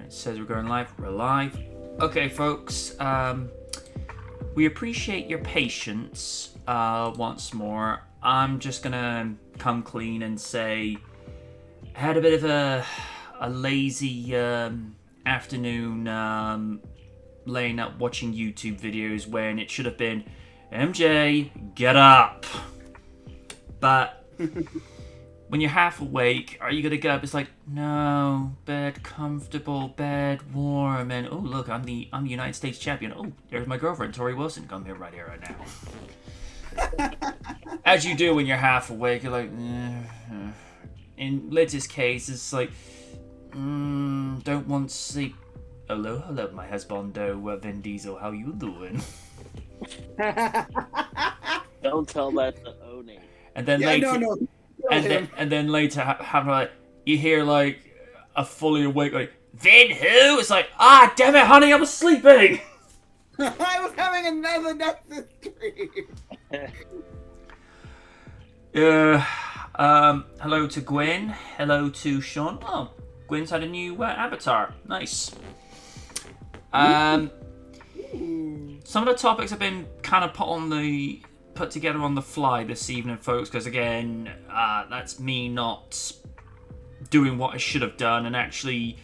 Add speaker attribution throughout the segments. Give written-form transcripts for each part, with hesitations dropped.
Speaker 1: It says we're going live. We're live. Okay, folks. We appreciate your patience once more. I'm just gonna come clean and say I had a bit of a lazy afternoon laying up watching YouTube videos when it should have been MJ, get up. But when you're half awake, are you gonna get up? It's like, no, bed comfortable, bed warm, and oh look, I'm the United States champion. Oh, there's my girlfriend, Tori Wilson, come here right now. As you do when you're half awake, you're like, in Liz's case, it's like, don't want to sleep. Hello, my husband, Vin Diesel, how you doing?
Speaker 2: Don't tell that to Oni.
Speaker 1: And then and then later, have like you hear like a fully awake like Vin who? It's like, damn it, honey, I was sleeping.
Speaker 3: I was having another night's
Speaker 1: dream. Hello to Gwen. Hello to Sean. Oh, Gwen's had a new avatar. Nice. Some of the topics have been kind of put together on the fly this evening, folks, because again, that's me not doing what I should have done and actually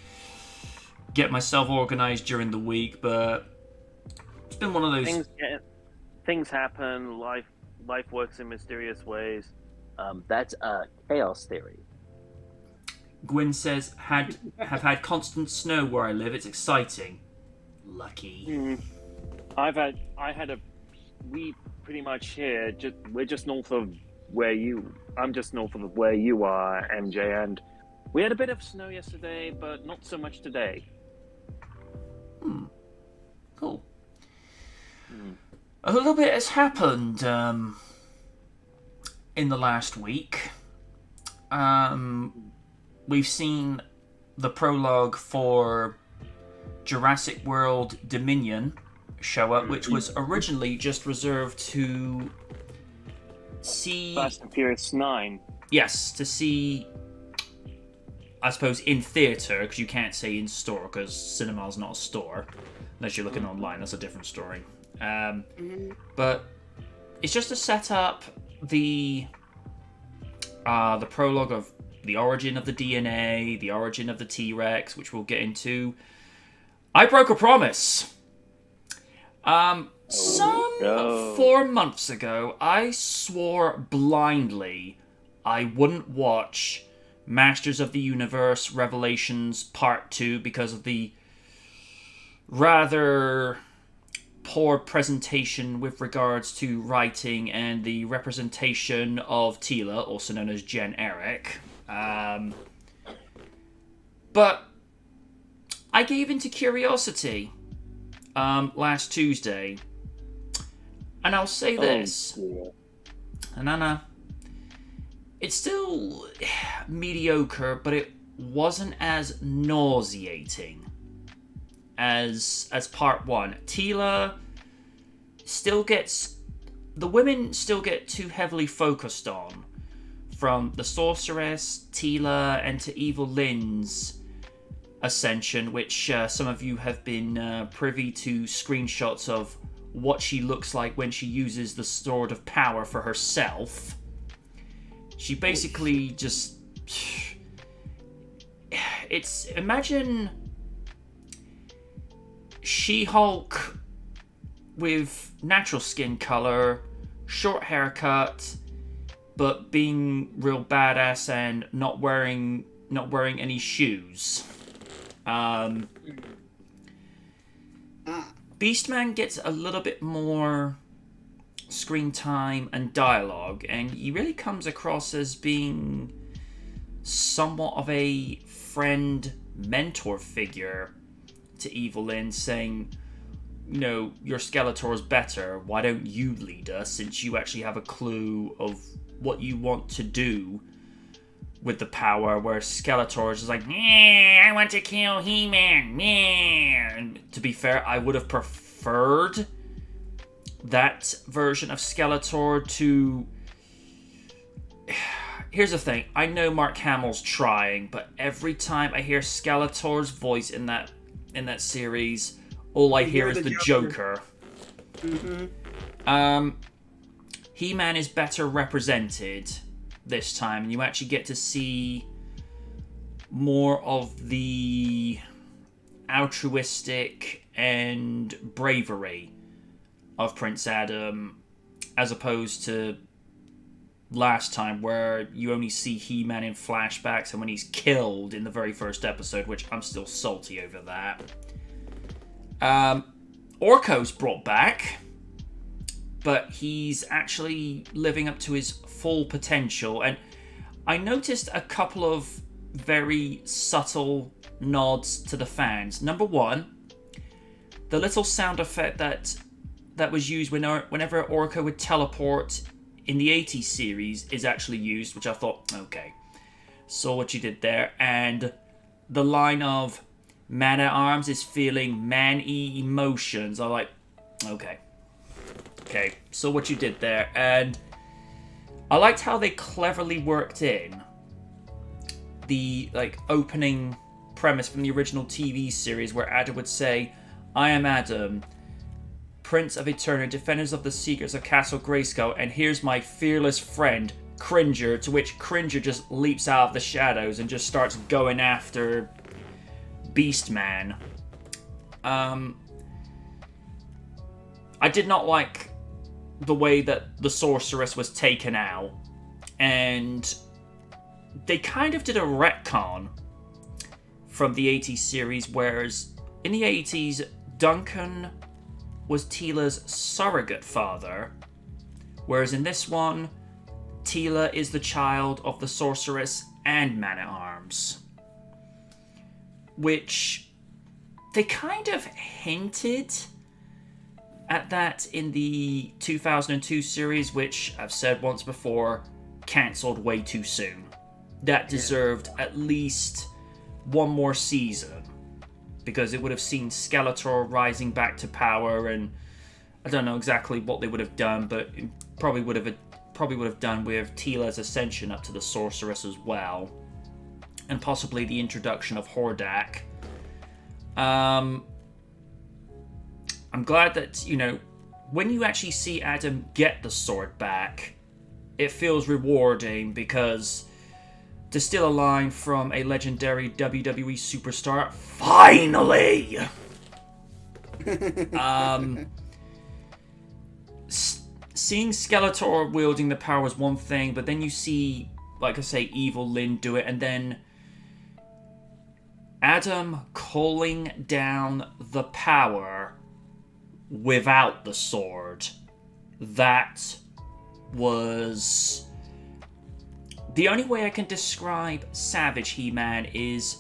Speaker 1: get myself organized during the week. But it's been one of those
Speaker 2: things happen. Life works in mysterious ways. That's chaos theory.
Speaker 1: Gwyn says, have had constant snow where I live. It's exciting. Lucky.
Speaker 2: We pretty much here. We're just north of where I'm just north of where you are, MJ, and we had a bit of snow yesterday, but not so much today.
Speaker 1: Cool. A little bit has happened in the last week. We've seen the prologue for Jurassic World Dominion show up, which was originally just reserved to see
Speaker 2: Fast and Furious 9.
Speaker 1: Yes, to see, I suppose, in theatre, because you can't say in store, because cinema's not a store, unless you're looking online. That's a different story. But it's just to set up the prologue of the origin of the DNA, the origin of the T-Rex, which we'll get into. I broke a promise. 4 months ago, I swore blindly I wouldn't watch Masters of the Universe Revelations Part 2 because of the rather poor presentation with regards to writing and the representation of Tila, also known as Jen Eric. But I gave into curiosity last Tuesday, and I'll say this, Nana, it's still mediocre, but it wasn't as nauseating as part 1. Tila the women still get too heavily focused on, from the sorceress, Tila, and to Evil Lynn's ascension, which some of you have been privy to screenshots of what she looks like when she uses the Sword of Power for herself. She basically just... Imagine She-Hulk with natural skin color, short haircut, but being real badass and not wearing any shoes. Beastman gets a little bit more screen time and dialogue, and he really comes across as being somewhat of a friend mentor figure to Evil Lynn, saying, your Skeletor's better, why don't you lead us, since you actually have a clue of what you want to do with the power, where Skeletor is just like, I want to kill He-Man, and to be fair, I would have preferred that version of Skeletor to... here's the thing. I know Mark Hamill's trying, but every time I hear Skeletor's voice in that series, all I hear is the Joker. He-Man is better represented this time, and you actually get to see more of the altruistic and bravery of Prince Adam, as opposed to last time where you only see He-Man in flashbacks and when he's killed in the very first episode, which I'm still salty over that. Orko's brought back, but he's actually living up to his full potential, and I noticed a couple of very subtle nods to the fans. Number one, the little sound effect that was used whenever Orko would teleport in the 80s series is actually used, which I thought, okay, saw what you did there. And the line of Man-at-Arms is feeling man-y emotions. I'm like, okay, saw what you did there. And I liked how they cleverly worked in the opening premise from the original TV series where Adam would say, I am Adam, Prince of Eternia, defenders of the secrets of Castle Grayskull, and here's my fearless friend, Cringer, to which Cringer just leaps out of the shadows and just starts going after Beastman. I did not like the way that the sorceress was taken out, and they kind of did a retcon from the 80s series, whereas in the 80s, Duncan was Teela's surrogate father, whereas in this one, Teela is the child of the sorceress and Man-at-Arms. Which they kind of hinted at that in the 2002 series, which I've said once before, cancelled way too soon. That deserved at least one more season, because it would have seen Skeletor rising back to power, and I don't know exactly what they would have done, but it probably would have done with Teela's ascension up to the sorceress as well, and possibly the introduction of Hordak. I'm glad that, when you actually see Adam get the sword back, it feels rewarding, because to steal a line from a legendary WWE superstar, finally! Seeing Skeletor wielding the power was one thing, but then you see, like I say, Evil Lyn do it, and then Adam calling down the power without the sword. That was... The only way I can describe Savage He-Man is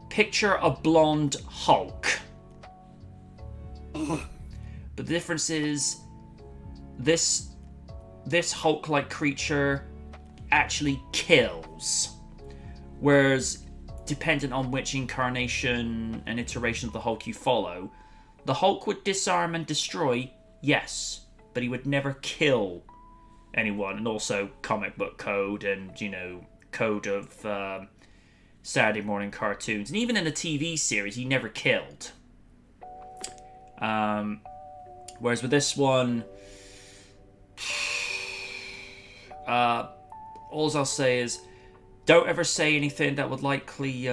Speaker 1: picture a blonde Hulk. But the difference is this Hulk-like creature actually kills. Whereas, dependent on which incarnation and iteration of the Hulk you follow, the Hulk would disarm and destroy, yes, but he would never kill anyone. And also comic book code and, code of Saturday morning cartoons. And even in the TV series, he never killed. Whereas with this one, all I'll say is, don't ever say anything that would likely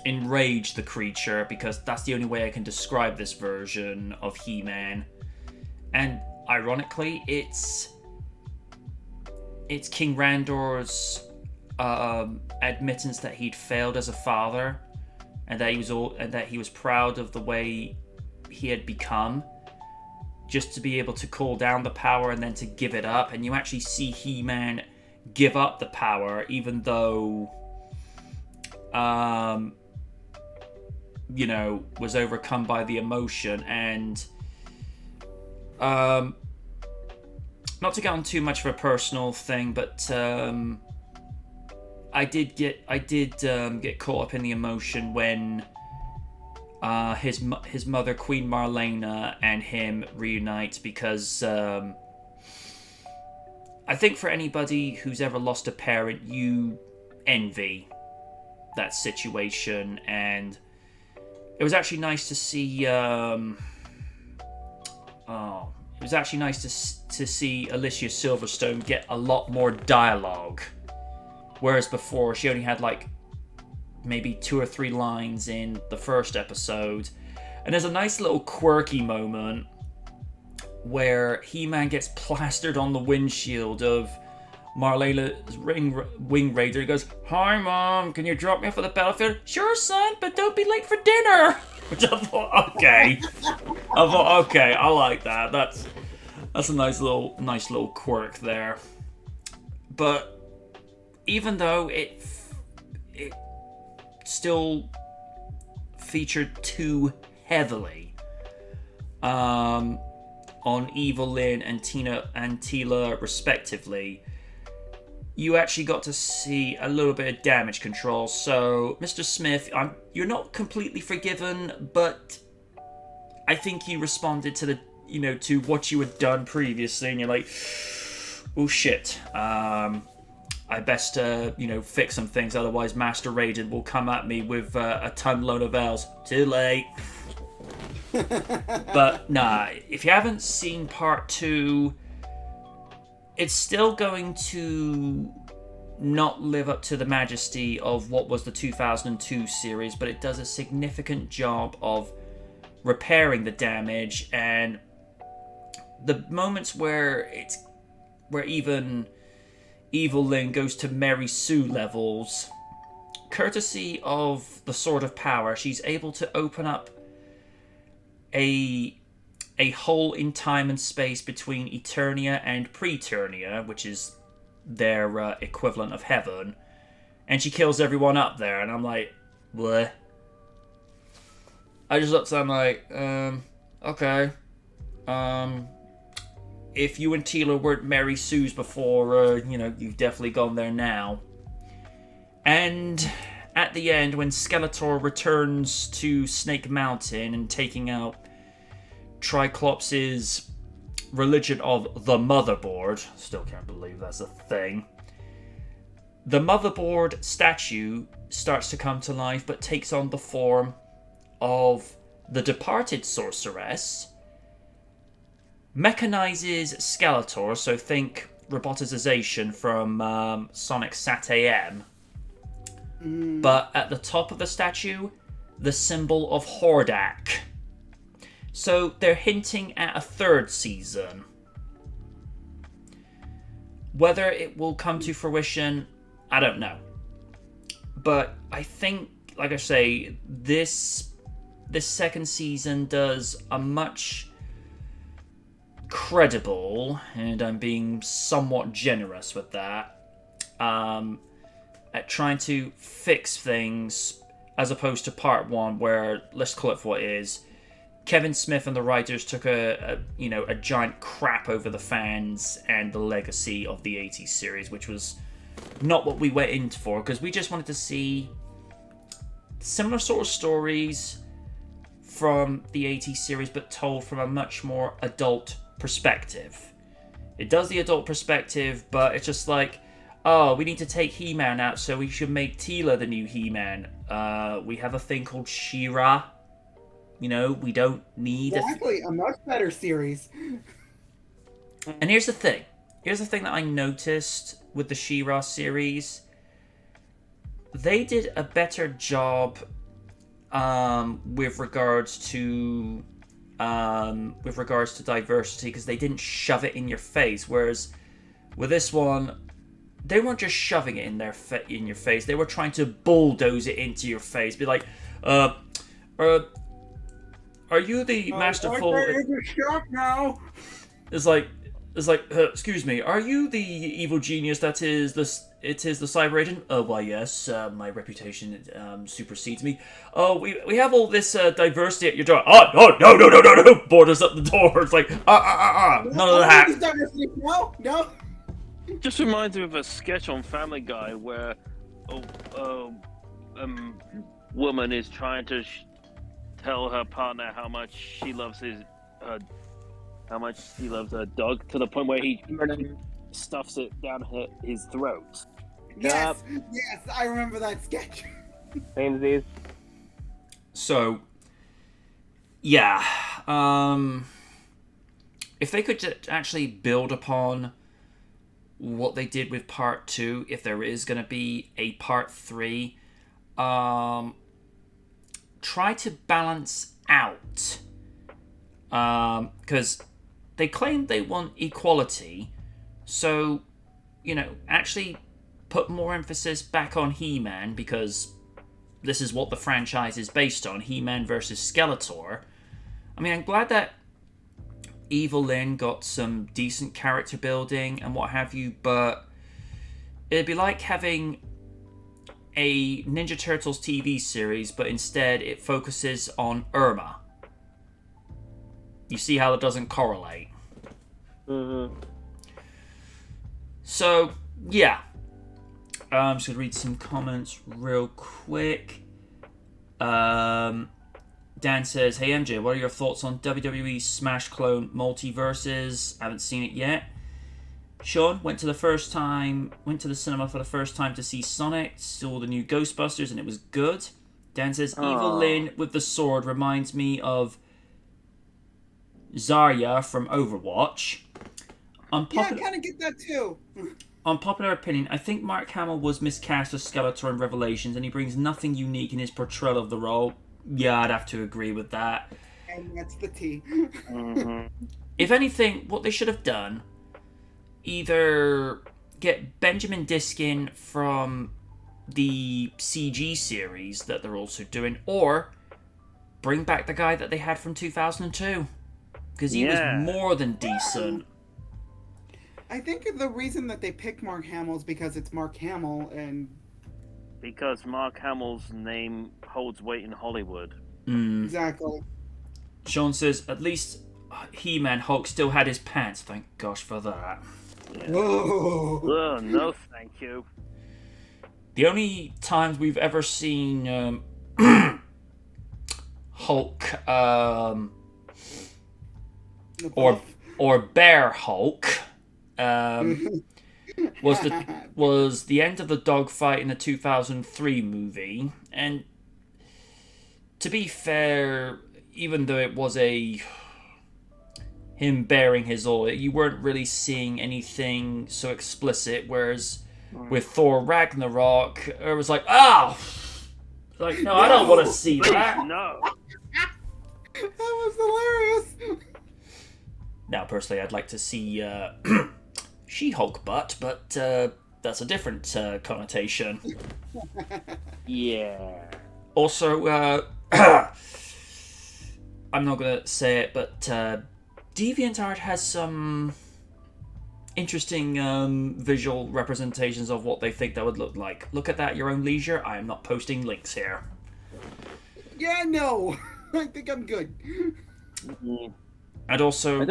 Speaker 1: enrage the creature, because that's the only way I can describe this version of He-Man. And ironically, it's King Randor's admittance that he'd failed as a father, and that he was proud of the way he had become, just to be able to call down the power and then to give it up. And you actually see He-Man give up the power, even though was overcome by the emotion. And not to get on too much of a personal thing, but I did get caught up in the emotion when his mother, Queen Marlena, and him reunite, because I I think for anybody who's ever lost a parent, you envy that situation, and it was actually nice to see. It was actually nice to see Alicia Silverstone get a lot more dialogue, whereas before she only had like maybe 2 or 3 lines in the first episode. And there's a nice little quirky moment where He-Man gets plastered on the windshield of Marlena's Wing Raider. He goes, "Hi, Mom, can you drop me off at the battlefield?" "Sure, son, but don't be late for dinner." Which I thought, okay. I like that. That's a nice little quirk there. But even though it still featured too heavily on Evil Lynn and Tila respectively, you actually got to see a little bit of damage control. So, Mr. Smith, you're not completely forgiven, but I think you responded to to what you had done previously, and you're like, oh shit, I best fix some things, otherwise Master Raiden will come at me with a ton load of L's. Too late. But nah, if you haven't seen part 2, it's still going to not live up to the majesty of what was the 2002 series, but it does a significant job of repairing the damage, and the moments where even Evil Lynn goes to Mary Sue levels, courtesy of the Sword of Power, she's able to open up a hole in time and space between Eternia and Preternia, which is their equivalent of heaven, and she kills everyone up there, and I'm like, bleh. I just looked at them like, okay. If you and Tila weren't Mary Sue's before, you've definitely gone there now. And at the end, when Skeletor returns to Snake Mountain and taking out Triclops' religion of the Motherboard, still can't believe that's a thing, the Motherboard statue starts to come to life, but takes on the form of the departed sorceress, mechanizes Skeletor, so think roboticization from Sonic Sat-AM. But at the top of the statue, the symbol of Hordak. So they're hinting at a 3rd season. Whether it will come to fruition, I don't know. But I think, like I say, this 2nd season does a much credible, and I'm being somewhat generous with that, at trying to fix things, as opposed to part 1, where, let's call it for what it is, Kevin Smith and the writers took a giant crap over the fans and the legacy of the 80s series, which was not what we went in for, because we just wanted to see similar sort of stories from the 80s series, but told from a much more adult perspective. It does the adult perspective, but it's just like, oh, we need to take He-Man out, so we should make Tila the new He-Man. We have a thing called She-Ra. We don't need
Speaker 3: Exactly, a much better series.
Speaker 1: And here's the thing. Here's the thing that I noticed with the She-Ra series. They did a better job with regards to diversity, because they didn't shove it in your face. Whereas with this one, they weren't just shoving it in your face. They were trying to bulldoze it into your face. Be like, are you the masterful?
Speaker 3: Now.
Speaker 1: It's like, excuse me, are you the evil genius that is the Cyber-Raiden? Oh, why yes, my reputation supersedes me. Oh, we have all this diversity at your door. Oh, no, borders up the door. It's like, none of that.
Speaker 3: No.
Speaker 2: Just reminds me of a sketch on Family Guy where a woman is trying to tell her partner how much she loves her dog, to the point where he stuffs it down his throat.
Speaker 3: Yes, yes, I remember that sketch.
Speaker 4: Samesies.
Speaker 1: So, yeah. If they could actually build upon what they did with part 2, if there is going to be a part 3, try to balance out. Because they claim they want equality, so, actually put more emphasis back on He-Man, because this is what the franchise is based on, He-Man versus Skeletor. I mean, I'm glad that Evil Lyn got some decent character building and what have you, but it'd be like having a Ninja Turtles TV series, but instead it focuses on Irma. You see how it doesn't correlate?
Speaker 4: Mm-hmm.
Speaker 1: So, yeah. I'm just going to read some comments real quick. Dan says, "Hey MJ, what are your thoughts on WWE Smash Clone Multiverses? I haven't seen it yet." Sean went to the cinema for the first time to see Sonic, saw the new Ghostbusters, and it was good. Dan says, "Evil Lyn with the sword reminds me of Zarya from Overwatch."
Speaker 3: Yeah, I kind of get that too.
Speaker 1: Unpopular opinion, I think Mark Hamill was miscast as Skeletor in Revelations, and he brings nothing unique in his portrayal of the role. Yeah, I'd have to agree with that.
Speaker 3: And that's the T.
Speaker 2: Mm-hmm.
Speaker 1: If anything, what they should have done, either get Benjamin Diskin from the CG series that they're also doing, or bring back the guy that they had from 2002. Because he was more than decent.
Speaker 3: I think the reason that they picked Mark Hamill is because it's Mark Hamill, and
Speaker 2: Because Mark Hamill's name holds weight in Hollywood.
Speaker 3: exactly.
Speaker 1: Sean says, at least He-Man Hulk still had his pants. Thank gosh for that.
Speaker 2: Yeah.
Speaker 3: Whoa.
Speaker 2: Oh, no, thank you.
Speaker 1: The only times we've ever seen Hulk or Bear Hulk was the end of the dogfight in the 2003 movie. And to be fair, even though it was him bearing his all, you weren't really seeing anything so explicit, whereas with Thor Ragnarok, it was like, oh! Like, no, I don't want to see that.
Speaker 2: No.
Speaker 3: That was hilarious.
Speaker 1: Now, personally, I'd like to see She-Hulk butt, but that's a different connotation.
Speaker 2: Yeah.
Speaker 1: Also, I'm not going to say it, but DeviantArt has some interesting visual representations of what they think that would look like. Look at that at your own leisure. I am not posting links here.
Speaker 3: Yeah, no. I think I'm good.
Speaker 1: And also,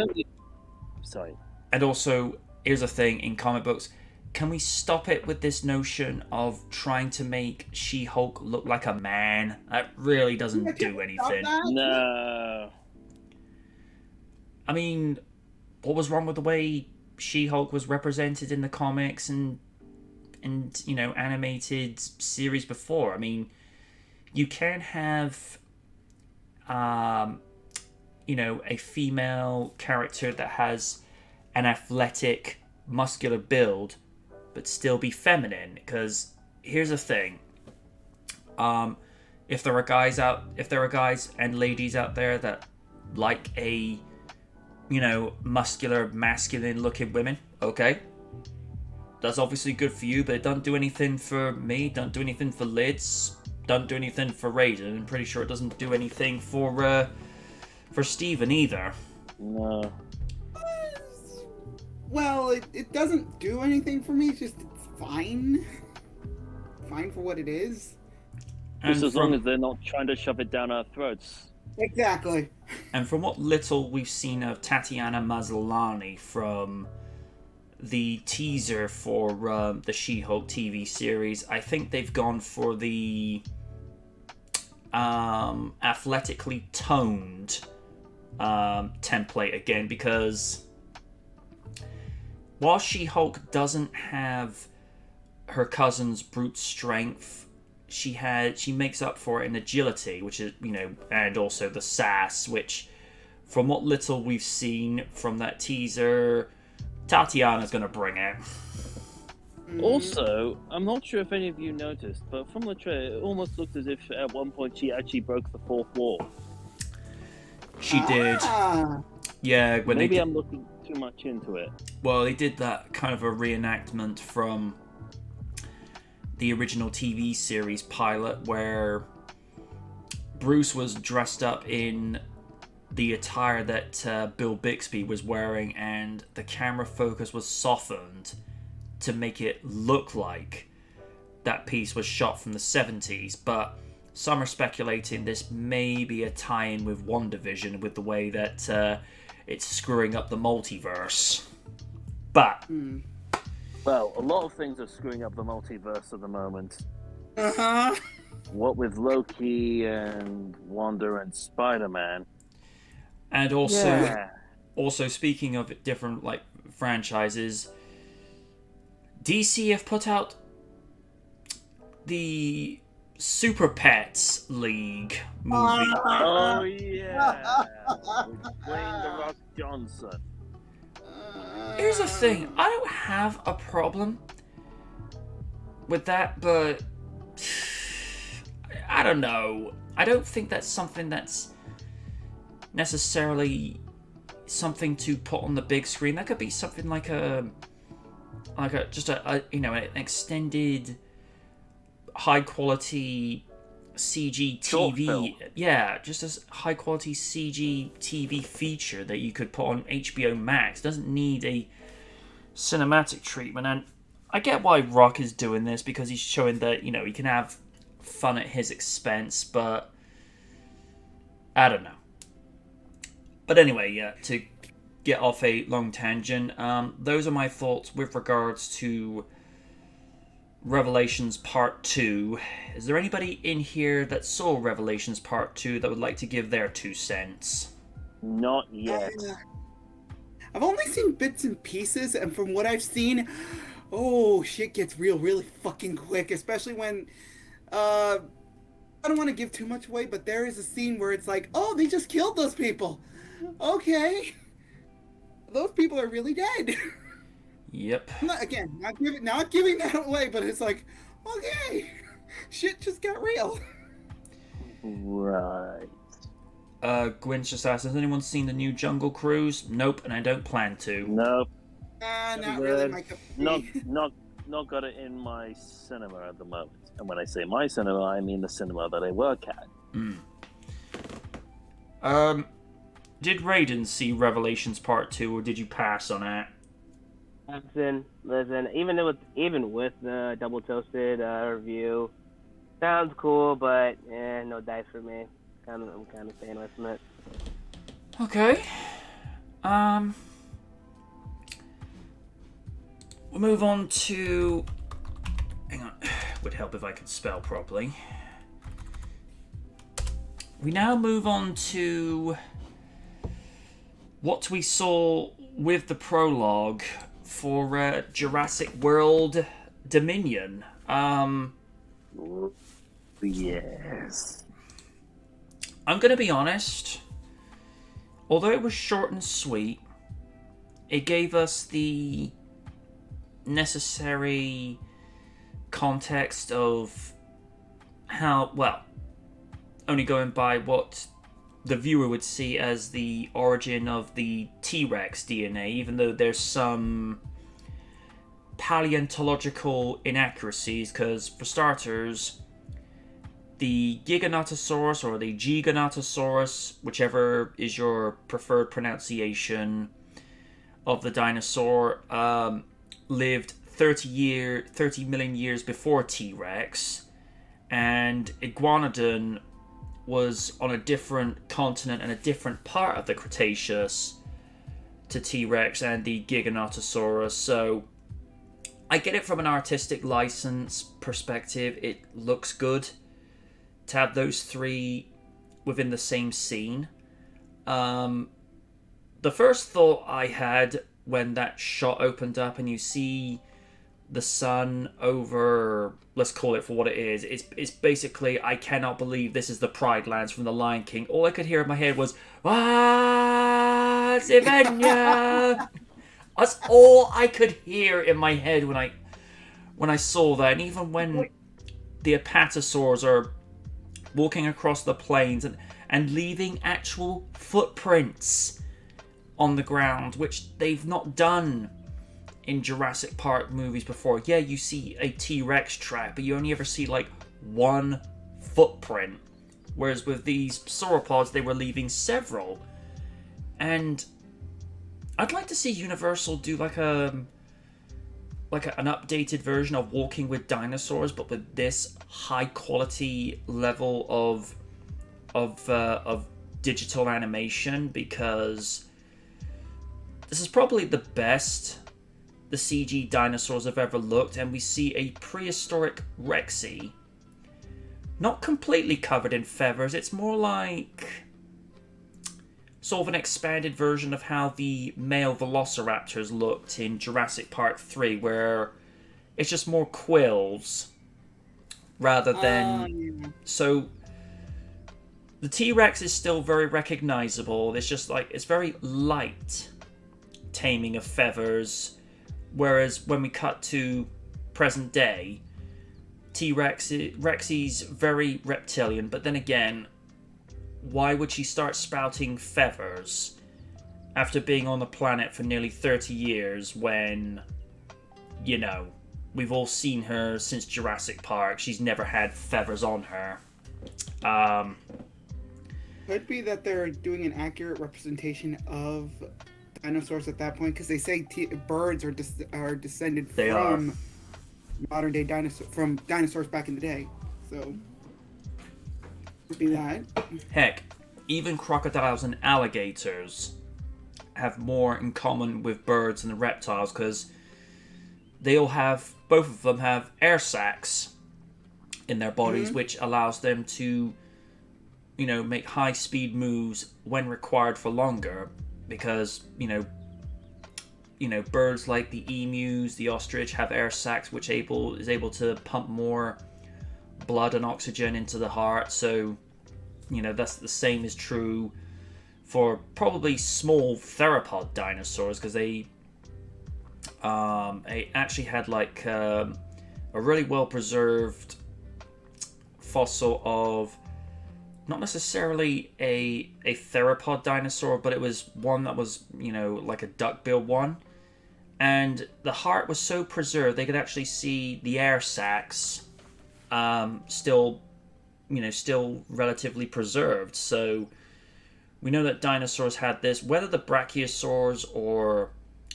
Speaker 2: Sorry.
Speaker 1: And also, here's a thing in comic books. Can we stop it with this notion of trying to make She-Hulk look like a man? That really doesn't do anything.
Speaker 2: No.
Speaker 1: I mean, what was wrong with the way She-Hulk was represented in the comics and animated series before? I mean, you can have a female character that has an athletic, muscular build, but still be feminine. Because here's the thing: if there are guys and ladies out there that like a muscular, masculine-looking women, okay, that's obviously good for you. But it doesn't do anything for me. Don't do anything for Lids. Don't do anything for Raiden. I'm pretty sure it doesn't do anything for Steven either.
Speaker 2: No.
Speaker 3: Well, it doesn't do anything for me. It's fine. Fine for what it is.
Speaker 2: Just as long as they're not trying to shove it down our throats.
Speaker 3: Exactly.
Speaker 1: And from what little we've seen of Tatiana Maslany from the teaser for the She-Hulk TV series, I think they've gone for the athletically toned template again, because while She-Hulk doesn't have her cousin's brute strength, she makes up for it in agility, which is, and also the sass, which, from what little we've seen from that teaser, Tatiana's gonna bring it.
Speaker 2: Also, I'm not sure if any of you noticed, but from the trailer, it almost looked as if at one point she actually broke the fourth wall.
Speaker 1: She did. Yeah, when
Speaker 2: Maybe
Speaker 1: they
Speaker 2: I'm looking too much into it.
Speaker 1: Well, they did that kind of a reenactment from the original TV series pilot where Bruce was dressed up in the attire that Bill Bixby was wearing, and the camera focus was softened to make it look like that piece was shot from the 70s, but some are speculating this may be a tie-in with WandaVision with the way that it's screwing up the multiverse. But
Speaker 2: Well, a lot of things are screwing up the multiverse at the moment.
Speaker 3: Uh-huh.
Speaker 2: What with Loki and Wanda and Spider-Man.
Speaker 1: and also
Speaker 2: Yeah.
Speaker 1: also speaking of different franchises, DC have put out the Super Pets League movie.
Speaker 2: Oh, yeah. With Dwayne The Rock Johnson.
Speaker 1: Here's the thing, I don't have a problem with that, but I don't know. I don't think that's something that's necessarily something to put on the big screen. That could be something like an extended high quality CG
Speaker 2: Short film.
Speaker 1: TV. Yeah, just a high quality CG TV feature that you could put on HBO Max. It doesn't need a cinematic treatment. And I get why Rock is doing this, because he's showing that, he can have fun at his expense, but I don't know. But anyway, yeah, to get off a long tangent, those are my thoughts with regards to Revelations Part 2. Is there anybody in here that saw Revelations Part 2 that would like to give their 2 cents?
Speaker 2: Not yet.
Speaker 3: I've only seen bits and pieces, and from what I've seen, shit gets real really fucking quick, especially when, I don't want to give too much away, but there is a scene where it's like, oh, they just killed those people. Okay. Those people are really dead.
Speaker 1: Yep.
Speaker 3: Not giving that away, but it's like, okay, shit just got real.
Speaker 2: Right.
Speaker 1: Gwyn's just asked, has anyone seen the new Jungle Cruise? Nope, and I don't plan to.
Speaker 2: Nope.
Speaker 3: Not really my cup of tea.
Speaker 2: Not got it in my cinema at the moment. And when I say my cinema, I mean the cinema that I work at.
Speaker 1: Did Raiden see Revelations Part 2, or did you pass on it?
Speaker 4: Listen, even with the double toasted review, sounds cool, but no dice for me. I'm kind of staying away from it.
Speaker 1: Okay. We'll move on to... Hang on. Would help if I could spell properly. We now move on to what we saw with the prologue for Jurassic World Dominion.
Speaker 2: Yes.
Speaker 1: I'm going to be honest. Although it was short and sweet, it gave us the necessary context of how, well, only going by what the viewer would see as the origin of the T-Rex DNA, even though there's some paleontological inaccuracies, because for starters, the Giganotosaurus or the Giganotosaurus, whichever is your preferred pronunciation of the dinosaur, lived 30 million years before T-Rex, and Iguanodon was on a different continent and a different part of the Cretaceous to T-Rex and the Giganotosaurus. So I get it from an artistic license perspective. It looks good to have those three within the same scene. The first thought I had when that shot opened up and you see the sun over, let's call it for what it is. It's basically, I cannot believe this is the Pride Lands from The Lion King. All I could hear in my head was, Sivenya! That's all I could hear in my head when I saw that. And even when the apatosaurs are walking across the plains and leaving actual footprints on the ground, which they've not done in Jurassic Park movies before. Yeah, you see a T-Rex track, but you only ever see like one footprint. Whereas with these sauropods, they were leaving several. And I'd like to see Universal do like an updated version of Walking with Dinosaurs, but with this high quality level of digital animation, because this is probably the best the CG dinosaurs have ever looked, and we see a prehistoric Rexy, not completely covered in feathers. It's more like sort of an expanded version of how the male velociraptors looked in Jurassic Park 3, where it's just more quills rather than... So the T-Rex is still very recognizable. It's just like, it's very light taming of feathers, whereas when we cut to present day, Rexy's very reptilian. But then again, why would she start sprouting feathers after being on the planet for nearly 30 years when, you know, we've all seen her since Jurassic Park? She's never had feathers on her.
Speaker 3: Could be that they're doing an accurate representation of dinosaurs at that point, because they say birds are descended from modern day dinosaurs back in the day. So could be that.
Speaker 1: Heck, even crocodiles and alligators have more in common with birds and reptiles, because both of them have air sacs in their bodies, which allows them to, you know, make high speed moves when required for longer. Because, you know, birds like the emus, the ostrich have air sacs which is able to pump more blood and oxygen into the heart. So, you know, that's the same is true for probably small theropod dinosaurs, because they actually had like a really well preserved fossil of not necessarily a theropod dinosaur, but it was one that was, you know, like a duck-billed one. And the heart was so preserved, they could actually see the air sacs still relatively preserved. So we know that dinosaurs had this. Whether the brachiosaurs or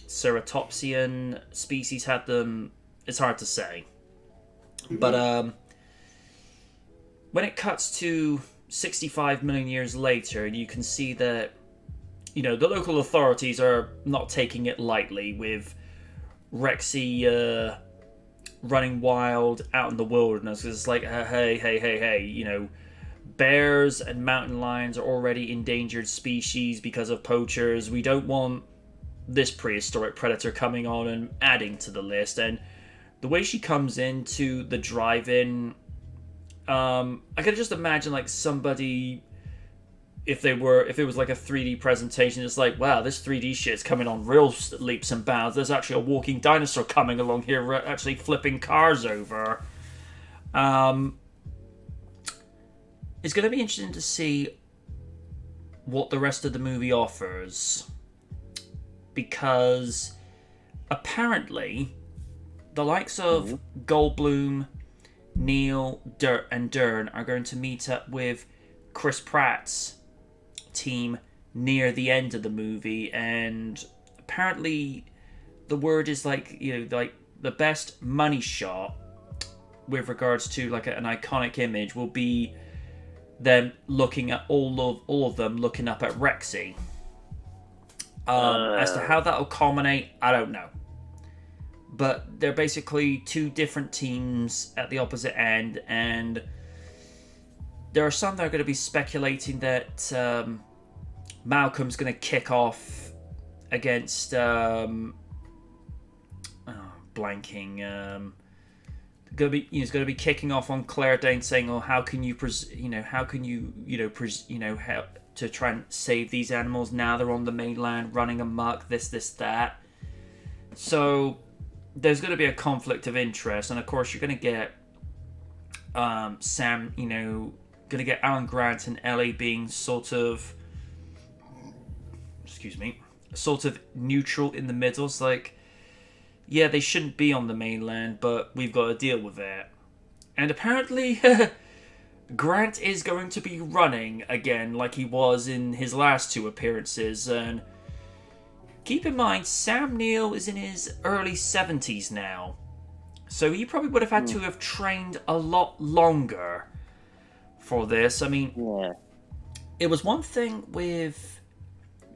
Speaker 1: ceratopsian species had them, it's hard to say. But when it cuts to 65 million years later, you can see that, you know, the local authorities are not taking it lightly with Rexy running wild out in the wilderness. It's like, hey, you know, bears and mountain lions are already endangered species because of poachers. We don't want this prehistoric predator coming on and adding to the list. And the way she comes into the drive-in, I could just imagine like somebody, if it was like a 3D presentation, it's like, wow, this 3D shit's coming on real leaps and bounds. There's actually a walking dinosaur coming along here, actually flipping cars over. It's going to be interesting to see what the rest of the movie offers, because apparently the likes of Goldblum, Neil, and Dern are going to meet up with Chris Pratt's team near the end of the movie, and apparently the word is like, you know, like the best money shot with regards to like an iconic image will be them looking at all of them looking up at Rexy. As to how that'll culminate, I don't know. But they're basically two different teams at the opposite end, and there are some that are going to be speculating that Malcolm's going to kick off against blanking. Going to be, he's going to be kicking off on Claire Danes, saying, "Oh, how can you, how can you, how to try and save these animals now they're on the mainland running amok, this, that." So there's going to be a conflict of interest, and of course you're going to get Sam, going to get Alan Grant and Ellie being sort of neutral in the middle. It's like, yeah, they shouldn't be on the mainland, but we've got to deal with it. And apparently, Grant is going to be running again like he was in his last two appearances. And keep in mind, Sam Neill is in his early 70s now. So he probably would have had to have trained a lot longer for this. I mean, it was one thing with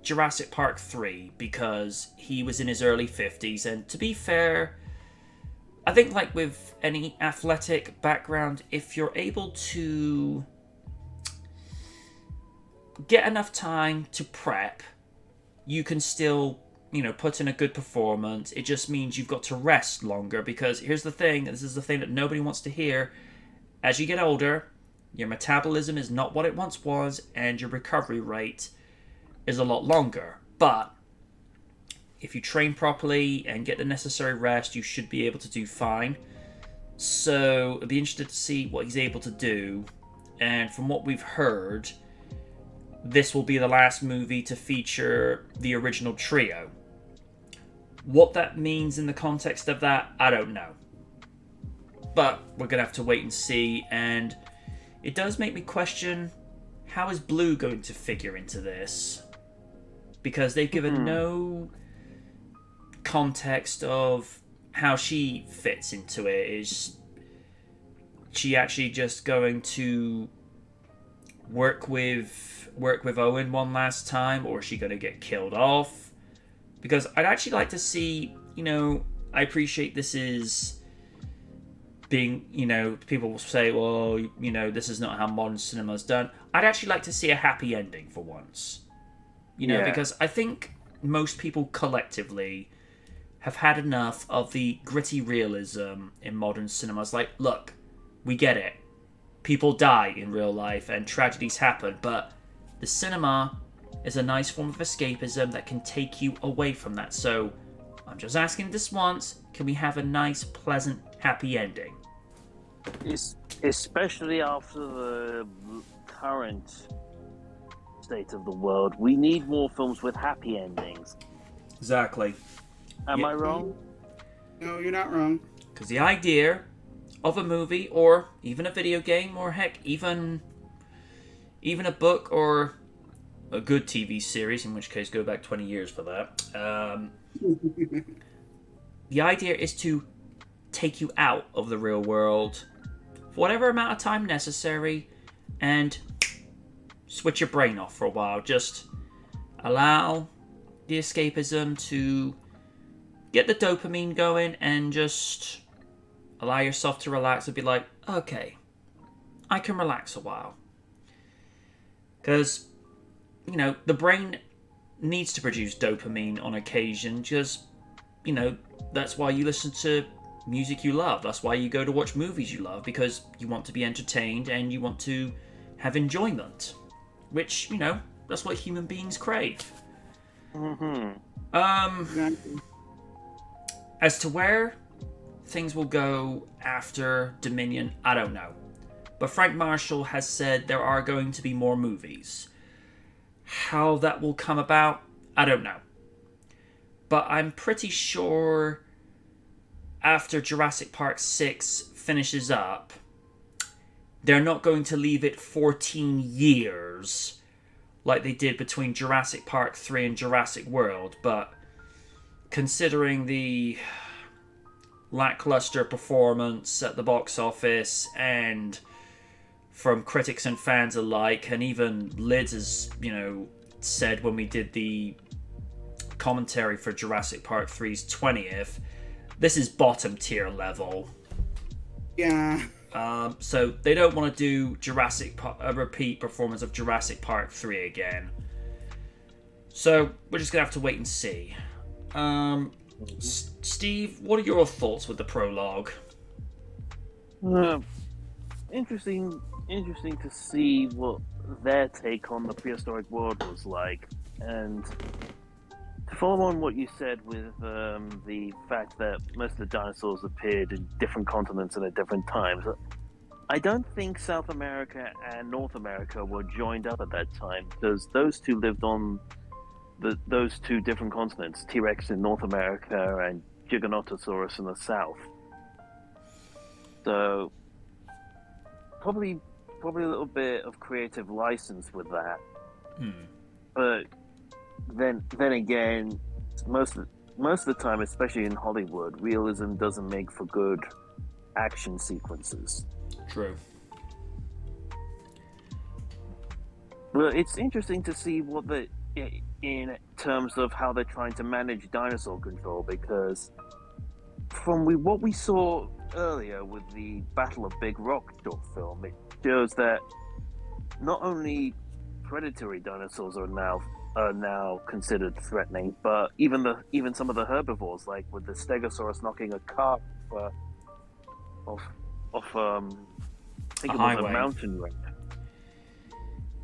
Speaker 1: Jurassic Park 3 because he was in his early 50s, and to be fair, I think like with any athletic background, if you're able to get enough time to prep, you can still, put in a good performance. It just means you've got to rest longer, because here's the thing, this is the thing that nobody wants to hear: as you get older, your metabolism is not what it once was, and your recovery rate is a lot longer. But if you train properly and get the necessary rest, you should be able to do fine. So I'd be interested to see what he's able to do. And from what we've heard, this will be the last movie to feature the original trio. What that means in the context of that, I don't know. But we're going to have to wait and see. And it does make me question, how is Blue going to figure into this? Because they've given no context of how she fits into it. Is she actually just going to work with Owen one last time, or is she going to get killed off? Because I'd actually like to see, I appreciate this is being, people will say, well, this is not how modern cinema is done. I'd actually like to see a happy ending for once. Because I think most people collectively have had enough of the gritty realism in modern cinema. It's like, look, we get it. People die in real life and tragedies happen, but the cinema is a nice form of escapism that can take you away from that. So I'm just asking this once, can we have a nice, pleasant, happy ending?
Speaker 2: Especially after the current state of the world, we need more films with happy endings.
Speaker 1: Exactly.
Speaker 2: Am I wrong?
Speaker 3: No, you're not wrong.
Speaker 1: Because the idea of a movie, or even a video game, or heck, even a book or a good TV series, in which case go back 20 years for that, the idea is to take you out of the real world for whatever amount of time necessary and switch your brain off for a while. Just allow the escapism to get the dopamine going and just allow yourself to relax and be like, okay, I can relax a while. Because, the brain needs to produce dopamine on occasion. Just, that's why you listen to music you love. That's why you go to watch movies you love, because you want to be entertained and you want to have enjoyment. Which, that's what human beings crave. As to where things will go after Dominion, I don't know. But Frank Marshall has said there are going to be more movies. How that will come about, I don't know. But I'm pretty sure after Jurassic Park 6 finishes up, they're not going to leave it 14 years like they did between Jurassic Park 3 and Jurassic World. But considering the lackluster performance at the box office and from critics and fans alike, and even Liz has, said when we did the commentary for Jurassic Park 3's 20th, this is bottom tier level.
Speaker 3: Yeah.
Speaker 1: So they don't want to do a repeat performance of Jurassic Park 3 again. So we're just gonna have to wait and see. Steve, what are your thoughts with the prologue?
Speaker 2: Interesting to see what their take on the prehistoric world was like, and to follow on what you said with the fact that most of the dinosaurs appeared in different continents and at different times. I don't think South America and North America were joined up at that time, because those two lived on those two different continents, T-Rex in North America and Giganotosaurus in the south. So probably a little bit of creative license with that. But then again, most of the time, especially in Hollywood, realism doesn't make for good action sequences.
Speaker 1: True.
Speaker 2: Well, it's interesting to see in terms of how they're trying to manage dinosaur control, because from what we saw earlier with the Battle of Big Rock short film, it shows that not only predatory dinosaurs are now considered threatening, but even some of the herbivores, like with the Stegosaurus knocking a car off I think it was a mountain ramp.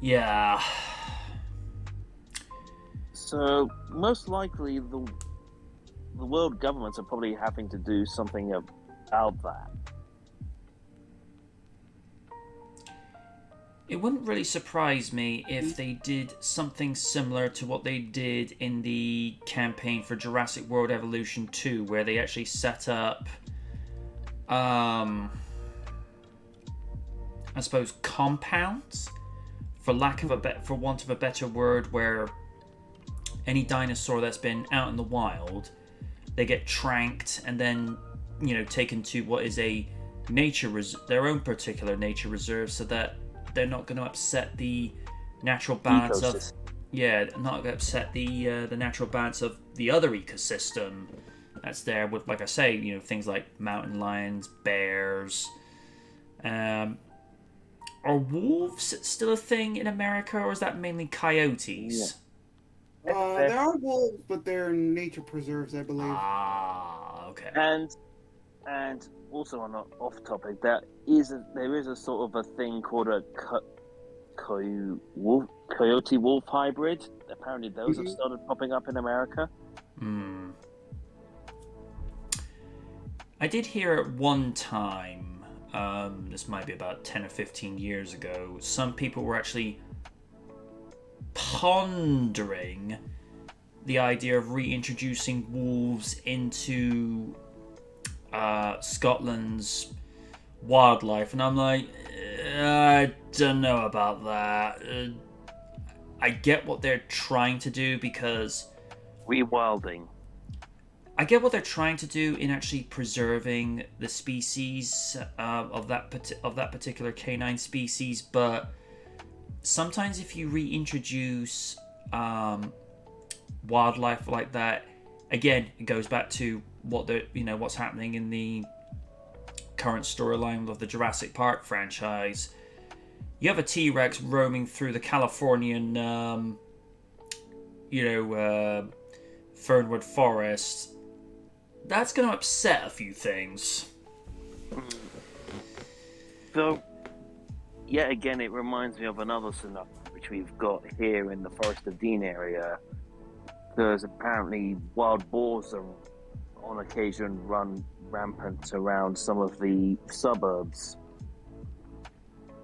Speaker 1: Yeah.
Speaker 2: So most likely the world governments are probably having to do something about that.
Speaker 1: It wouldn't really surprise me if they did something similar to what they did in the campaign for Jurassic World Evolution 2, where they actually set up, I suppose, compounds, for want of a better word, where any dinosaur that's been out in the wild, they get tranked and then, taken to what is a their own particular nature reserve, so that they're not going to upset the natural balance not going to upset the natural balance of the other ecosystem that's there. With, like I say, things like mountain lions, bears. Are wolves still a thing in America, or is that mainly coyotes?
Speaker 3: Yeah. There are wolves, but they're nature preserves, I believe.
Speaker 1: Ah, okay.
Speaker 2: And also on off topic, there is a sort of a thing called a coyote wolf hybrid. Apparently, those have started popping up in America.
Speaker 1: I did hear at one time. This might be about 10 or 15 years ago, some people were actually pondering the idea of reintroducing wolves into Scotland's wildlife, and I'm like, I don't know about that. I get what they're trying to do, because
Speaker 2: rewilding.
Speaker 1: I get what they're trying to do in actually preserving the species of that particular canine species, but sometimes if you reintroduce wildlife like that, again, it goes back to what's happening in the current storyline of the Jurassic Park franchise. You have a T-Rex roaming through the Californian, Fernwood Forest. That's going to upset a few things.
Speaker 2: So, yet again, it reminds me of another scenario which we've got here in the Forest of Dean area. Because apparently wild boars are on occasion run rampant around some of the suburbs.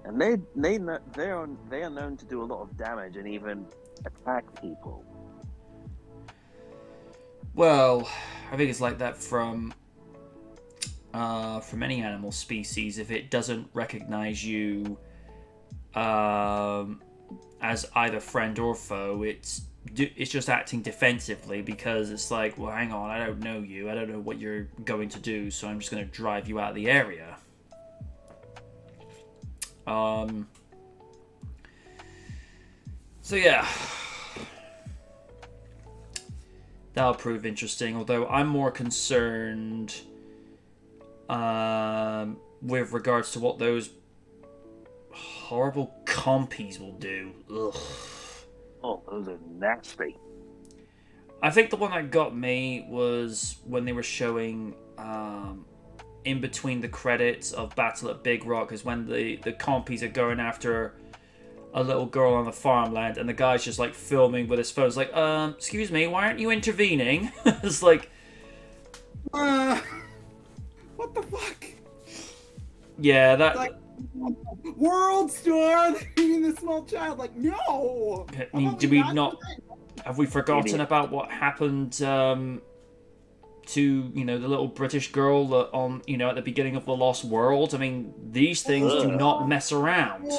Speaker 2: And they are known to do a lot of damage and even attack people.
Speaker 1: Well, I think it's like that from any animal species. If it doesn't recognize you as either friend or foe, it's just acting defensively, because it's like, well, hang on, I don't know you, I don't know what you're going to do, so I'm just going to drive you out of the area. So yeah, that'll prove interesting, although I'm more concerned with regards to what those horrible compies will do. Ugh.
Speaker 2: Oh, those are nasty.
Speaker 1: I think the one that got me was when they were showing in between the credits of Battle at Big Rock, is when the compies are going after a little girl on the farmland, and the guy's just like filming with his phone. It's like, excuse me, why aren't you intervening? It's like,
Speaker 3: what the fuck?
Speaker 1: yeah, that.
Speaker 3: Like, World Star, even the small child, like, no.
Speaker 1: I mean, do we not? Have we forgotten about what happened to the little British girl on at the beginning of The Lost World? I mean, these things do not mess around.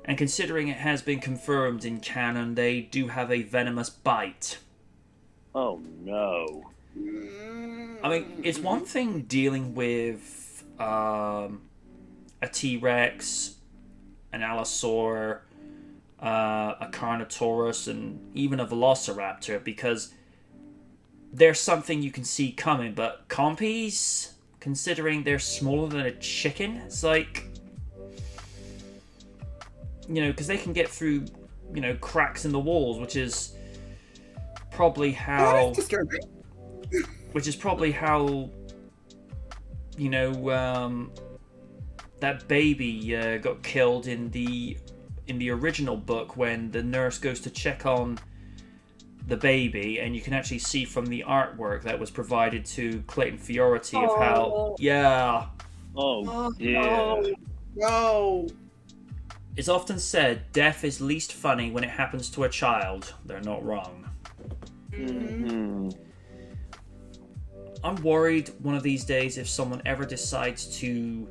Speaker 1: And considering it has been confirmed in canon, they do have a venomous bite.
Speaker 2: Oh no.
Speaker 1: I mean, it's one thing dealing with a T-Rex, an Allosaur, a Carnotaurus, and even a Velociraptor, because there's something you can see coming. But compies, considering they're smaller than a chicken, it's like, because they can get through, cracks in the walls, which is probably how... Which is probably how, that baby got killed in the original book, when the nurse goes to check on the baby, and you can actually see from the artwork that was provided to Clayton Fioriti of how... Yeah.
Speaker 2: Oh, dear.
Speaker 3: No.
Speaker 1: It's often said, death is least funny when it happens to a child. They're not wrong.
Speaker 2: Mm-hmm.
Speaker 1: I'm worried one of these days, if someone ever decides to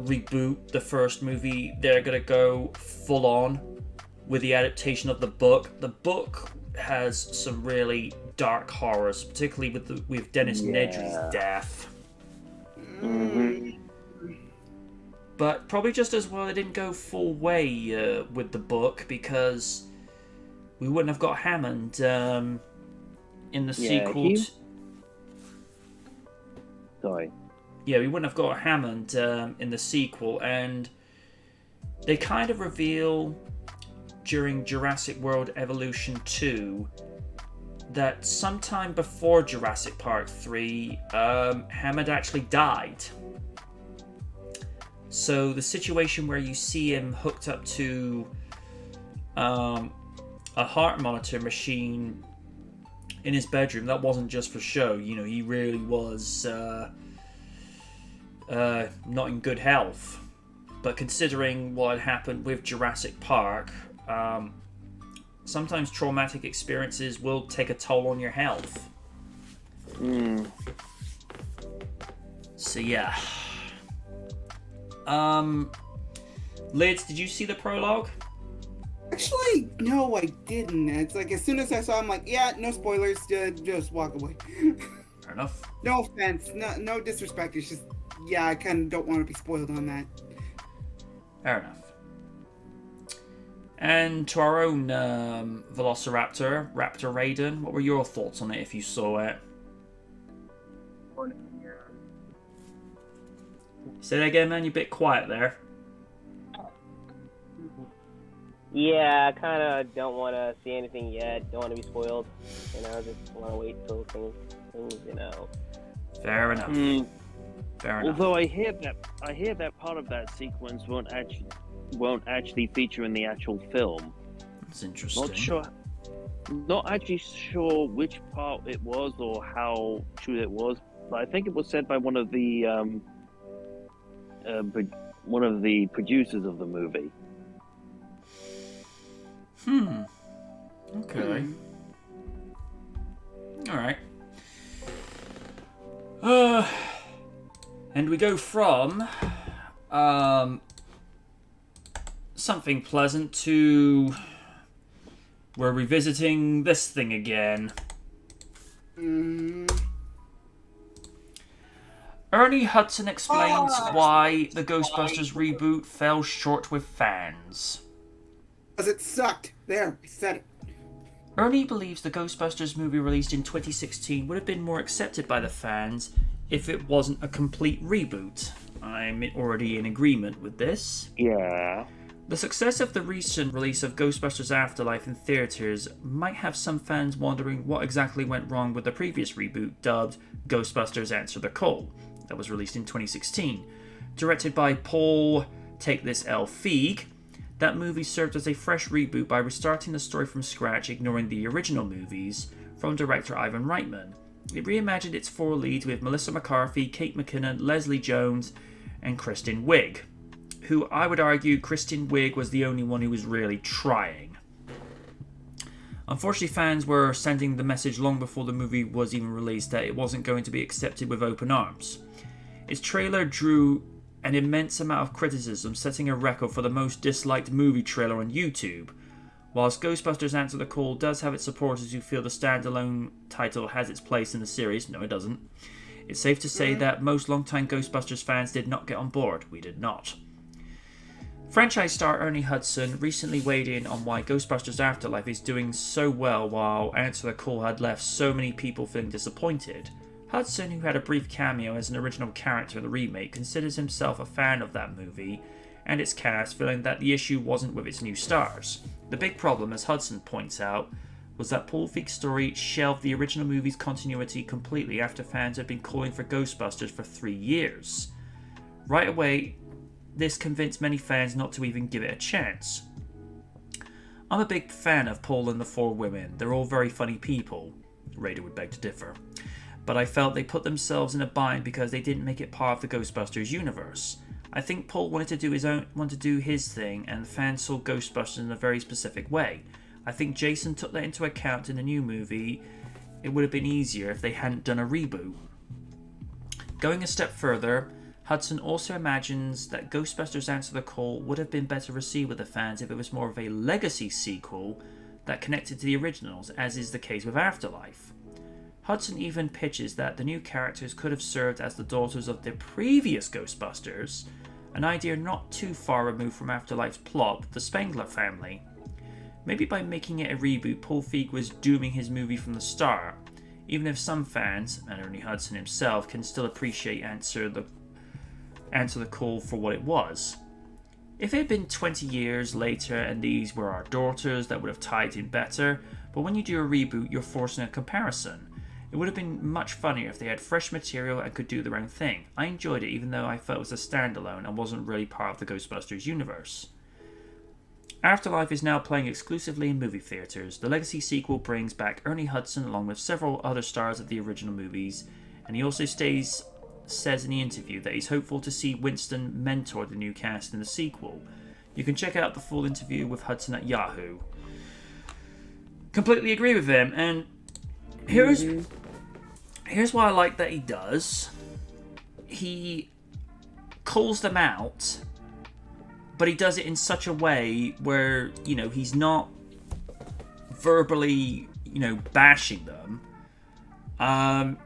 Speaker 1: reboot the first movie, they're going to go full on with the adaptation of the book. The book has some really dark horrors, particularly with Dennis Nedry's death.
Speaker 2: Mm-hmm.
Speaker 1: But probably just as well they didn't go full way with the book, because we wouldn't have got Hammond in the sequel.
Speaker 2: Sorry.
Speaker 1: Yeah, we wouldn't have got Hammond in the sequel, and they kind of reveal during Jurassic World Evolution 2 that sometime before Jurassic Park 3, Hammond actually died. So the situation where you see him hooked up to a heart monitor machine in his bedroom, that wasn't just for show. He really was not in good health. But considering what had happened with Jurassic Park, sometimes traumatic experiences will take a toll on your health. So yeah. Lids, did you see the prologue?
Speaker 3: Actually, no, I didn't. It's like, as soon as I saw, I'm like, yeah, no spoilers, just walk away.
Speaker 1: Fair enough.
Speaker 3: No offense, no disrespect. It's just, yeah, I kind of don't want to be spoiled on that.
Speaker 1: Fair enough. And to our own Velociraptor, Raptor Raiden, what were your thoughts on it if you saw it? Say that again, man. You're a bit quiet there.
Speaker 4: Yeah, I kind of don't want to see anything yet. Don't want to be spoiled. Just want to wait till things.
Speaker 1: Fair enough. Fair enough.
Speaker 2: Although I hear that part of that sequence won't actually feature in the actual film.
Speaker 1: That's interesting.
Speaker 2: Not actually sure which part it was or how true it was, but I think it was said by one of the producers of the movie.
Speaker 1: Okay. Alright. And we go from something pleasant to we're revisiting this thing again. Ernie Hudson explains why the Ghostbusters reboot fell short with fans.
Speaker 3: Because it sucked. There, I said it.
Speaker 1: Ernie believes the Ghostbusters movie released in 2016 would have been more accepted by the fans if it wasn't a complete reboot. I'm already in agreement with this.
Speaker 2: Yeah.
Speaker 1: The success of the recent release of Ghostbusters Afterlife in theaters might have some fans wondering what exactly went wrong with the previous reboot dubbed Ghostbusters Answer the Call, that was released in 2016. Directed by Paul Take This L. Feig, that movie served as a fresh reboot by restarting the story from scratch, ignoring the original movies, from director Ivan Reitman. It reimagined its four leads with Melissa McCarthy, Kate McKinnon, Leslie Jones, and Kristen Wiig, who I would argue Kristen Wiig was the only one who was really trying. Unfortunately, fans were sending the message long before the movie was even released that it wasn't going to be accepted with open arms. Its trailer drew an immense amount of criticism, setting a record for the most disliked movie trailer on YouTube. Whilst Ghostbusters Answer the Call does have its supporters who feel the standalone title has its place in the series, no it doesn't, it's safe to say that most longtime Ghostbusters fans did not get on board. We did not. Franchise star Ernie Hudson recently weighed in on why Ghostbusters Afterlife is doing so well while Answer the Call had left so many people feeling disappointed. Hudson, who had a brief cameo as an original character in the remake, considers himself a fan of that movie and its cast, feeling that the issue wasn't with its new stars. The big problem, as Hudson points out, was that Paul Feig's story shelved the original movie's continuity completely after fans had been calling for Ghostbusters for 3 years. Right away, this convinced many fans not to even give it a chance. I'm a big fan of Paul and the four women. They're all very funny people. Raider would beg to differ. But I felt they put themselves in a bind because they didn't make it part of the Ghostbusters universe. I think Paul wanted to do his thing, and the fans saw Ghostbusters in a very specific way. I think Jason took that into account in the new movie. It would have been easier if they hadn't done a reboot. Going a step further, Hudson also imagines that Ghostbusters Answer the Call would have been better received with the fans if it was more of a legacy sequel that connected to the originals, as is the case with Afterlife. Hudson even pitches that the new characters could have served as the daughters of the previous Ghostbusters, an idea not too far removed from Afterlife's plot with the Spengler family. Maybe by making it a reboot, Paul Feig was dooming his movie from the start, even if some fans, and Ernie Hudson himself, can still appreciate Answer the Call for what it was. If it had been 20 years later and these were our daughters, that would have tied in better, but when you do a reboot, you're forcing a comparison. It would have been much funnier if they had fresh material and could do their own thing. I enjoyed it even though I felt it was a standalone and wasn't really part of the Ghostbusters universe. Afterlife is now playing exclusively in movie theaters. The legacy sequel brings back Ernie Hudson along with several other stars of the original movies, and he also says in the interview that he's hopeful to see Winston mentor the new cast in the sequel. You can check out the full interview with Hudson at Yahoo. Completely agree with him, and here's what I like that he does. He calls them out, but he does it in such a way where, he's not verbally, bashing them.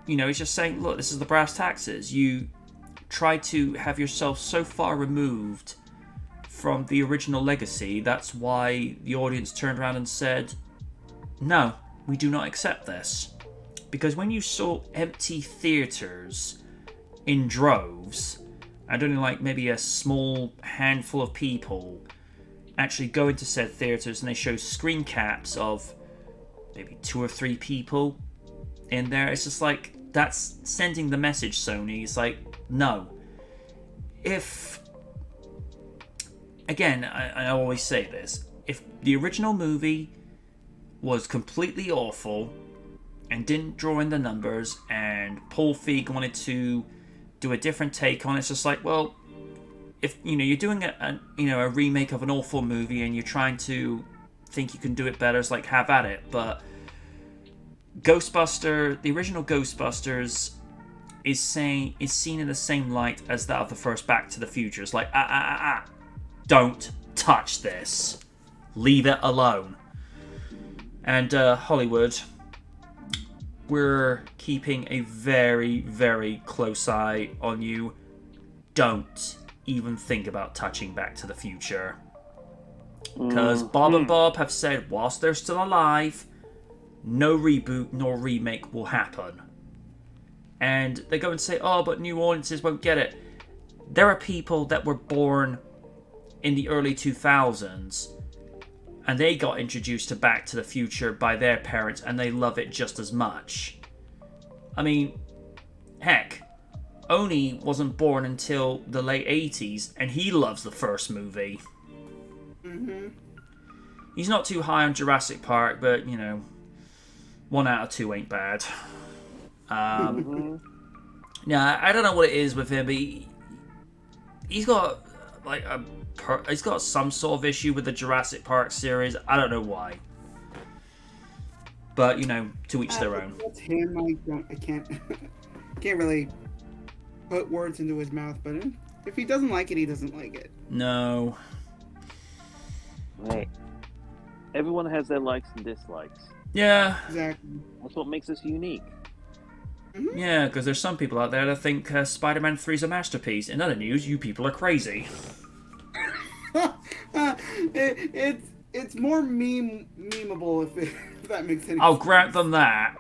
Speaker 1: He's just saying, look, this is the brass taxes. You try to have yourself so far removed from the original legacy. That's why the audience turned around and said, no, we do not accept this. Because when you saw empty theaters in droves, and only like maybe a small handful of people actually go into said theaters, and they show screen caps of maybe 2 or 3 people in there, it's just like, that's sending the message, Sony. It's like, no. If, again, I always say this, if the original movie was completely awful and didn't draw in the numbers, and Paul Feig wanted to do a different take on it, it's just like, well, if you're doing a remake of an awful movie and you're trying to think you can do it better, it's like, have at it. But the original Ghostbusters is seen in the same light as that of the first Back to the Future. It's like, don't touch this, leave it alone. And Hollywood, we're keeping a very, very close eye on you. Don't even think about touching Back to the Future. Because Bob and Bob have said, whilst they're still alive, no reboot nor remake will happen. And they go and say, oh, but new audiences won't get it. There are people that were born in the early 2000s, and they got introduced to Back to the Future by their parents, and they love it just as much. I mean, heck, Oni wasn't born until the late 80s, and he loves the first movie.
Speaker 3: Mm-hmm.
Speaker 1: He's not too high on Jurassic Park, but, 1 out of 2 ain't bad. Yeah, I don't know what it is with him, but he's got he's got some sort of issue with the Jurassic Park series. I don't know why, but to each their own.
Speaker 3: That's him. I can't really put words into his mouth, but if he doesn't like it, he doesn't like it.
Speaker 1: No.
Speaker 2: Right. Everyone has their likes and dislikes.
Speaker 1: Yeah.
Speaker 3: Exactly.
Speaker 2: That's what makes us unique.
Speaker 3: Mm-hmm.
Speaker 1: Yeah, because there's some people out there that think Spider-Man 3 is a masterpiece. In other news, you people are crazy.
Speaker 3: It's more memeable if that makes sense.
Speaker 1: I'll grant them that.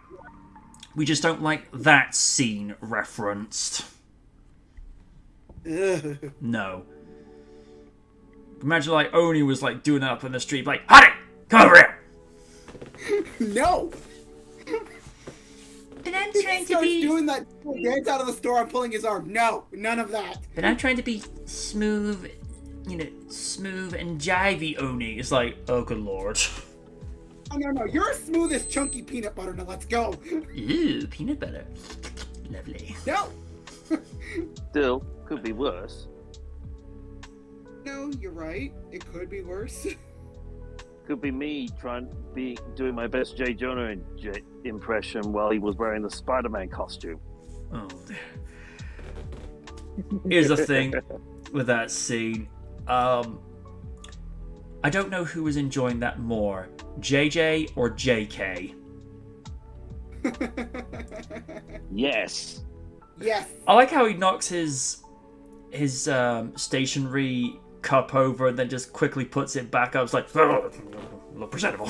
Speaker 1: We just don't like that scene referenced.
Speaker 3: Ugh.
Speaker 1: No. Imagine Oni was doing that up in the street, Huddy! Come over here!
Speaker 3: No!
Speaker 1: But I'm
Speaker 3: He starts doing that dance out of the store and pulling his arm. No, none of that.
Speaker 1: But I'm trying to be smooth, smooth and jivey, Oni. It's oh good lord.
Speaker 3: Oh, no, you're as smooth as chunky peanut butter. Now let's go.
Speaker 1: Ooh, peanut butter. Lovely.
Speaker 3: No.
Speaker 2: Still, could be worse.
Speaker 3: No, you're right. It could be worse.
Speaker 2: Could be me doing my best J. Jonah impression while he was wearing the Spider-Man costume.
Speaker 1: Oh, dear. Here's the thing with that scene. I don't know who was enjoying that more, JJ or JK.
Speaker 2: Yes.
Speaker 3: Yes.
Speaker 1: I like how he knocks his stationery cup over and then just quickly puts it back up. It's look presentable.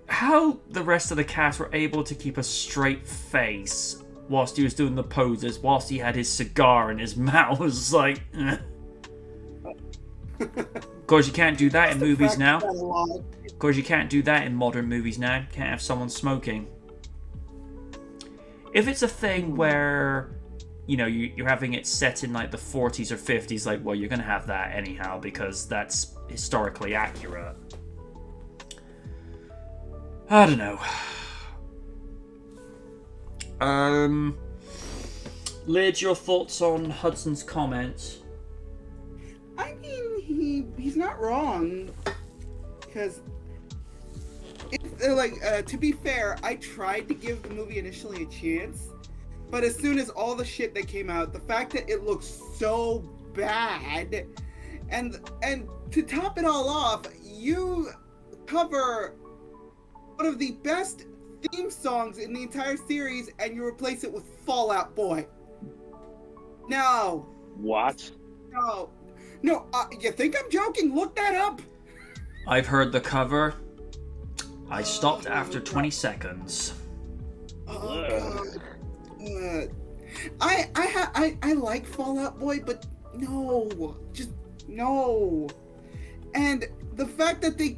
Speaker 1: How the rest of the cast were able to keep a straight face whilst he was doing the poses, whilst he had his cigar in his mouth, was Of course, you can't do that in movies now. Of course, you can't do that in modern movies now. You can't have someone smoking. If it's a thing where, you're having it set in the 40s or 50s, well, you're going to have that anyhow because that's historically accurate. I don't know. Lid, your thoughts on Hudson's comments?
Speaker 3: I mean, he's not wrong. Because, to be fair, I tried to give the movie initially a chance. But as soon as all the shit that came out, the fact that it looks so bad, and to top it all off, you cover one of the best theme songs in the entire series, and you replace it with Fall Out Boy. No.
Speaker 2: What?
Speaker 3: No. You think I'm joking? Look that up.
Speaker 1: I've heard the cover. I stopped after 20 seconds.
Speaker 3: Oh, God. I like Fall Out Boy, but no, just no. And the fact that the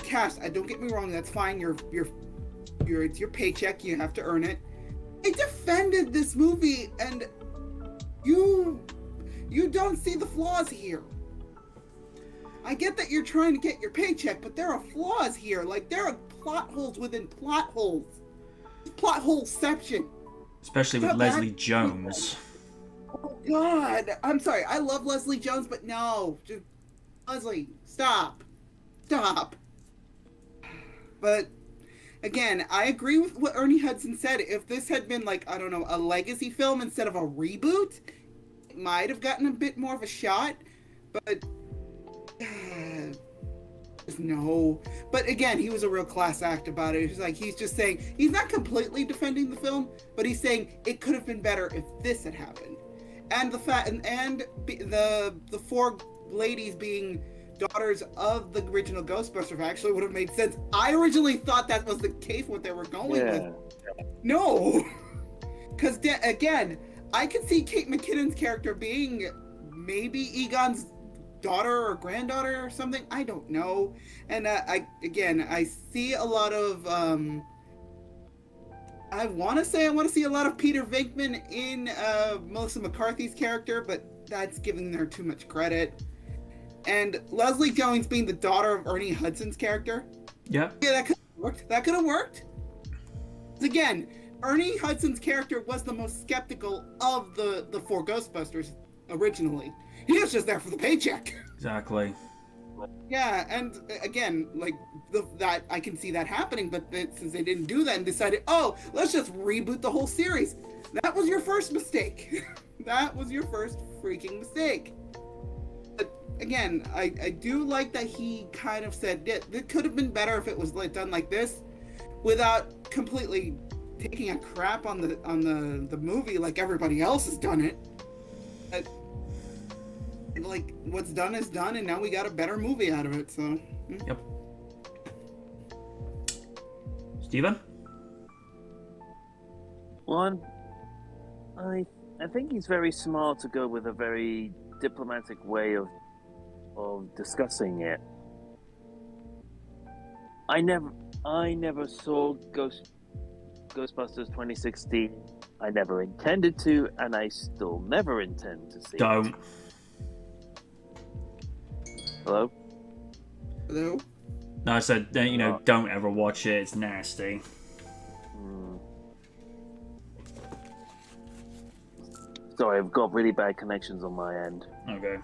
Speaker 3: cast, don't get me wrong, that's fine. It's your paycheck, you have to earn it. They defended this movie, and you don't see the flaws here. I get that you're trying to get your paycheck, but there are flaws here. There are plot holes within plot holes. Plot holeception.
Speaker 1: Especially with Leslie Jones.
Speaker 3: Oh, God. I'm sorry. I love Leslie Jones, but no. Just, Leslie, stop. Stop. But, again, I agree with what Ernie Hudson said. If this had been, a legacy film instead of a reboot, it might have gotten a bit more of a shot. But, no. But again, he was a real class act about it. He's just saying, he's not completely defending the film, but he's saying it could have been better if this had happened. And the four ladies being daughters of the original Ghostbusters actually would have made sense. I originally thought that was the case, what they were going with. No. Because, again, I could see Kate McKinnon's character being maybe Egon's daughter or granddaughter or something. I don't know. And I see a lot of I want to see a lot of Peter Venkman in Melissa McCarthy's character, but that's giving her too much credit. And Leslie Jones being the daughter of Ernie Hudson's character.
Speaker 1: Yeah,
Speaker 3: that could have worked. That could have worked. Again, Ernie Hudson's character was the most skeptical of the four Ghostbusters originally. He was just there for the paycheck.
Speaker 1: exactly.
Speaker 3: Yeah, and again, like that, I can see that happening. But since they didn't do that and decided, oh, let's just reboot the whole series, that was your first mistake. That was your first freaking mistake. But again, I do like that he kind of said it could have been better if it was done like this, without completely taking a crap on the movie like everybody else has done it. But, like, what's done is done, and now we got a better movie out of it. So.
Speaker 1: Yep. Steven?
Speaker 2: One, I think he's very smart to go with a very diplomatic way of discussing it. I never saw Ghostbusters 2016. I never intended to, and I still never intend to see
Speaker 1: Don't.
Speaker 2: it. Hello?
Speaker 3: Hello?
Speaker 1: No, I said, don't ever watch it. It's nasty.
Speaker 2: Sorry, I've got really bad connections on my end.
Speaker 1: Okay.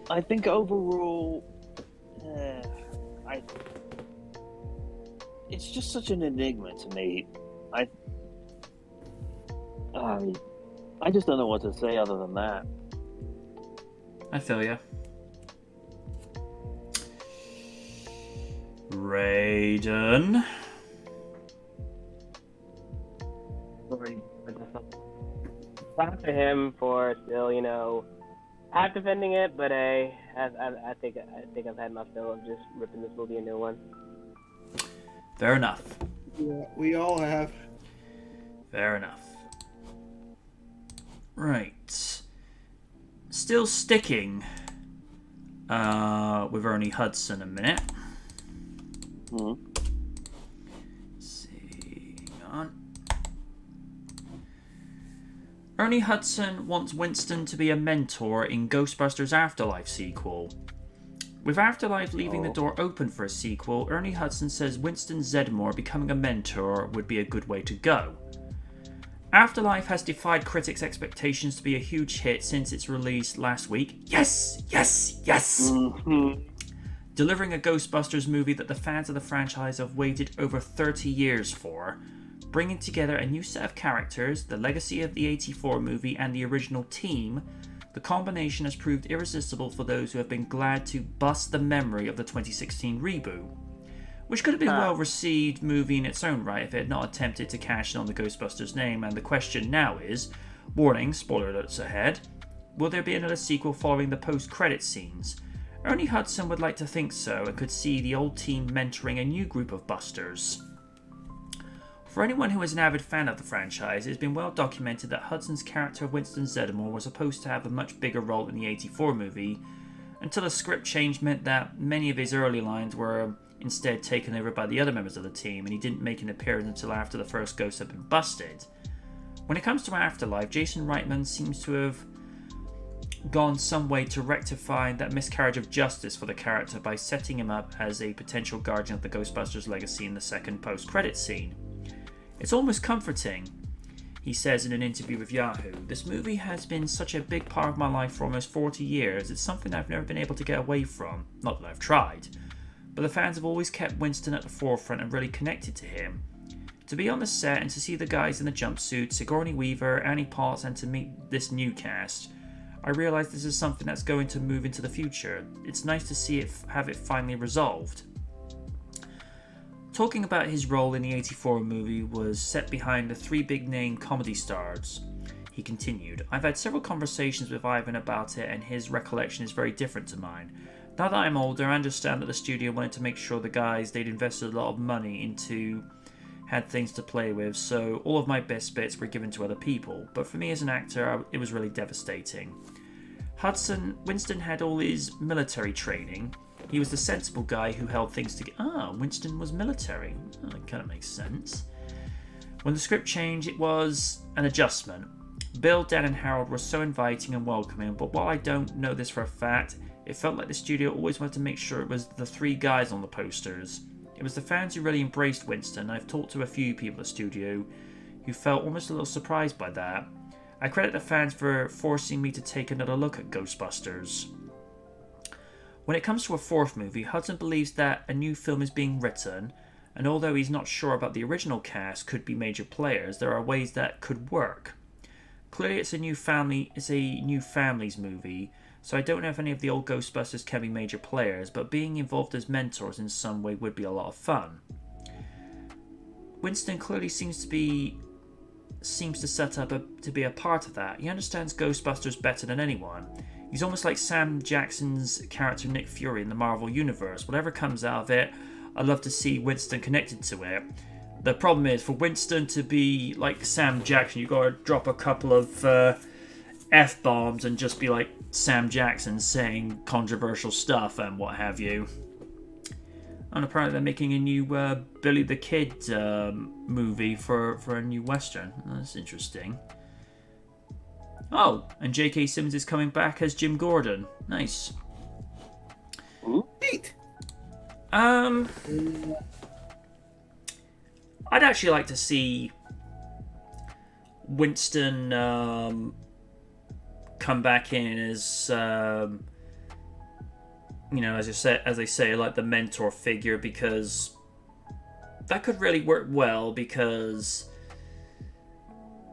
Speaker 2: I think overall, it's just such an enigma to me. I just don't know what to say other than that.
Speaker 1: I feel ya. Raiden.
Speaker 4: Props to him for still, half defending it, but I think I've had enough fill of just ripping this movie a new one.
Speaker 1: Fair enough.
Speaker 3: Yeah, we all have.
Speaker 1: Fair enough. Right. Still sticking with Ernie Hudson a minute.
Speaker 2: Mm-hmm.
Speaker 1: See, hang on. Ernie Hudson wants Winston to be a mentor in Ghostbusters Afterlife sequel. With Afterlife leaving the door open for a sequel, Ernie Hudson says Winston Zeddemore becoming a mentor would be a good way to go. Afterlife has defied critics' expectations to be a huge hit since its release last week. Yes! Yes! Yes!
Speaker 2: Mm-hmm.
Speaker 1: Delivering a Ghostbusters movie that the fans of the franchise have waited over 30 years for, bringing together a new set of characters, the legacy of the 84 movie and the original team. The combination has proved irresistible for those who have been glad to bust the memory of the 2016 reboot, which could have been a well-received movie in its own right if it had not attempted to cash in on the Ghostbusters name. And the question now is, warning, spoiler alerts ahead, will there be another sequel following the post-credit scenes? Ernie Hudson would like to think so and could see the old team mentoring a new group of Busters. For anyone who is an avid fan of the franchise, it has been well documented that Hudson's character of Winston Zeddemore was supposed to have a much bigger role in the 84 movie, until a script change meant that many of his early lines were instead taken over by the other members of the team, and he didn't make an appearance until after the first ghost had been busted. When it comes to Afterlife, Jason Reitman seems to have gone some way to rectify that miscarriage of justice for the character by setting him up as a potential guardian of the Ghostbusters legacy in the second post-credit scene. It's almost comforting, he says in an interview with Yahoo. This movie has been such a big part of my life for almost 40 years. It's something I've never been able to get away from. Not that I've tried. But the fans have always kept Winston at the forefront and really connected to him. To be on the set and to see the guys in the jumpsuits, Sigourney Weaver, Annie Potts, and to meet this new cast, I realise this is something that's going to move into the future. It's nice to see it have it finally resolved. Talking about his role in the 84 movie was set behind the three big-name comedy stars. He continued, I've had several conversations with Ivan about it and his recollection is very different to mine. Now that I'm older, I understand that the studio wanted to make sure the guys they'd invested a lot of money into had things to play with, so all of my best bits were given to other people. But for me as an actor, it was really devastating. Winston had all his military training. He was the sensible guy who held things together. Winston was military. Oh, that kind of makes sense. When the script changed, it was an adjustment. Bill, Dan, and Harold were so inviting and welcoming, but while I don't know this for a fact, it felt like the studio always wanted to make sure it was the three guys on the posters. It was the fans who really embraced Winston. I've talked to a few people at the studio who felt almost a little surprised by that. I credit the fans for forcing me to take another look at Ghostbusters. When it comes to a fourth movie, Hudson believes that a new film is being written, and although he's not sure about the original cast could be major players, there are ways that could work. Clearly it's a new families movie, so I don't know if any of the old Ghostbusters can be major players, but being involved as mentors in some way would be a lot of fun. Winston clearly seems to set up to be a part of that. He understands Ghostbusters better than anyone. He's almost like Sam Jackson's character Nick Fury in the Marvel Universe. Whatever comes out of it, I'd love to see Winston connected to it. The problem is, for Winston to be like Sam Jackson, you've got to drop a couple of F-bombs and just be like Sam Jackson saying controversial stuff and what have you. And apparently they're making a new Billy the Kid movie for a new Western. That's interesting. Oh, and J.K. Simmons is coming back as Jim Gordon. Nice.
Speaker 3: Neat.
Speaker 1: I'd actually like to see Winston come back in as as they say, like the mentor figure, because that could really work well, because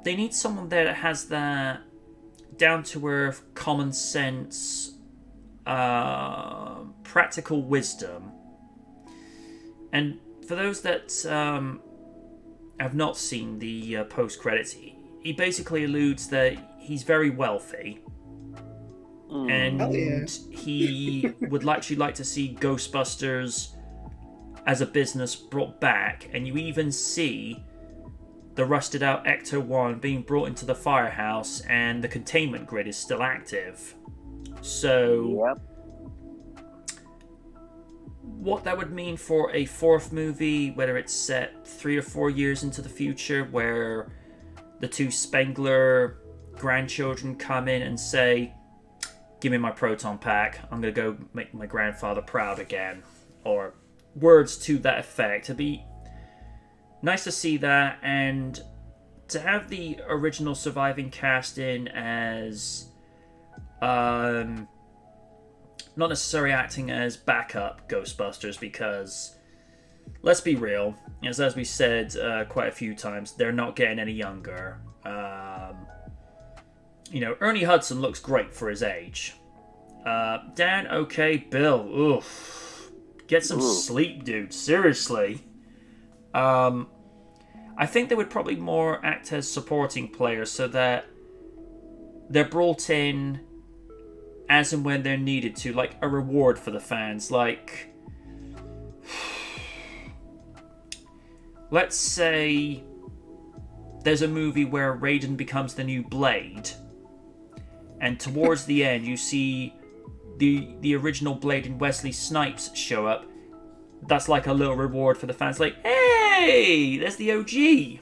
Speaker 1: they need someone there that has that down-to-earth, common sense, practical wisdom. And for those that have not seen the post-credits, he basically alludes that he's very wealthy. And he would actually like to see Ghostbusters as a business brought back, and you even see the rusted out Ecto 1 being brought into the firehouse, and the containment grid is still active. So, what that would mean for a fourth movie, whether it's set 3 or 4 years into the future, where the two Spengler grandchildren come in and say, "Give me my proton pack, I'm going to go make my grandfather proud again," or words to that effect. It'd be nice to see that, and to have the original surviving cast in as not necessarily acting as backup Ghostbusters, because let's be real, as we said quite a few times, they're not getting any younger. Ernie Hudson looks great for his age. Dan, okay. Bill, oof. Get some sleep, dude. Seriously. I think they would probably more act as supporting players, so that they're brought in as and when they're needed to, like a reward for the fans. Like, let's say there's a movie where Raiden becomes the new Blade, and towards the end you see the original Blade and Wesley Snipes show up. That's like a little reward for the fans, like, hey, there's the OG.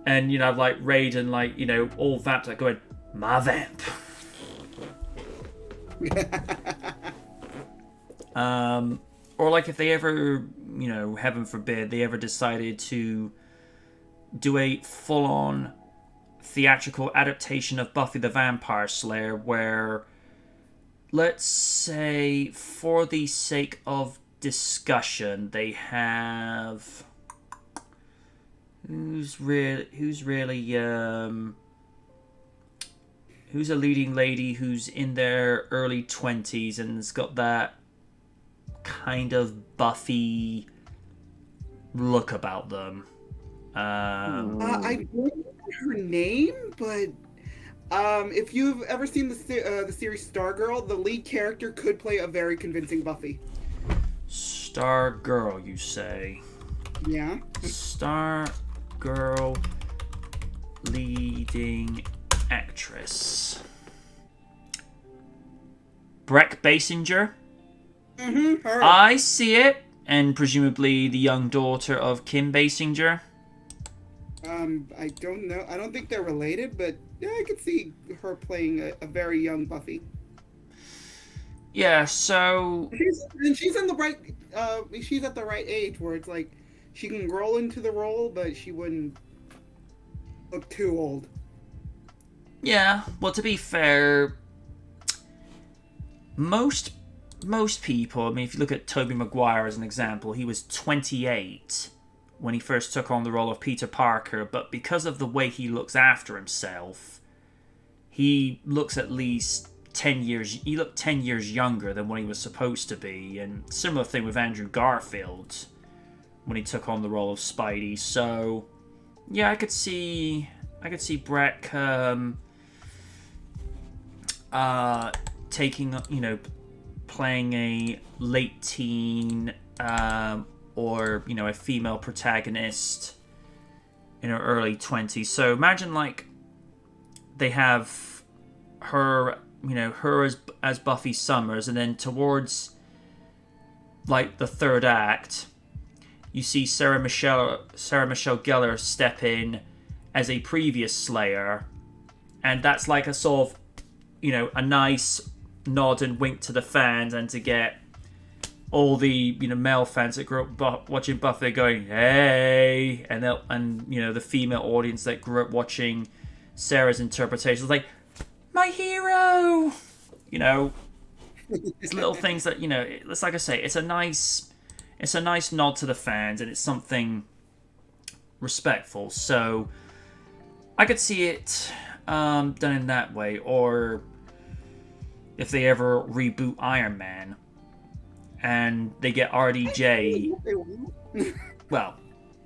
Speaker 1: And like Raiden, like, all vamped, like going, my vamp. Or like if they ever, heaven forbid, they ever decided to do a full-on theatrical adaptation of Buffy the Vampire Slayer, where, let's say, for the sake of discussion, they have who's a leading lady who's in their early 20s and has got that kind of Buffy look about them.
Speaker 3: I don't know her name, but if you've ever seen the series Stargirl, the lead character could play a very convincing Buffy.
Speaker 1: Stargirl, you say?
Speaker 3: Yeah.
Speaker 1: Star girl leading actress. Breck Basinger.
Speaker 3: Her.
Speaker 1: I see it. And presumably the young daughter of Kim Basinger.
Speaker 3: I don't know. I don't think they're related, but yeah, I could see her playing a very young Buffy.
Speaker 1: Yeah, so
Speaker 3: She's in the right. She's at the right age where it's like she can grow into the role, but she wouldn't look too old.
Speaker 1: yeah. Well, to be fair, most people. I mean, if you look at Tobey Maguire as an example, he was 28 when he first took on the role of Peter Parker, but because of the way he looks after himself, he looks at least 10 years. He looked 10 years younger than what he was supposed to be, and similar thing with Andrew Garfield when he took on the role of Spidey. So yeah, I could see Breck taking, playing a late teen or a female protagonist in her early 20s. So imagine like they have her as Buffy Summers, and then towards like the third act you see Sarah Michelle Gellar step in as a previous Slayer, and that's like a sort of a nice nod and wink to the fans, and to get all the male fans that grew up watching Buffy going hey, and the female audience that grew up watching Sarah's interpretation like my hero. It's little things that it's like I say, it's a nice nod to the fans, and it's something respectful. So I could see it done in that way, or if they ever reboot Iron Man and they get RDJ, well,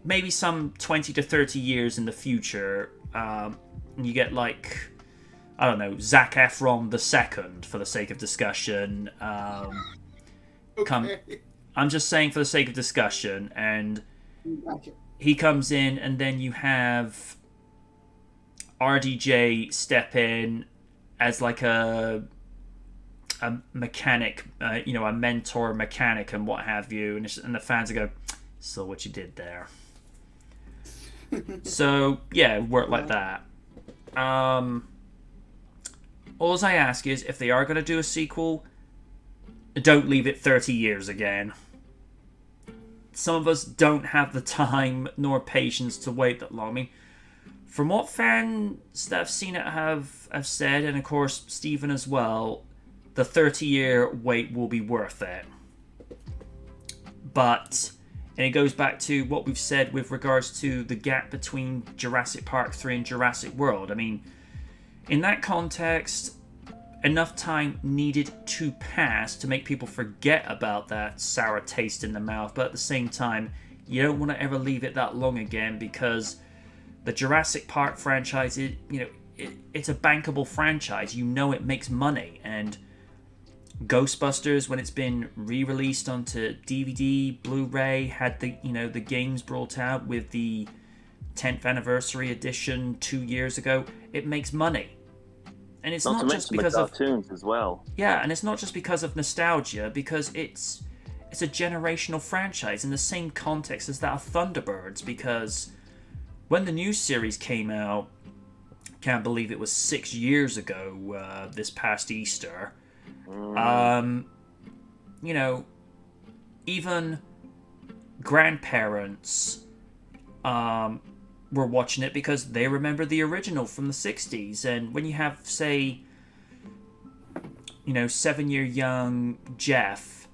Speaker 1: maybe some 20 to 30 years in the future, and you get like, I don't know, Zac Efron the second, for the sake of discussion.
Speaker 3: Okay.
Speaker 1: I'm just saying for the sake of discussion, and
Speaker 3: Gotcha.
Speaker 1: he comes in, and then you have RDJ step in as like a mechanic, a mentor mechanic and what have you, and the fans go, so what you did there. So yeah, work like that. All I ask is, if they are going to do a sequel, don't leave it 30 years again. Some of us don't have the time nor patience to wait that long. I mean, from what fans that have seen it have said, and of course Stephen as well, the 30-year wait will be worth it. But, and it goes back to what we've said with regards to the gap between Jurassic Park 3 and Jurassic World. I mean, in that context, enough time needed to pass to make people forget about that sour taste in the mouth, but at the same time, you don't want to ever leave it that long again, because the Jurassic Park franchise, it's a bankable franchise. It makes money, and Ghostbusters, when it's been re-released onto DVD, Blu-ray, had the games brought out with the 10th anniversary edition 2 years ago. It makes money, and it's not just because of
Speaker 2: cartoons as well.
Speaker 1: Yeah, and it's not just because of nostalgia, because it's a generational franchise in the same context as that of Thunderbirds. Because when the new series came out, can't believe it was 6 years ago, this past Easter. Even grandparents were watching it because they remember the original from the 60s. And when you have, say, 7-year-young Jeff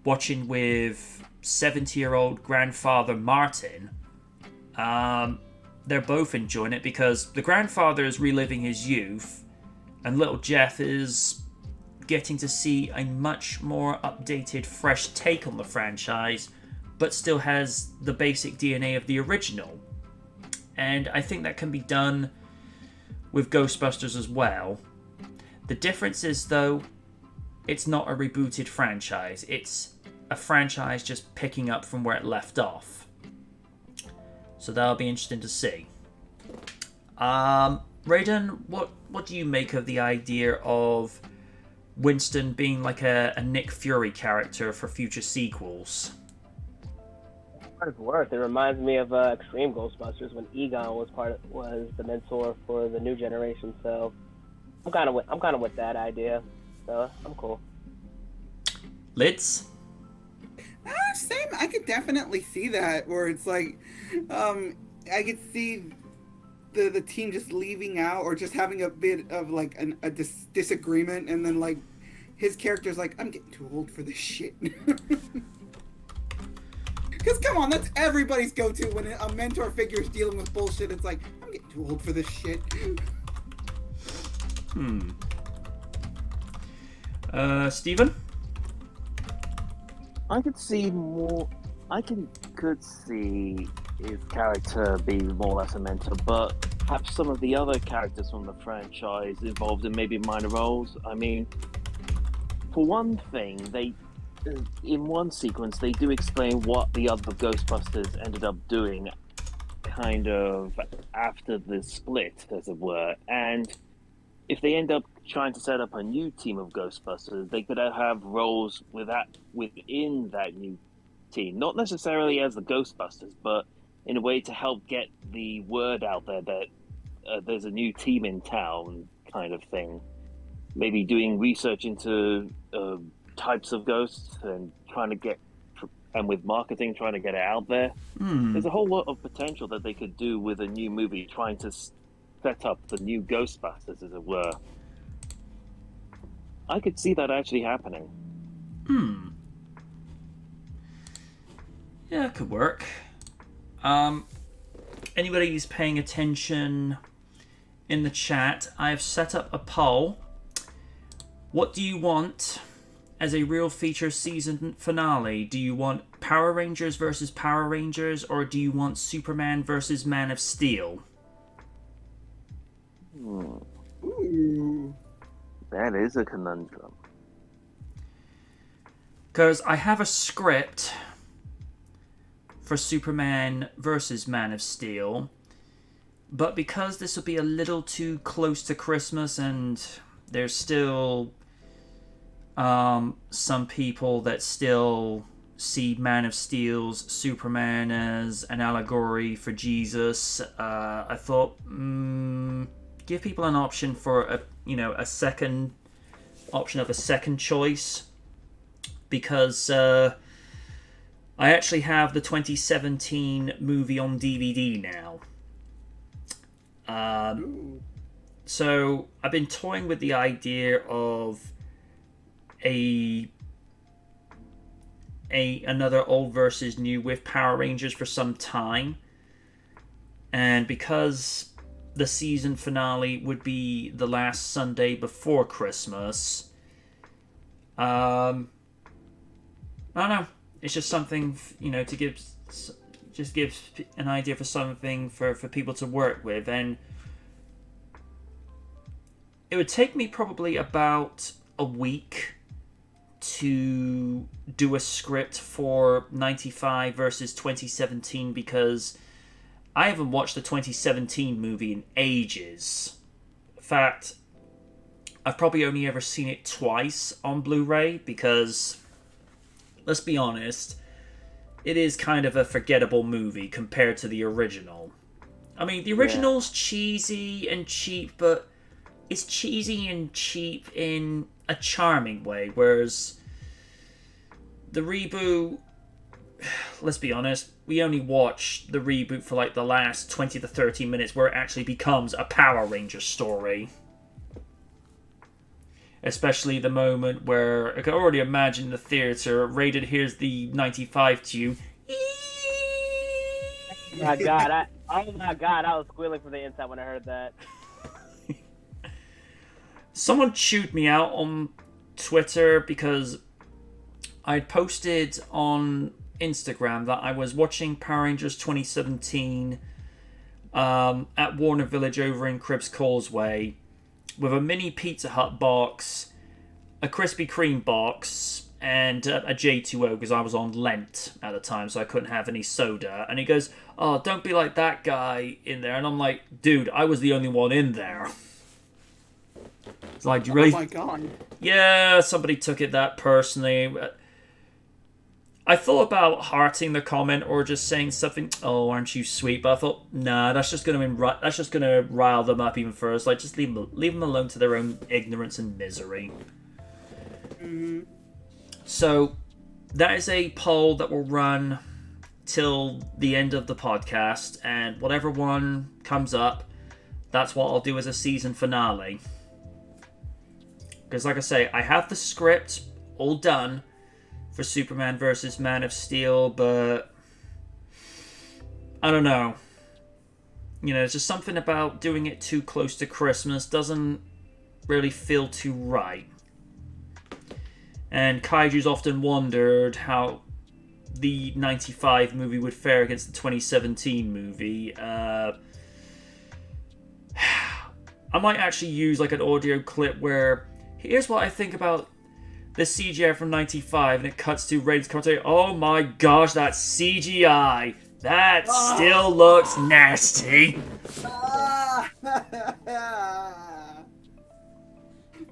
Speaker 1: watching with 70-year-old grandfather Martin, they're both enjoying it, because the grandfather is reliving his youth, and little Jeff is getting to see a much more updated, fresh take on the franchise, but still has the basic DNA of the original. And I think that can be done with Ghostbusters as well. The difference is, though, it's not a rebooted franchise. It's a franchise just picking up from where it left off. So that'll be interesting to see. Raiden, what do you make of the idea of Winston being like a Nick Fury character for future sequels?
Speaker 4: What it's worth, it reminds me of Extreme Ghostbusters when Egon was the mentor for the new generation. So I'm kind of with that idea. So I'm cool.
Speaker 1: Lids?
Speaker 3: Same. I could definitely see that, where it's like, I could see the team just leaving out or just having a bit of like a disagreement, and then like his character's like, I'm getting too old for this shit. Because come on, that's everybody's go-to when a mentor figure is dealing with bullshit. It's like, I'm getting too old for this shit.
Speaker 1: Steven?
Speaker 2: I could see more. Could see his character be more or less a mentor, but have some of the other characters from the franchise involved in maybe minor roles. I mean, for one thing, in one sequence they do explain what the other Ghostbusters ended up doing, kind of after the split, as it were, and if they end up trying to set up a new team of Ghostbusters, they could have roles within that new team. Not necessarily as the Ghostbusters, but in a way to help get the word out there that there's a new team in town, kind of thing. Maybe doing research into types of ghosts and with marketing, trying to get it out there. There's a whole lot of potential that they could do with a new movie, trying to set up the new Ghostbusters, as it were. I could see that actually happening.
Speaker 1: Yeah, it could work. Anybody who's paying attention in the chat, I have set up a poll. What do you want as a real feature season finale? Do you want Power Rangers versus Power Rangers, or do you want Superman versus Man of Steel?
Speaker 3: Ooh.
Speaker 2: That is a conundrum.
Speaker 1: Because I have a script for Superman versus Man of Steel, but because this will be a little too close to Christmas and there's still some people that still see Man of Steel's Superman as an allegory for Jesus, I thought, give people an option for a second option of a second choice, because I actually have the 2017 movie on DVD now. So I've been toying with the idea of another old versus new with Power Rangers for some time, and because the season finale would be the last Sunday before Christmas, I don't know. It's just something, to give an idea for something for people to work with. And it would take me probably about a week to do a script for 95 versus 2017, because I haven't watched the 2017 movie in ages. In fact, I've probably only ever seen it twice on Blu-ray, because let's be honest, it is kind of a forgettable movie compared to the original. I mean, the original's cheesy and cheap, but it's cheesy and cheap in a charming way, whereas the reboot, let's be honest, we only watch the reboot for like the last 20 to 30 minutes where it actually becomes a Power Ranger story. Especially the moment where I can already imagine the theater. Raiden hears the 95 tune.
Speaker 4: Oh my god, I was squealing from the inside when I heard that.
Speaker 1: Someone chewed me out on Twitter because I'd posted on Instagram that I was watching Power Rangers 2017 at Warner Village over in Cribbs Causeway with a mini Pizza Hut box, a Krispy Kreme box, and a J2O because I was on Lent at the time, so I couldn't have any soda. And he goes, "Oh, don't be like that guy in there." And I'm like, "Dude, I was the only one in there." It's like, "Do you really?"
Speaker 3: Oh my god.
Speaker 1: Yeah, somebody took it that personally. I thought about hearting the comment or just saying something. "Oh, aren't you sweet?" But I thought, nah, that's just gonna rile them up even further. Like, just leave them alone to their own ignorance and misery.
Speaker 3: Mm-hmm.
Speaker 1: So, that is a poll that will run till the end of the podcast, and whatever one comes up, that's what I'll do as a season finale. Because, like I say, I have the script all done for Superman versus Man of Steel, but I don't know. You know, it's just something about doing it too close to Christmas doesn't really feel too right. And Kaiju's often wondered how the 95 movie would fare against the 2017 movie. I might actually use like an audio clip where here's what I think about the CGI from 95, and it cuts to Raiden's commentary. "Oh my gosh, that CGI! That still looks nasty."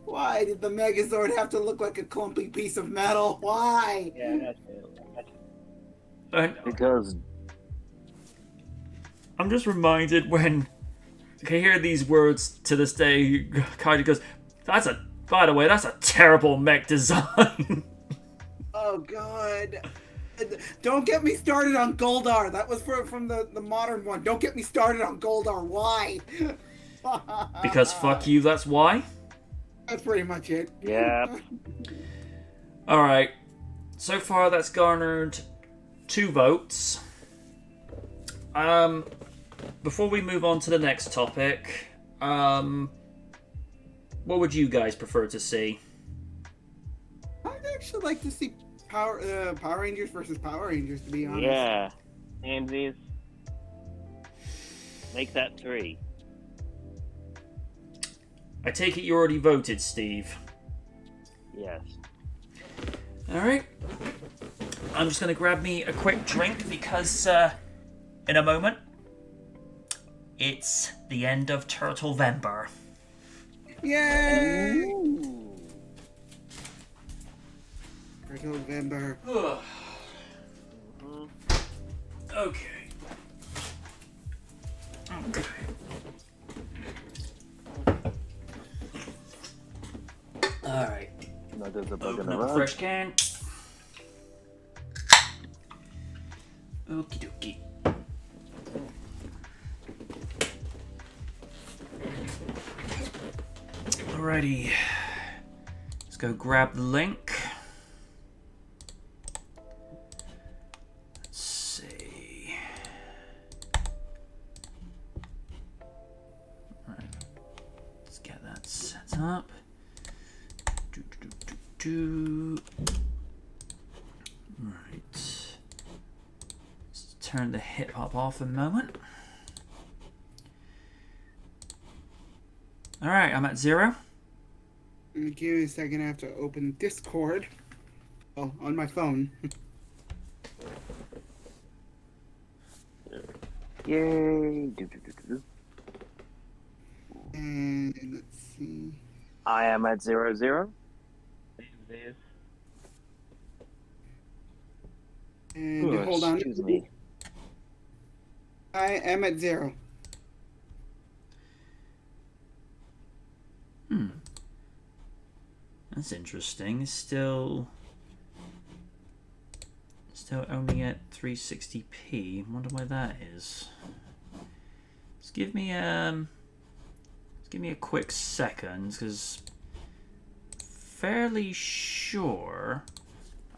Speaker 3: Why did the Megazord have to look like a clumpy piece of metal? Why?
Speaker 4: Yeah, that's it.
Speaker 1: And
Speaker 2: Because
Speaker 1: I'm just reminded when I hear these words to this day, Kaiju goes, by the way, that's a terrible mech design."
Speaker 3: Oh god. Don't get me started on Goldar. That was from the modern one. Don't get me started on Goldar. Why?
Speaker 1: Because fuck you, that's why.
Speaker 3: That's pretty much it.
Speaker 2: yeah,
Speaker 1: Alright, so far that's garnered 2 votes. Before we move on to the next topic, what would you guys prefer to see?
Speaker 3: I'd actually like to see Power Rangers versus Power Rangers, to be honest.
Speaker 2: yeah.
Speaker 4: AMZs.
Speaker 2: Make that 3.
Speaker 1: I take it you already voted, Steve.
Speaker 2: Yes.
Speaker 1: Alright. I'm just going to grab me a quick drink because in a moment it's the end of Turtle-vember.
Speaker 3: Yay!
Speaker 2: Ooh.
Speaker 3: November.
Speaker 1: Okay. Okay. Alright.
Speaker 2: No, there's a bug in
Speaker 1: Open
Speaker 2: the
Speaker 1: up a
Speaker 2: rug.
Speaker 1: fresh can. Okie dokie. Alrighty. Let's go grab the link. Let's see. Alright. Let's get that set up. Right. Let's turn the hip hop off a moment. Alright, I'm at 0.
Speaker 3: Give me a second, I have to open Discord. Oh, on my phone.
Speaker 2: Yay!
Speaker 3: And let's see.
Speaker 2: I am at 0, 0.
Speaker 4: AMZs.
Speaker 3: And
Speaker 2: Ooh,
Speaker 3: hold on.
Speaker 2: excuse me.
Speaker 3: I am at 0.
Speaker 1: That's interesting. Still only at 360p. I wonder why that is. Just give me a quick second, because fairly sure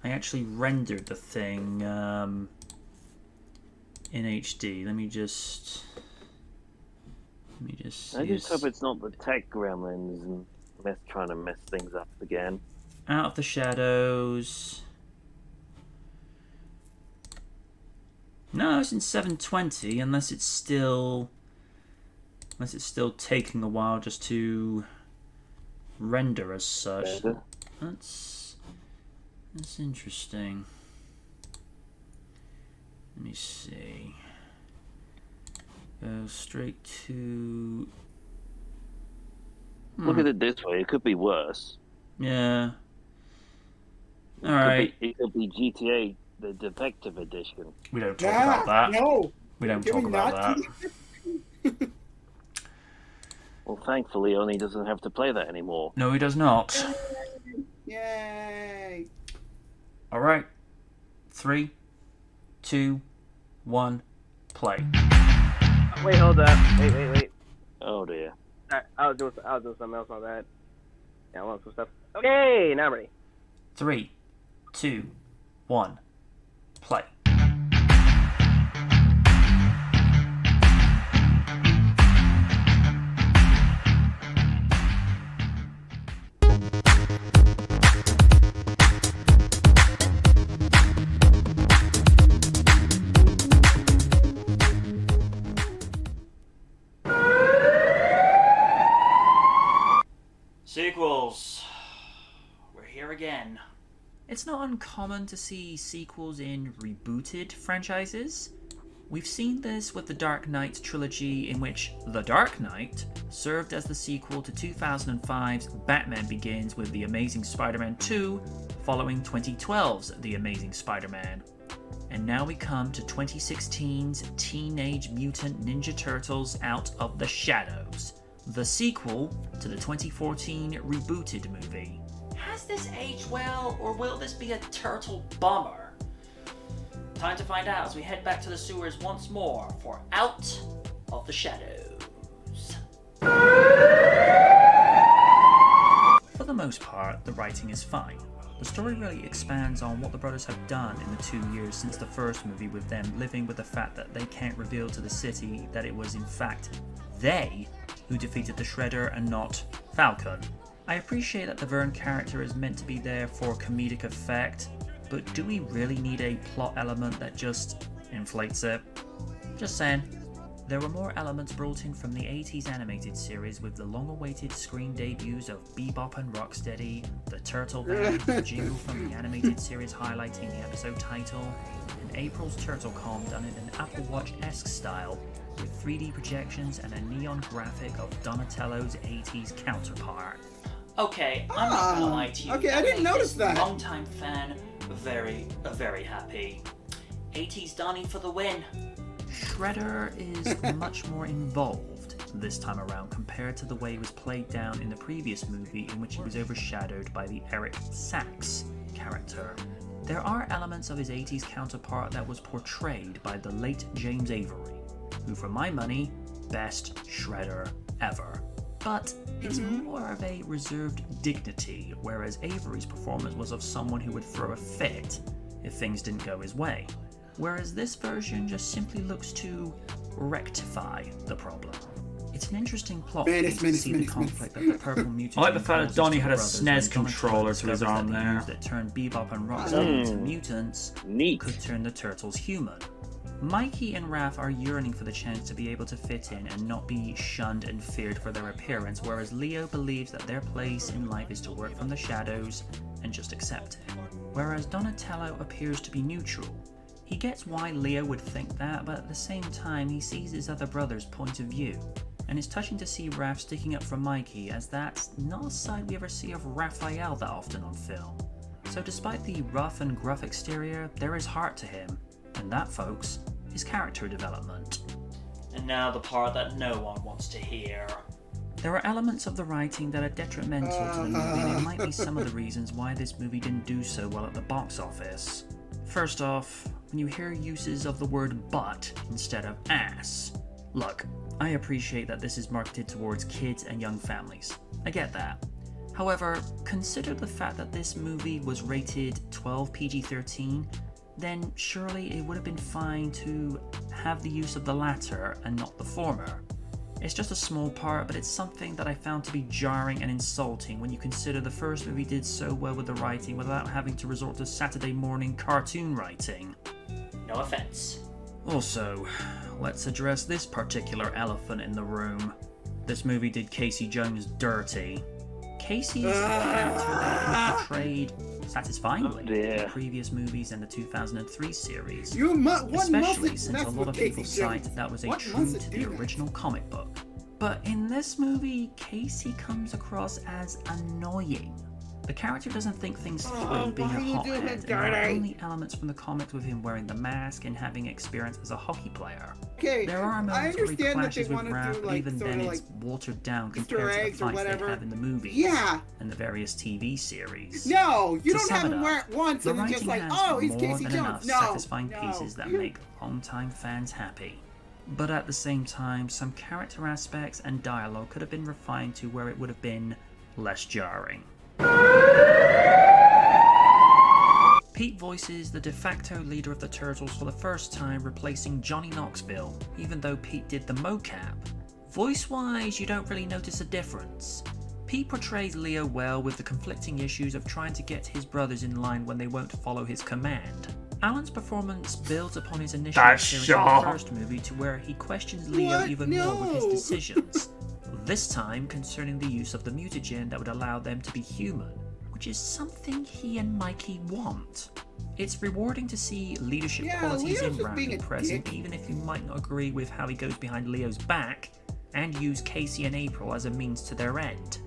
Speaker 1: I actually rendered the thing in HD. Let me just
Speaker 2: I just hope it's not the tech gremlins and trying to mess things up again.
Speaker 1: Out of the shadows. No, it's in 720, unless it's still taking a while just to render as such.
Speaker 2: Better.
Speaker 1: Let's That's interesting. Let me see. Go straight to...
Speaker 2: Look at it this way, it could be worse.
Speaker 1: Yeah. Alright.
Speaker 2: It could be GTA, the Defective Edition.
Speaker 1: We don't talk about that.
Speaker 3: No.
Speaker 1: We don't
Speaker 3: Can
Speaker 1: talk
Speaker 3: we
Speaker 1: about
Speaker 3: not
Speaker 1: that.
Speaker 2: Well, thankfully, Ernie doesn't have to play that anymore.
Speaker 1: No, he does not.
Speaker 3: Yay!
Speaker 1: Alright. 3, 2, 1, play.
Speaker 4: Wait, hold up. Wait.
Speaker 2: Oh dear.
Speaker 4: I was doing something else on that. Yeah, I want some stuff. Okay, now I'm ready.
Speaker 1: 3, 2, 1, play. Sequels. We're here again. It's not uncommon to see sequels in rebooted franchises. We've seen this with the Dark Knight trilogy, in which The Dark Knight served as the sequel to 2005's Batman Begins with The Amazing Spider-Man 2, following 2012's The Amazing Spider-Man. And now we come to 2016's Teenage Mutant Ninja Turtles Out of the Shadows, the sequel to the 2014 rebooted movie. Has this aged well, or will this be a turtle bummer? Time to find out as we head back to the sewers once more for Out of the Shadows. For the most part, the writing is fine. The story really expands on what the brothers have done in the 2 years since the first movie, with them living with the fact that they can't reveal to the city that it was in fact they who defeated the Shredder and not Falcon. I appreciate that the Vern character is meant to be there for comedic effect, but do we really need a plot element that just inflates it? Just saying. There were more elements brought in from the 80s animated series, with the long-awaited screen debuts of Bebop and Rocksteady, the Turtle Van, the jingle from the animated series highlighting the episode title, and April's TurtleCom done in an Apple Watch-esque style, with 3D projections and a neon graphic of Donatello's 80s counterpart. Okay, I'm not gonna lie to you.
Speaker 3: Okay, I didn't notice that.
Speaker 1: Long-time fan, very happy. 80s Donnie for the win. Shredder is much more involved this time around compared to the way he was played down in the previous movie, in which he was overshadowed by the Eric Sachs character. There are elements of his 80s counterpart that was portrayed by the late James Avery, who for my money, best Shredder ever. But it's more of a reserved dignity, whereas Avery's performance was of someone who would throw a fit if things didn't go his way. Whereas this version just simply looks to rectify the problem. It's an interesting plot to see the conflict that the purple mutant.
Speaker 5: I like the fact that Donnie had a
Speaker 1: brothers
Speaker 5: SNES
Speaker 1: when
Speaker 5: controller to his
Speaker 1: discovers
Speaker 5: arm
Speaker 1: that the
Speaker 5: there.
Speaker 1: news that turned Bebop and Rocksteady into mutants
Speaker 2: Neat.
Speaker 1: could turn the turtles human. Mikey and Raph are yearning for the chance to be able to fit in and not be shunned and feared for their appearance, whereas Leo believes that their place in life is to work from the shadows and just accept it. Whereas Donatello appears to be neutral. He gets why Leo would think that, but at the same time he sees his other brother's point of view. And it's touching to see Raph sticking up for Mikey, as that's not a side we ever see of Raphael that often on film. So despite the rough and gruff exterior, there is heart to him. And that, folks, is character development. And now the part that no one wants to hear. There are elements of the writing that are detrimental to the movie, and it might be some of the reasons why this movie didn't do so well at the box office. First off, when you hear uses of the word butt instead of ass. Look, I appreciate that this is marketed towards kids and young families. I get that. However, consider the fact that this movie was rated 12 PG-13, then surely it would have been fine to have the use of the latter and not the former. It's just a small part, but it's something that I found to be jarring and insulting when you consider the first movie did so well with the writing without having to resort to Saturday morning cartoon writing. No offense. Also, let's address this particular elephant in the room. This movie did Casey Jones dirty. Casey's a character that was portrayed satisfyingly
Speaker 2: dear.
Speaker 1: in previous movies and the 2003 series,
Speaker 3: What
Speaker 1: especially
Speaker 3: must
Speaker 1: since a lot of people cite that was a true to the original comic book. But in this movie, Casey comes across as annoying. The character doesn't think things through, being a hothead, and there are only elements from the comics with him wearing the mask and having experience as a hockey player.
Speaker 3: Okay,
Speaker 1: There are
Speaker 3: I
Speaker 1: moments where he
Speaker 3: understand that they
Speaker 1: clashes with
Speaker 3: want to
Speaker 1: Raph,
Speaker 3: do
Speaker 1: but
Speaker 3: like
Speaker 1: even
Speaker 3: sort
Speaker 1: then
Speaker 3: of
Speaker 1: it's
Speaker 3: like
Speaker 1: watered down
Speaker 3: Easter
Speaker 1: compared to the
Speaker 3: eggs or
Speaker 1: fights they
Speaker 3: whatever.
Speaker 1: have in the movies
Speaker 3: Yeah.
Speaker 1: and the various TV series.
Speaker 3: No, you
Speaker 1: To
Speaker 3: don't
Speaker 1: sum
Speaker 3: have
Speaker 1: it
Speaker 3: him
Speaker 1: up,
Speaker 3: wear it once
Speaker 1: the
Speaker 3: and then
Speaker 1: writing
Speaker 3: just like,
Speaker 1: has
Speaker 3: oh, he's
Speaker 1: more
Speaker 3: Casey
Speaker 1: than
Speaker 3: Jones.
Speaker 1: enough
Speaker 3: No,
Speaker 1: satisfying pieces that make longtime fans happy. But at the same time, some character aspects and dialogue could have been refined to where it would have been less jarring. Pete voices the de facto leader of the Turtles for the first time, replacing Johnny Knoxville, even though Pete did the mocap. Voice-wise, you don't really notice a difference. Pete portrays Leo well with the conflicting issues of trying to get his brothers in line when they won't follow his command. Alan's performance builds upon his initial appearance in the first movie to where he questions Leo even more with his decisions, this time concerning the use of the mutagen that would allow them to be human, which is something he and Mikey want. It's rewarding to see leadership qualities
Speaker 3: Leo's
Speaker 1: in
Speaker 3: just
Speaker 1: Randy
Speaker 3: being a
Speaker 1: present,
Speaker 3: dick.
Speaker 1: even if you might not agree with how he goes behind Leo's back, and use Casey and April as a means to their end.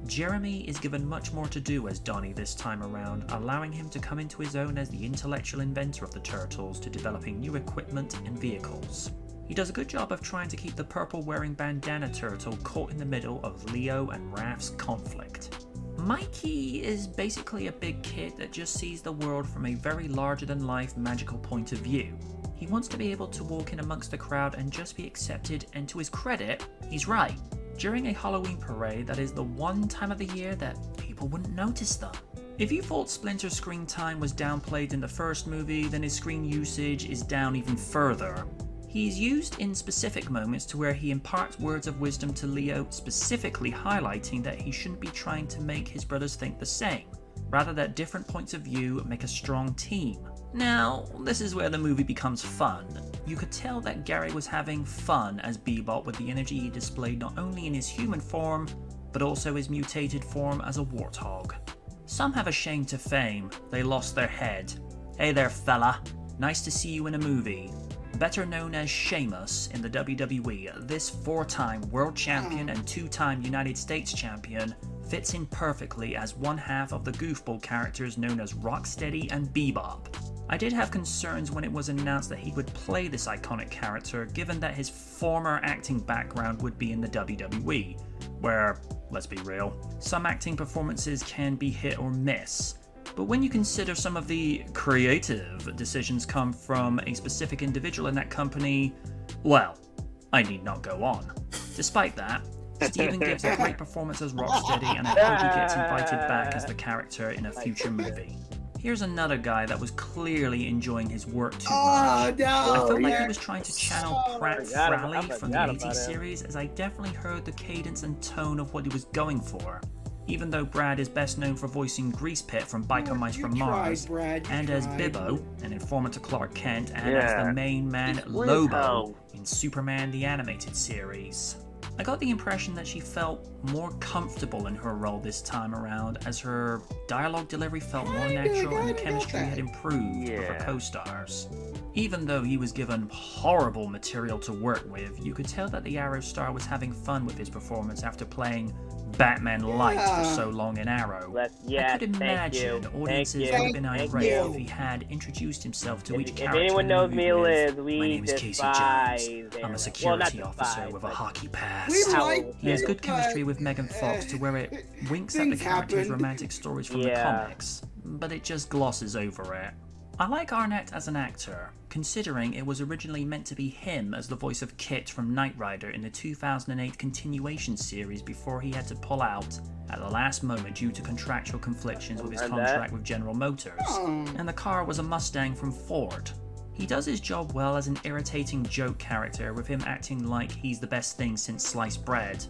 Speaker 1: Jeremy is given much more to do as Donnie this time around, allowing him to come into his own as the intellectual inventor of the Turtles to developing new equipment and vehicles. He does a good job of trying to keep the purple-wearing bandana turtle caught in the middle of Leo and Raph's conflict. Mikey is basically a big kid that just sees the world from a very larger-than-life magical point of view. He wants to be able to walk in amongst the crowd and just be accepted, and to his credit, he's right. During a Halloween parade, that is the one time of the year that people wouldn't notice them. If you thought Splinter's screen time was downplayed in the first movie, then his screen usage is down even further. He's used in specific moments to where he imparts words of wisdom to Leo, specifically highlighting that he shouldn't be trying to make his brothers think the same, rather that different points of view make a strong team. Now, this is where the movie becomes fun. You could tell that Gary was having fun as Bebop with the energy he displayed not only in his human form, but also his mutated form as a warthog. Some have a shame to fame, they lost their head. Hey there fella, nice to see you in a movie. Better known as Sheamus in the WWE, this 4-time world champion and 2-time United States champion fits in perfectly as one half of the goofball characters known as Rocksteady and Bebop. I did have concerns when it was announced that he would play this iconic character, given that his former acting background would be in the WWE, where, let's be real, some acting performances can be hit or miss. But when you consider some of the creative decisions come from a specific individual in that company, well, I need not go on. Despite that, Steven gives a great performance as Rocksteady, and I hope he gets invited back as the character in a future movie. Here's another guy that was clearly enjoying his work too much. I felt like he was trying to channel Pratt Frally from the 80s series, as I definitely heard the cadence and tone of what he was going for. Even though Brad is best known for voicing Grease Pit from Biker Mice from Mars, and as Bibbo, an informant to Clark Kent, and as the main man Lobo in Superman the Animated Series. I got the impression that she felt more comfortable in her role this time around, as her dialogue delivery felt more natural and the chemistry had improved with her co-stars. Even though he was given horrible material to work with, you could tell that the Arrow star was having fun with his performance after playing Batman Light for so long in Arrow. I could imagine audiences would have been irate if he had introduced himself to each character.
Speaker 4: If anyone knows me, Liz,
Speaker 1: My
Speaker 4: we
Speaker 1: name is Casey Jones. I'm a security officer with a hockey pass. He has good chemistry with Megan Fox to where it winks at the character's romantic stories from the comics, but it just glosses over it. I like Arnett as an actor, considering it was originally meant to be him as the voice of Kit from Knight Rider in the 2008 continuation series before he had to pull out at the last moment due to contractual conflictions with his contract with General Motors, and the car was a Mustang from Ford. He does his job well as an irritating joke character, with him acting like he's the best thing since sliced bread.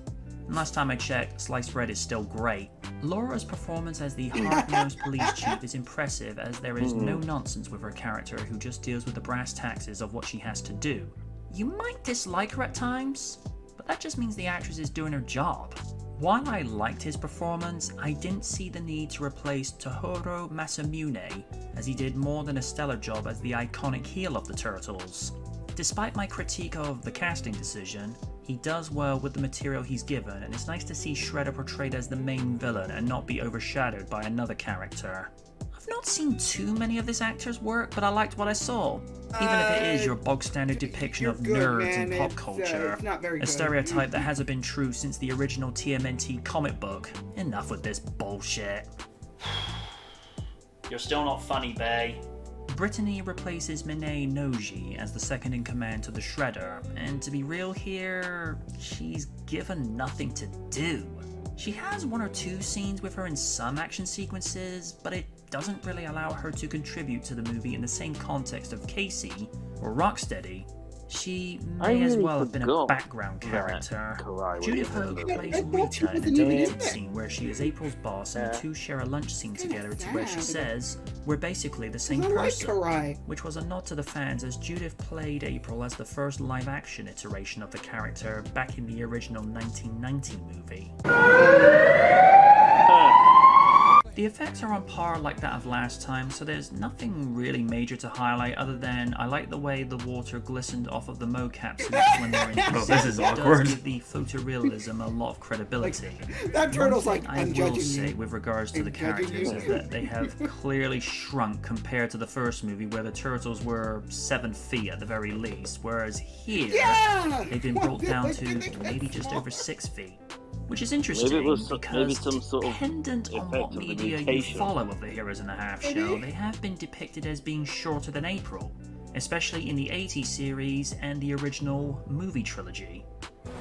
Speaker 1: And last time I checked, sliced bread is still great. Laura's performance as the hard-nosed police chief is impressive, as there is no nonsense with her character who just deals with the brass taxes of what she has to do. You might dislike her at times, but that just means the actress is doing her job. While I liked his performance, I didn't see the need to replace Tohiro Masamune, as he did more than a stellar job as the iconic heel of the Turtles. Despite my critique of the casting decision, he does well with the material he's given, and it's nice to see Shredder portrayed as the main villain and not be overshadowed by another character. I've not seen too many of this actor's work, but I liked what I saw. Even if it is your bog standard depiction of nerds in pop culture, a stereotype that hasn't been true since the original TMNT comic book. Enough with this bullshit. You're still not funny, Bay. Brittany replaces Minae Noji as the second in command to the Shredder, and to be real here, she's given nothing to do. She has one or two scenes with her in some action sequences, but it doesn't really allow her to contribute to the movie in the same context of Casey or Rocksteady. She may as well have been a background character. Judith Hogue plays Rita in a deleted scene where she is April's boss, and the two share a lunch scene together to where she says, "We're basically the same person," which was a nod to the fans, as Judith played April as the first live-action iteration of the character back in the original 1990 movie. The effects are on par like that of last time, so there's nothing really major to highlight other than I like the way the water glistened off of the mocap suits when they're in Oh, this is awkward. It does give the photorealism a lot of credibility.
Speaker 3: That turtle's
Speaker 1: One thing
Speaker 3: like, I'm
Speaker 1: I will
Speaker 3: judging
Speaker 1: say
Speaker 3: you.
Speaker 1: with regards to the
Speaker 3: I'm judging
Speaker 1: characters
Speaker 3: you.
Speaker 1: is that they have clearly shrunk compared to the first movie where the turtles were 7 feet at the very least, whereas here they've been brought down to maybe just over 6 feet. Which is interesting because
Speaker 2: some sort of
Speaker 1: dependent on
Speaker 2: effect
Speaker 1: what
Speaker 2: of the
Speaker 1: media you
Speaker 2: mutation.
Speaker 1: follow of the Heroes in the Half show, they have been depicted as being shorter than April, especially in the 80s series and the original movie trilogy.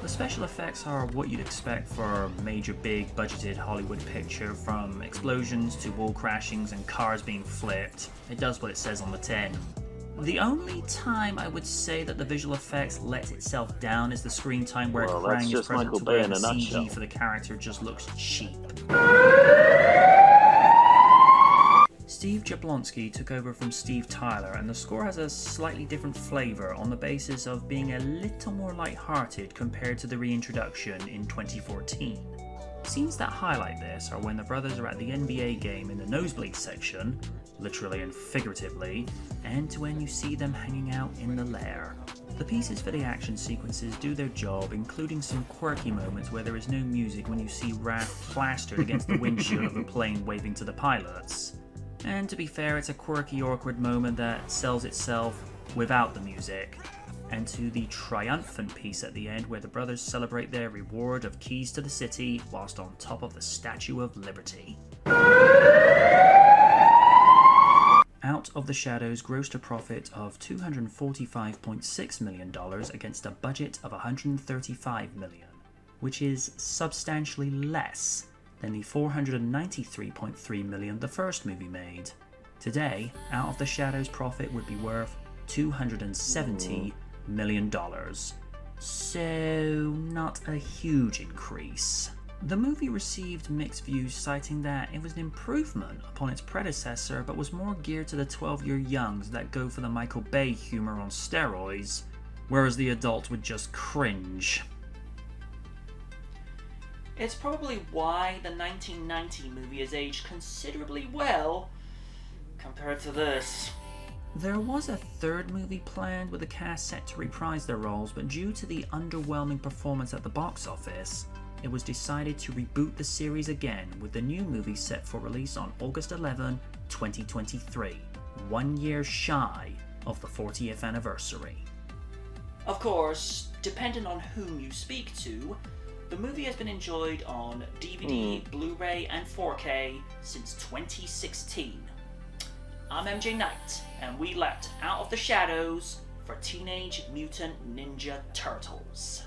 Speaker 1: The special effects are what you'd expect for a major big budgeted Hollywood picture, from explosions to wall crashings and cars being flipped. It does what it says on the tin. The only time I would say that the visual effects lets itself down is the screen time where
Speaker 2: Well,
Speaker 1: Krang
Speaker 2: that's
Speaker 1: is
Speaker 2: just
Speaker 1: present
Speaker 2: Michael
Speaker 1: to
Speaker 2: Bay
Speaker 1: where
Speaker 2: in
Speaker 1: the
Speaker 2: a nutshell.
Speaker 1: CG for the character just looks cheap. Steve Jablonsky took over from Steve Tyler, and the score has a slightly different flavour on the basis of being a little more light-hearted compared to the reintroduction in 2014. Scenes that highlight this are when the brothers are at the NBA game in the nosebleed section, literally and figuratively, and when you see them hanging out in the lair. The pieces for the action sequences do their job, including some quirky moments where there is no music when you see Raph plastered against the windshield of a plane waving to the pilots. And to be fair, it's a quirky, awkward moment that sells itself without the music. And to the triumphant piece at the end where the brothers celebrate their reward of keys to the city whilst on top of the Statue of Liberty. Out of the Shadows grossed a profit of $245.6 million against a budget of $135 million, which is substantially less than the $493.3 million the first movie made. Today, Out of the Shadows profit would be worth $270 million. So, not a huge increase. The movie received mixed views, citing that it was an improvement upon its predecessor, but was more geared to the 12-year youngs that go for the Michael Bay humor on steroids, whereas the adults would just cringe. It's probably why the 1990 movie has aged considerably well compared to this. There was a third movie planned with the cast set to reprise their roles, but due to the underwhelming performance at the box office, it was decided to reboot the series again, with the new movie set for release on August 11, 2023, 1 year shy of the 40th anniversary. Of course, depending on whom you speak to, the movie has been enjoyed on DVD, Blu-ray, and 4K since 2016. I'm MJ Knight, and we left Out of the Shadows for Teenage Mutant Ninja Turtles.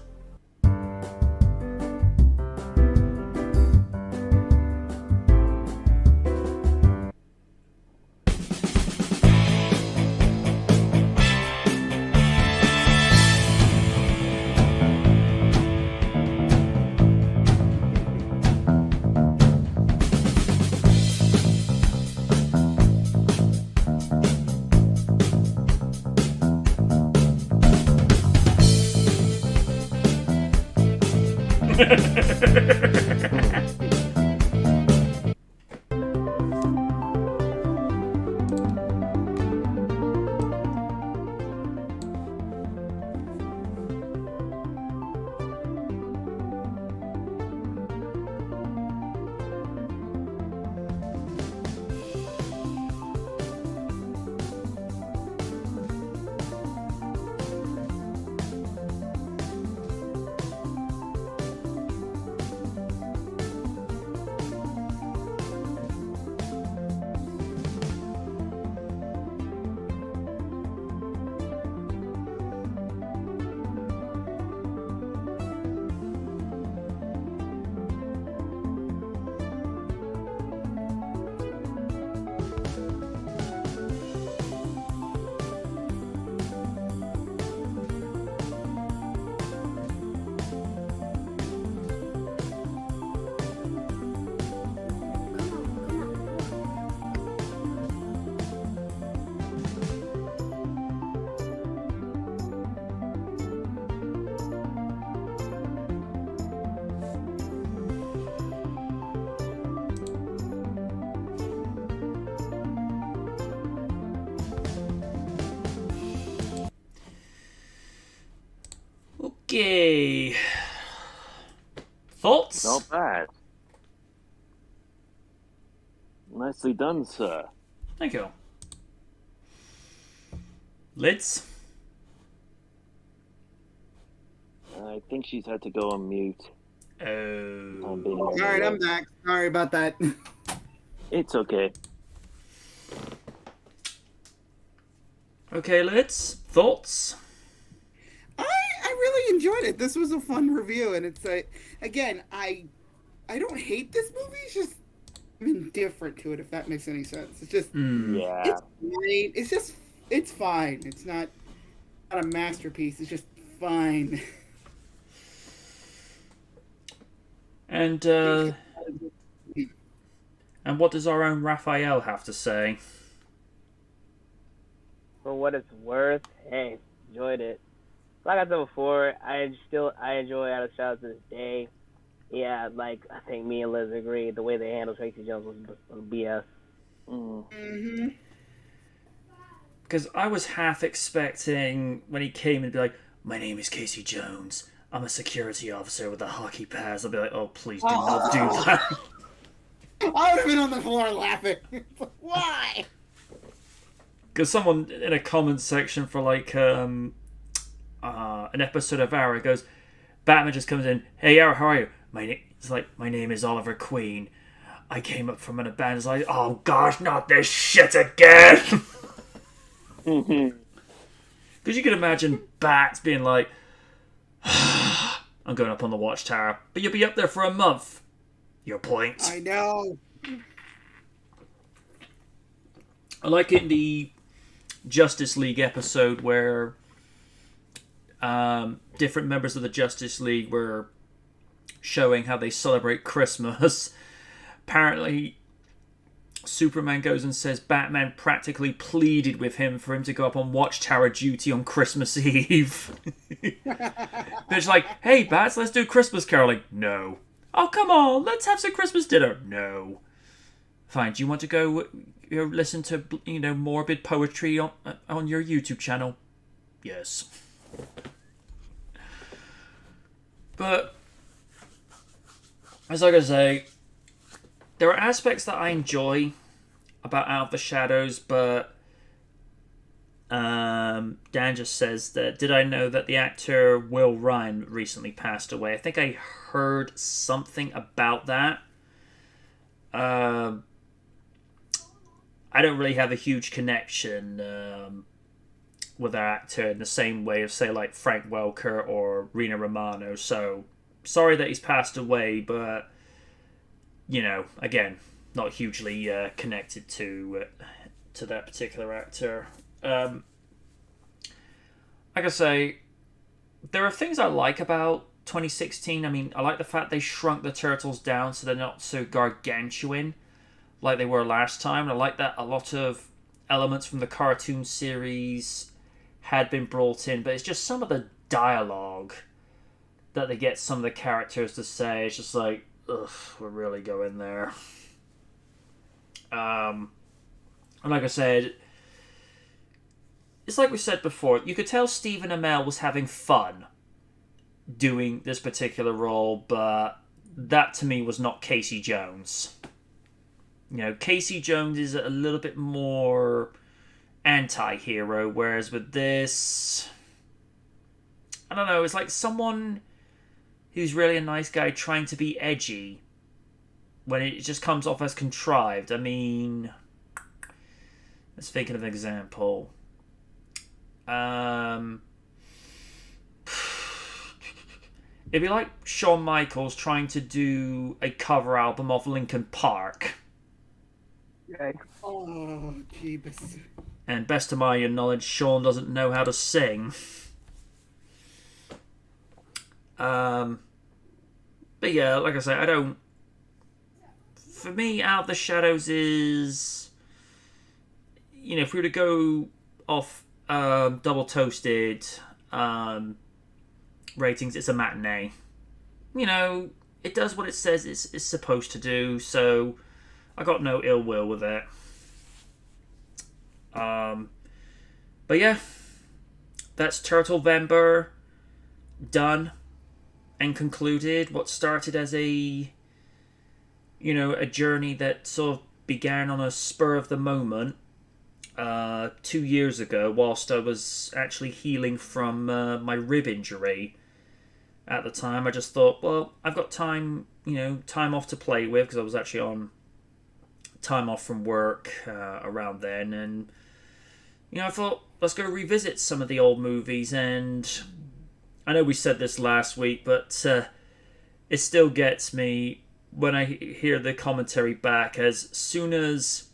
Speaker 1: Okay. Thoughts?
Speaker 2: Not bad. Nicely done, sir.
Speaker 1: Thank you. Lids?
Speaker 2: I think she's had to go on mute.
Speaker 1: Oh.
Speaker 3: Alright, I'm back. Sorry about that.
Speaker 2: It's okay.
Speaker 1: Okay, Lids. Thoughts?
Speaker 3: I really enjoyed it. This was a fun review, and it's again, I don't hate this movie. It's just I'm indifferent to it, if that makes any sense. It's just
Speaker 2: Yeah.
Speaker 3: it's fine. It's fine. It's not a masterpiece. It's just fine.
Speaker 1: And what does our own Raphael have to say?
Speaker 4: For what it's worth, hey, enjoyed it. Like I said before, I enjoy Out of Shadows to this day. Yeah, like I think me and Liz agree, the way they handled Tracy Jones was BS.
Speaker 3: Mm-hmm.
Speaker 1: Because I was half expecting when he came and be like, "My name is Casey Jones. I'm a security officer with a hockey pass." I'll be like, "Oh, please do not do that."
Speaker 3: I would have been on the floor laughing. Why?
Speaker 1: Because someone in a comment section for like an episode of Arrow goes, Batman just comes in, "Hey Arrow, how are you?" It's like, "My name is Oliver Queen. I came up from an abandoned." It's like, "Oh gosh, not this shit again." Because you can imagine Bats being like, "I'm going up on the watchtower, but you'll be up there for a month." Your point.
Speaker 3: I know.
Speaker 1: I like it in the Justice League episode where different members of the Justice League were showing how they celebrate Christmas. Apparently, Superman goes and says Batman practically pleaded with him for him to go up on watchtower duty on Christmas Eve. Bitch like, "Hey Bats, let's do Christmas caroling." "No." "Oh, come on, let's have some Christmas dinner." "No." "Fine, do you want to go listen to morbid poetry on your YouTube channel?" "Yes." But as I say, there are aspects that I enjoy about Out of the Shadows, but Dan just says that, "Did I know that the actor Will Ryan recently passed away?" I think I heard something about that. I don't really have a huge connection with that actor in the same way of, say, like Frank Welker or Rina Romano. So sorry that he's passed away, but again, not hugely connected to that particular actor. Like I say, there are things I like about 2016. I mean, I like the fact they shrunk the turtles down so they're not so gargantuan like they were last time. And I like that a lot of elements from the cartoon series had been brought in, but it's just some of the dialogue that they get some of the characters to say. It's just like, ugh, we're really going there. And like I said, it's like we said before, you could tell Stephen Amell was having fun doing this particular role, but that to me was not Casey Jones. You know, Casey Jones is a little bit more anti-hero, whereas with this, I don't know, it's like someone who's really a nice guy trying to be edgy when it just comes off as contrived. I mean, let's think of an example. It'd be like Shawn Michaels trying to do a cover album of Linkin Park.
Speaker 4: Yeah.
Speaker 3: Oh, jeebus.
Speaker 1: And best of my knowledge, Shawn doesn't know how to sing. But yeah, like I say, I don't... For me, Out of the Shadows is... You know, if we were to go off double toasted ratings, it's a matinee. You know, it does what it says it's supposed to do, so I got no ill will with it. But yeah, that's Turtlevember done and concluded. What started as a journey that sort of began on a spur of the moment 2 years ago, whilst I was actually healing from my rib injury. At the time, I just thought, well, I've got time off to play with, because I was actually on time off from work around then, and I thought, let's go revisit some of the old movies. And I know we said this last week, but it still gets me when I hear the commentary back. As soon as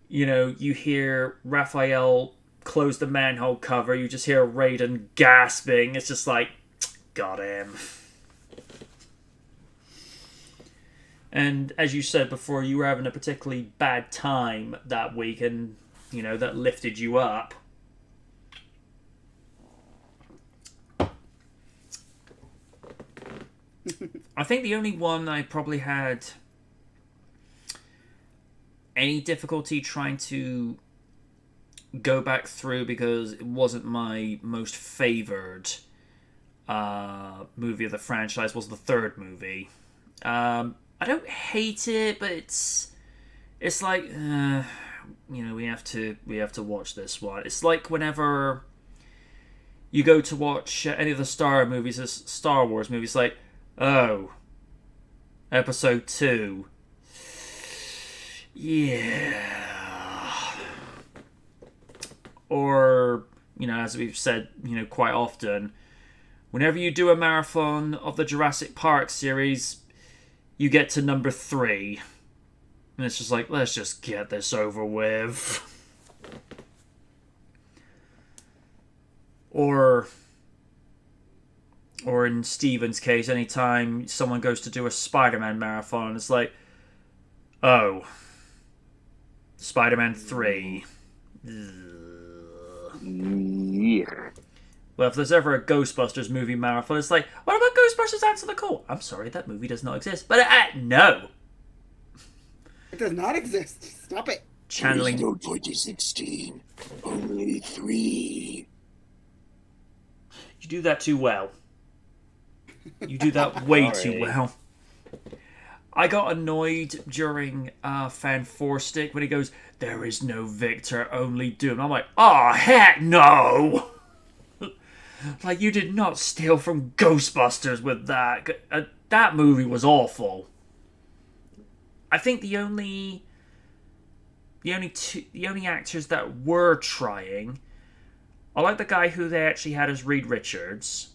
Speaker 1: you hear Raphael close the manhole cover, you just hear Raiden gasping. It's just like, got him. And as you said before, you were having a particularly bad time that week, and that lifted you up. I think the only one I probably had any difficulty trying to go back through, because it wasn't my most favoured movie of the franchise, was the third movie. I don't hate it, but it's like we have to watch this one. It's like whenever you go to watch any of the Star Wars movies, like, oh, Episode 2, yeah, or as we've said quite often, whenever you do a marathon of the Jurassic Park series, you get to number 3. And it's just like, let's just get this over with. Or in Steven's case, anytime someone goes to do a Spider-Man marathon, it's like, oh, Spider-Man 3.
Speaker 2: Yeah.
Speaker 1: Well, if there's ever a Ghostbusters movie marathon, it's like, what about Ghostbusters Answer the Call? I'm sorry, that movie does not exist. But no.
Speaker 3: It does not exist. Stop it.
Speaker 1: Channeling.
Speaker 5: There's no 2016. Only 3.
Speaker 1: You do that too well. You do that way too well. I got annoyed during Fan 4 Stick when he goes, there is no victor, only doom. I'm like, oh, heck no! Like, you did not steal from Ghostbusters with that. That movie was awful. I think the only actors that were trying, I like the guy who they actually had as Reed Richards,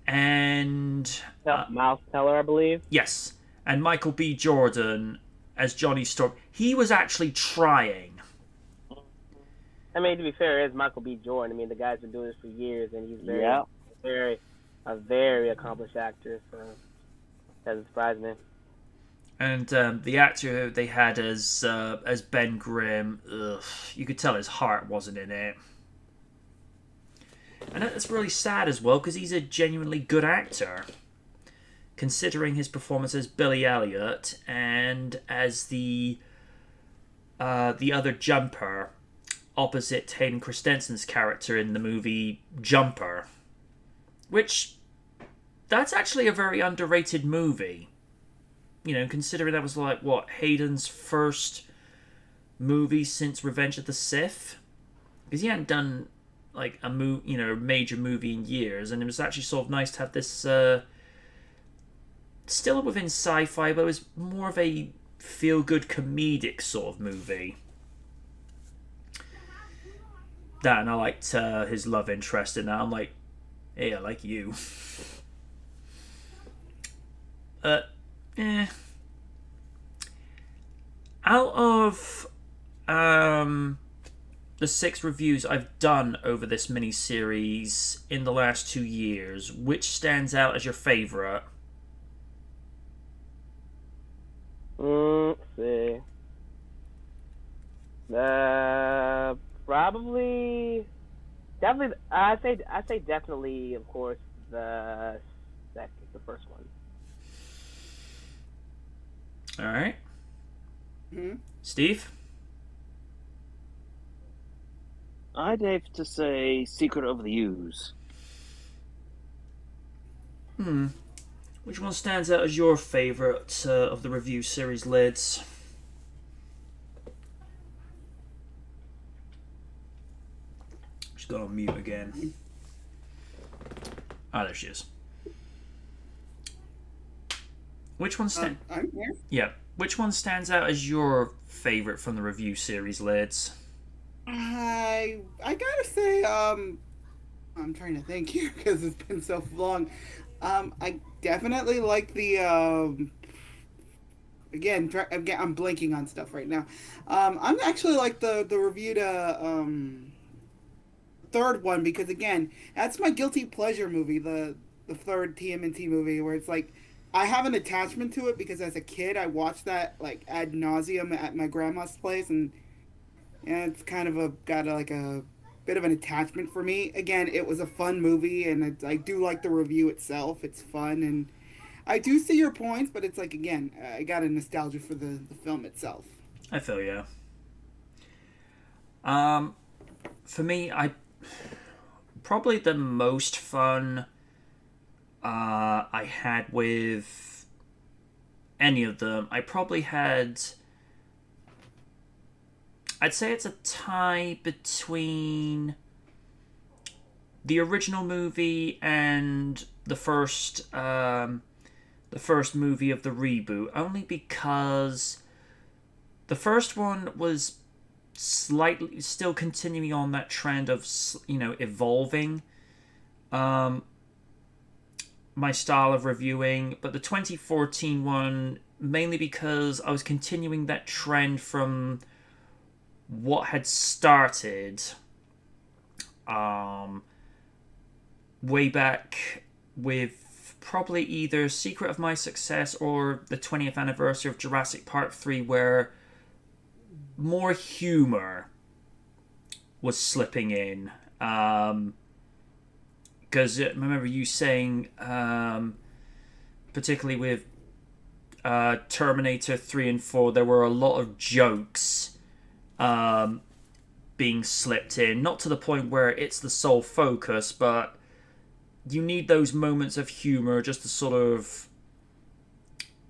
Speaker 1: and
Speaker 4: Miles Teller, I believe.
Speaker 1: Yes, and Michael B. Jordan as Johnny Storm. He was actually trying.
Speaker 4: I mean, to be fair, it is Michael B. Jordan. I mean, the guy's been doing this for years, and he's a very accomplished actor, so doesn't surprise me.
Speaker 1: And the actor they had as Ben Grimm, you could tell his heart wasn't in it. And that's really sad as well, because he's a genuinely good actor, considering his performance as Billy Elliot and as the other Jumper opposite Hayden Christensen's character in the movie Jumper, which that's actually a very underrated movie. You know, considering that was like what Hayden's first movie since Revenge of the Sith, because he hadn't done like a major movie in years, and it was actually sort of nice to have this still within sci-fi, but it was more of a feel-good comedic sort of movie. That, and I liked his love interest in that. I'm like, hey, I like you. Out of the 6 reviews I've done over this miniseries in the last 2 years, which stands out as your favourite?
Speaker 4: Let's see. Probably, definitely. I say definitely. Of course, the first one.
Speaker 1: All right.
Speaker 3: Mm-hmm.
Speaker 1: Steve?
Speaker 2: I'd have to say Secret of the Ooze.
Speaker 1: Which one stands out as your favourite of the review series lids? She's got on mute again. Ah, there she is. Which one
Speaker 3: I'm here.
Speaker 1: Yeah. Which one stands out as your favourite from the review series lids?
Speaker 3: I gotta say, I'm trying to think here because it's been so long. I definitely like the again, I'm blanking on stuff right now. I'm actually like the review to third one, because again, that's my guilty pleasure movie, the third TMNT movie, where it's like I have an attachment to it because as a kid I watched that like ad nauseum at my grandma's place, and it's kind of got a bit of an attachment for me. Again, it was a fun movie, and I do like the review itself. It's fun, and I do see your points, but it's like, again, I got a nostalgia for the film itself.
Speaker 1: I feel you. For me, I probably the most fun I had with any of them, I probably had. I'd say it's a tie between the original movie and the first movie of the reboot, only because the first one was slightly still continuing on that trend of, you know, evolving my style of reviewing, but the 2014 one mainly because I was continuing that trend from what had started way back with probably either Secret of My Success or the 20th anniversary of Jurassic Park 3, where more humor was slipping in. Because I remember you saying, particularly with Terminator 3 and 4, there were a lot of jokes being slipped in, not to the point where it's the sole focus, but you need those moments of humor just to sort of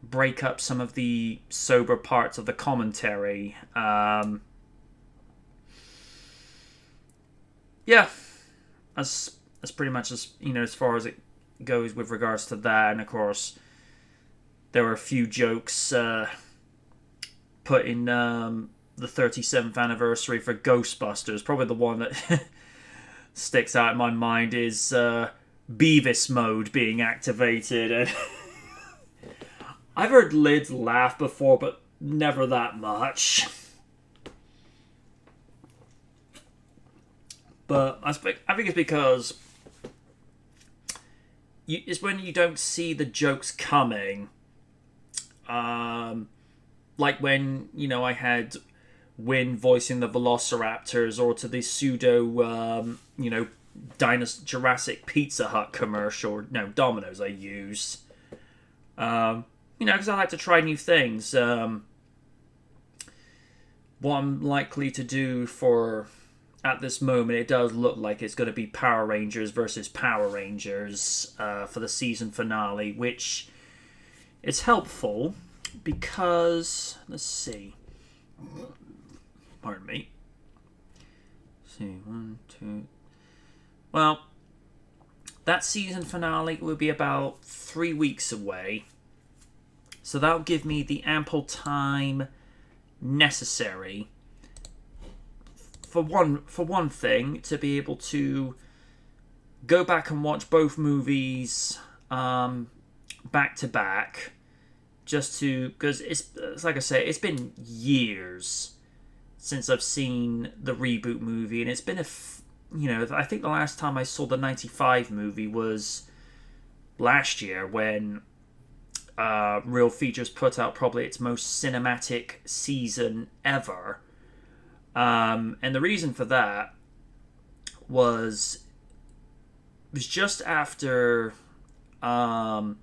Speaker 1: break up some of the sober parts of the commentary. Yeah, that's pretty much as far as it goes with regards to that. And of course, there were a few jokes put in the 37th anniversary for Ghostbusters. Probably the one that sticks out in my mind is Beavis mode being activated. And I've heard Lids laugh before, but never that much. But I think it's because it's when you don't see the jokes coming. Like when, I had Win voicing the Velociraptors, or to the pseudo, Jurassic Pizza Hut commercial, no, Domino's I use. Because I like to try new things. What I'm likely to do at this moment, it does look like it's going to be Power Rangers versus Power Rangers for the season finale, which is helpful because, let's see. Pardon me. Let's see, 1, 2. Well, that season finale will be about 3 weeks away. So that'll give me the ample time necessary for one thing to be able to go back and watch both movies back to back, just to, because it's like I say, it's been years since I've seen the Reboot movie, and it's been I think the last time I saw the 95 movie was last year when Real Features put out probably its most cinematic season ever. And the reason for that was just after the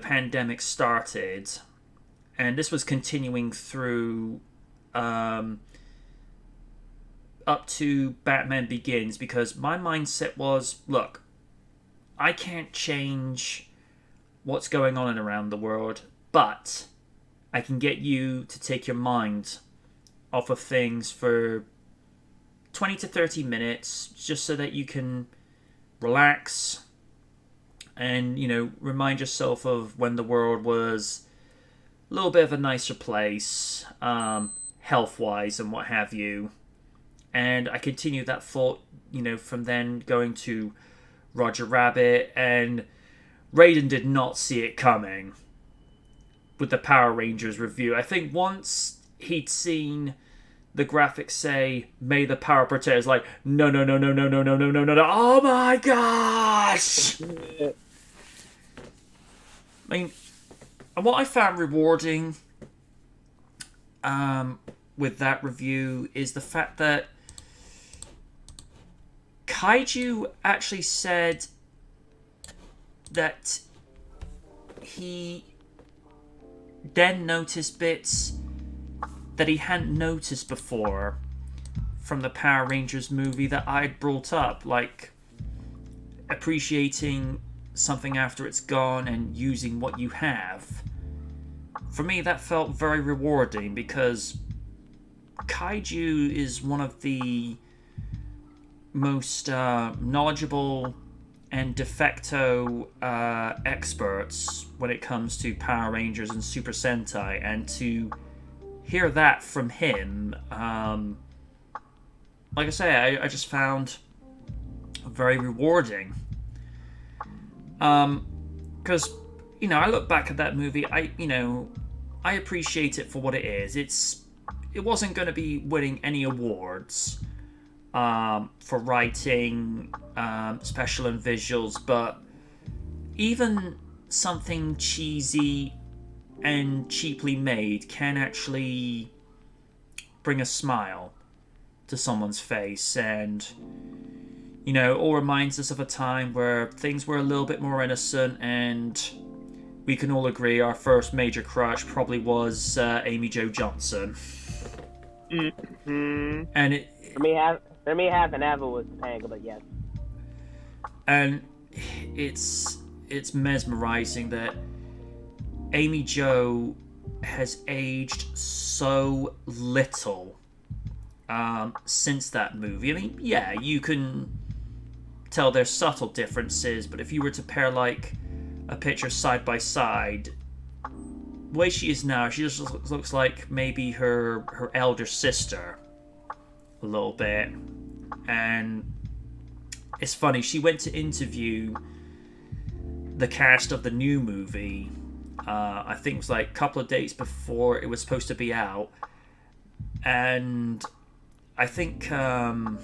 Speaker 1: pandemic started, and this was continuing through up to Batman Begins, because my mindset was, look, I can't change what's going on around the world, but I can get you to take your mind off of things for 20 to 30 minutes, just so that you can relax and, remind yourself of when the world was a little bit of a nicer place, health-wise and what have you. And I continued that thought, from then going to Roger Rabbit, and Raiden did not see it coming with the Power Rangers review. I think once he'd seen the graphics say, "May the power protect," it's like, no, oh my gosh! I mean, and what I found rewarding with that review is the fact that Kaiju actually said that he then noticed bits that he hadn't noticed before from the Power Rangers movie that I'd brought up, like appreciating something after it's gone and using what you have. For me, that felt very rewarding, because Kaiju is one of the most knowledgeable and de facto experts when it comes to Power Rangers and Super Sentai, and to hear that from him, like I say, I just found very rewarding. Because, I look back at that movie, I appreciate it for what it is. It wasn't going to be winning any awards for writing, special and visuals, but even something cheesy and cheaply made can actually bring a smile to someone's face, and all reminds us of a time where things were a little bit more innocent, and we can all agree our first major crush probably was Amy Jo Johnson.
Speaker 4: Mm-hmm.
Speaker 1: And it,
Speaker 4: for me, half and half was Topanga, but yes.
Speaker 1: And it's mesmerizing that Amy Jo has aged so little since that movie. I mean, yeah, you can tell there's subtle differences, but if you were to pair like a picture side by side, the way she is now, she just looks like maybe her elder sister a little bit. And it's funny, she went to interview the cast of the new movie, I think it was like a couple of days before it was supposed to be out, and I think I'm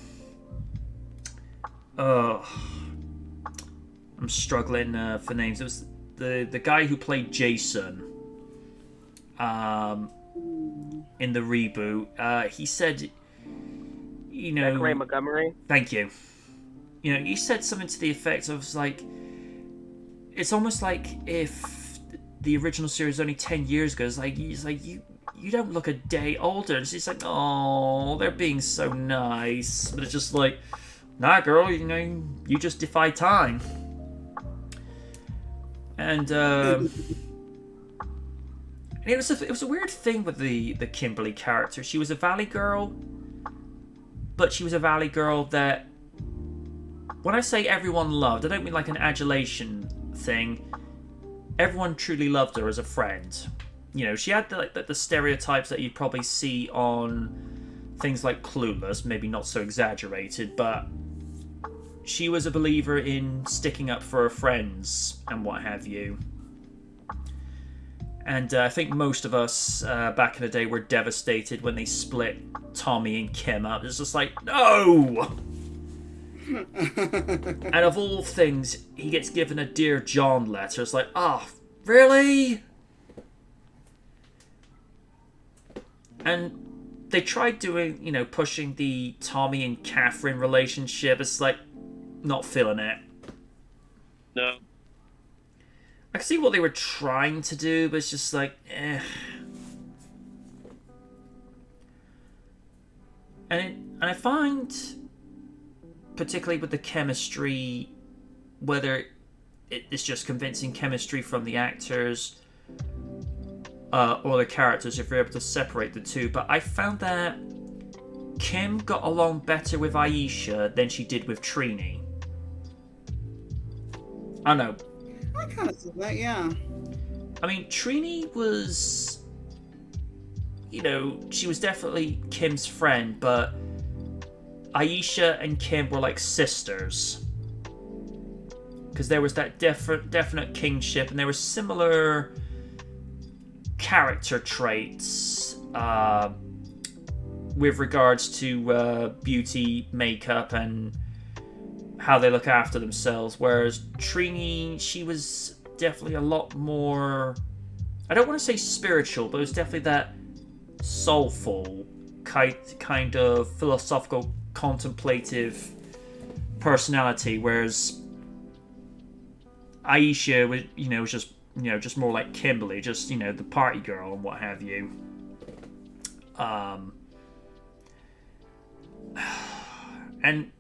Speaker 1: struggling for names. It was the guy who played Jason in the reboot. He said,
Speaker 4: Zachary Montgomery.
Speaker 1: Thank you. You know, he said something to the effect of like, it's almost like if the original series was only 10 years ago. It's like, he's like, you don't look a day older. It's just like, oh, they're being so nice. But it's just like, nah, girl, you know, you just defy time. And it was a weird thing with the Kimberly character. She was a Valley girl, but she was a Valley girl that, when I say everyone loved, I don't mean like an adulation thing. Everyone truly loved her as a friend. You know, she had the stereotypes that you'd probably see on things like Clueless, maybe not so exaggerated, but she was a believer in sticking up for her friends and what have you. And I think most of us back in the day were devastated when they split Tommy and Kim up. It's just like, no! And of all things, he gets given a Dear John letter. It's like, oh, really? And they tried doing, you know, pushing the Tommy and Catherine relationship. It's like, not feeling it.
Speaker 2: No.
Speaker 1: I can see what they were trying to do, but it's just like, eh. And I find, particularly with the chemistry, whether it's just convincing chemistry from the actors or the characters, if you're able to separate the two, but I found that Kim got along better with Aisha than she did with Trini. I know.
Speaker 3: I kind of see that, yeah.
Speaker 1: I mean, Trini was, you know, she was definitely Kim's friend, but Aisha and Kim were like sisters. Because there was that definite kingship, and there were similar character traits with regards to beauty, makeup, and how they look after themselves. Whereas Trini, she was definitely a lot more, I don't want to say spiritual, but it was definitely that soulful kind of philosophical, contemplative personality, whereas Aisha was, just more like Kimberly, just, the party girl and what have you. And,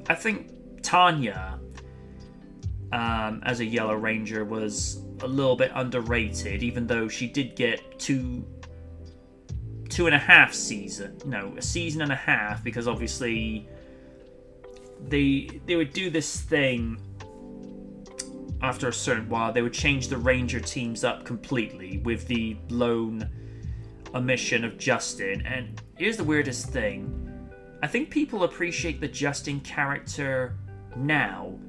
Speaker 1: I think Tanya, as a Yellow Ranger, was a little bit underrated, even though she did get two and a half season, a season and a half, because obviously they would do this thing after a certain while. They would change the Ranger teams up completely with the lone omission of Justin. And here's the weirdest thing. I think people appreciate the Justin character now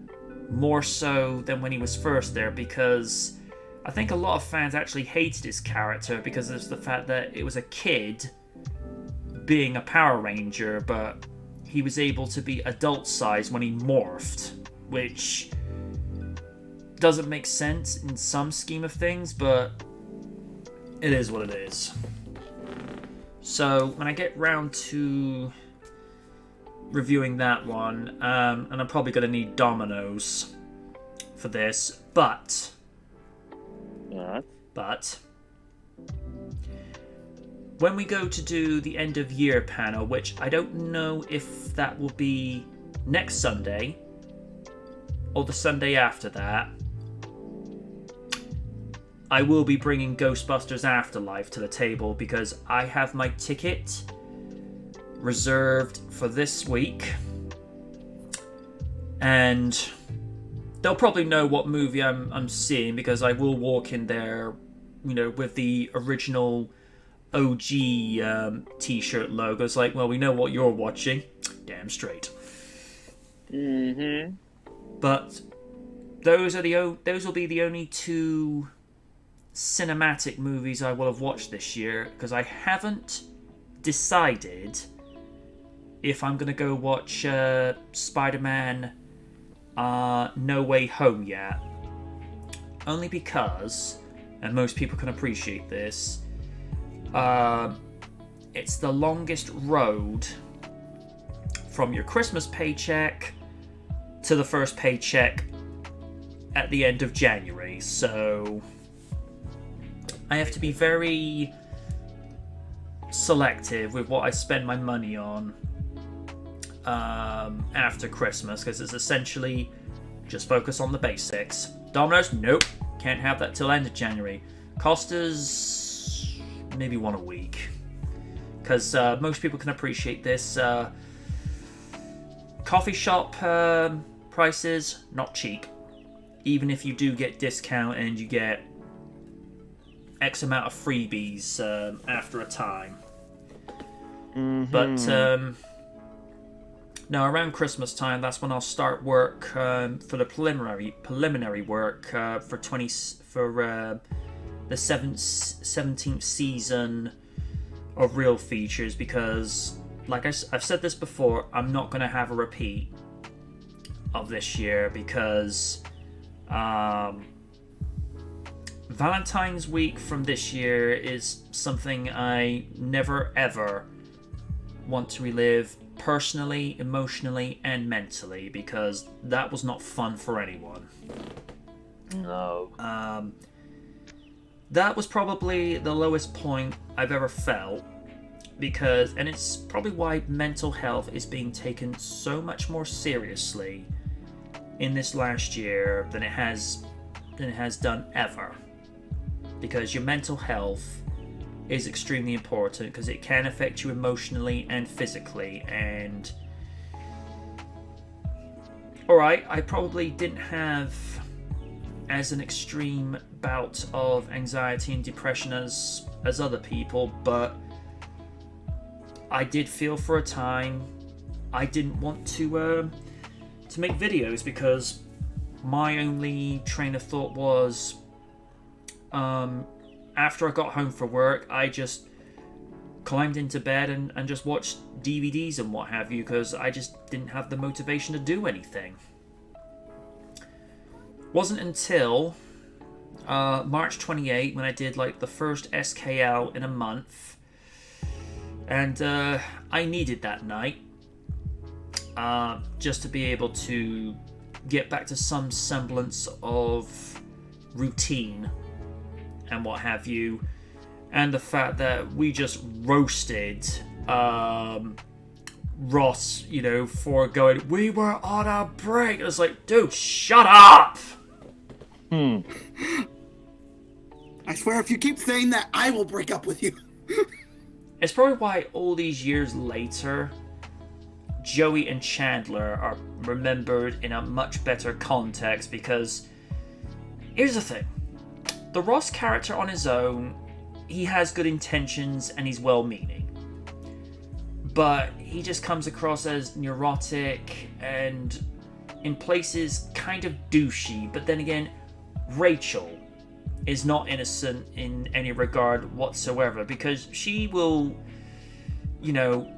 Speaker 1: more so than when he was first there, because I think a lot of fans actually hated his character because of the fact that it was a kid being a Power Ranger, but he was able to be adult size when he morphed, which doesn't make sense in some scheme of things, but it is what it is. So when I get round to reviewing that one, and I'm probably going to need Dominoes for this, but when we go to do the end of year panel, which I don't know if that will be next Sunday or the Sunday after that, I will be bringing Ghostbusters Afterlife to the table because I have my ticket reserved for this week, and they'll probably know what movie I'm seeing because I will walk in there, with the original OG t-shirt logo. It's like, well, we know what you're watching. Damn straight.
Speaker 2: Mm-hmm.
Speaker 1: But those will be the only two cinematic movies I will have watched this year, because I haven't decided if I'm going to go watch Spider-Man No Way Home yet. Only because, and most people can appreciate this, it's the longest road from your Christmas paycheck to the first paycheck at the end of January. So I have to be very selective with what I spend my money on after Christmas, because it's essentially just focus on the basics. Domino's, nope, can't have that till end of January. Costa's, maybe one a week, because most people can appreciate this. Coffee shop prices, not cheap. Even if you do get discount and you get X amount of freebies after a time.
Speaker 2: Mm-hmm.
Speaker 1: But no, around Christmas time, that's when I'll start work for the preliminary work for the 17th season of Real Features, because, like I've said this before, I'm not going to have a repeat of this year, because Valentine's week from this year is something I never ever want to relive personally, emotionally, and mentally, because that was not fun for anyone.
Speaker 2: No.
Speaker 1: That was probably the lowest point I've ever felt, because, and it's probably why mental health is being taken so much more seriously in this last year than it has done ever, because your mental health is extremely important, because it can affect you emotionally and physically. And alright, I probably didn't have as an extreme bout of anxiety and depression as other people, but I did feel for a time I didn't want to make videos, because my only train of thought was after I got home from work, I just climbed into bed and just watched DVDs and what have you, because I just didn't have the motivation to do anything. Wasn't until March 28 when I did like the first SKL in a month, and I needed that night just to be able to get back to some semblance of routine and what have you, and the fact that we just roasted Ross, you know, for going, we were on a break. I was like, dude, shut up!
Speaker 3: I swear, if you keep saying that, I will break up with you.
Speaker 1: It's probably why all these years later, Joey and Chandler are remembered in a much better context, because here's the thing. The Ross character on his own, he has good intentions and he's well-meaning. But he just comes across as neurotic and in places kind of douchey. But then again, Rachel is not innocent in any regard whatsoever, because she will, you know,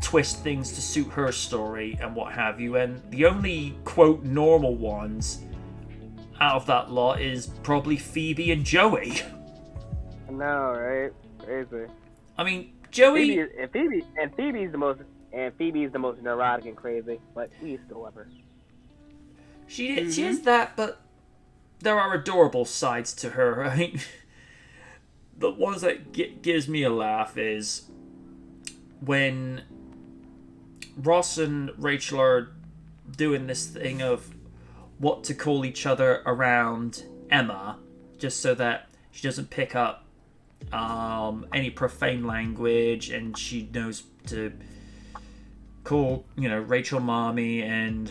Speaker 1: twist things to suit her story and what have you. And the only, quote, normal ones out of that lot is probably Phoebe and Joey.
Speaker 4: I know, right? Crazy.
Speaker 1: I mean, Joey...
Speaker 4: Phoebe's the most neurotic and crazy, but we still love her.
Speaker 1: She is that, but there are adorable sides to her, right? The ones that gives me a laugh is when Ross and Rachel are doing this thing of what to call each other around Emma, just so that she doesn't pick up any profane language, and she knows to call, you know, Rachel mommy, and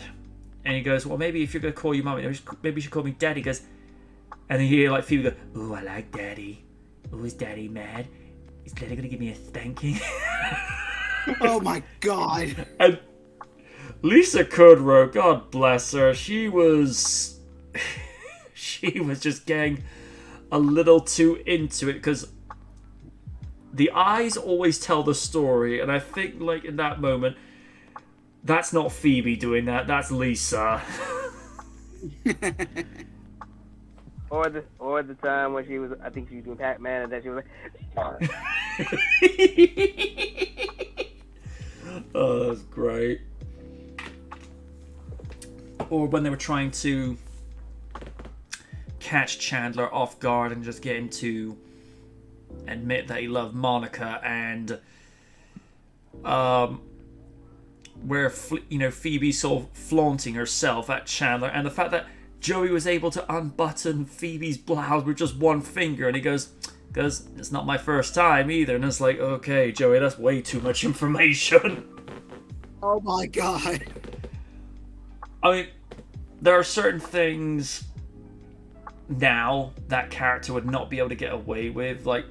Speaker 1: he goes, well, maybe if you're going to call you mommy, maybe you should call me daddy. He goes, and then you hear like Phoebe go, ooh, I like daddy. Ooh, is daddy mad? Is daddy going to give me a spanking?
Speaker 3: Oh my god.
Speaker 1: And Lisa Kudrow, God bless her, she was just getting a little too into it, because the eyes always tell the story, and I think, like, in that moment, that's not Phoebe doing that, that's Lisa.
Speaker 4: Or the time when she was, I think she was doing Pac-Man, and then she was like,
Speaker 1: Oh, that's great. Or when they were trying to catch Chandler off guard and just get him to admit that he loved Monica, and where Phoebe's sort of flaunting herself at Chandler, and the fact that Joey was able to unbutton Phoebe's blouse with just one finger, and he goes, "Because it's not my first time either." And it's like, okay, Joey, that's way too much information.
Speaker 3: Oh my god.
Speaker 1: I mean, there are certain things now that character would not be able to get away with, like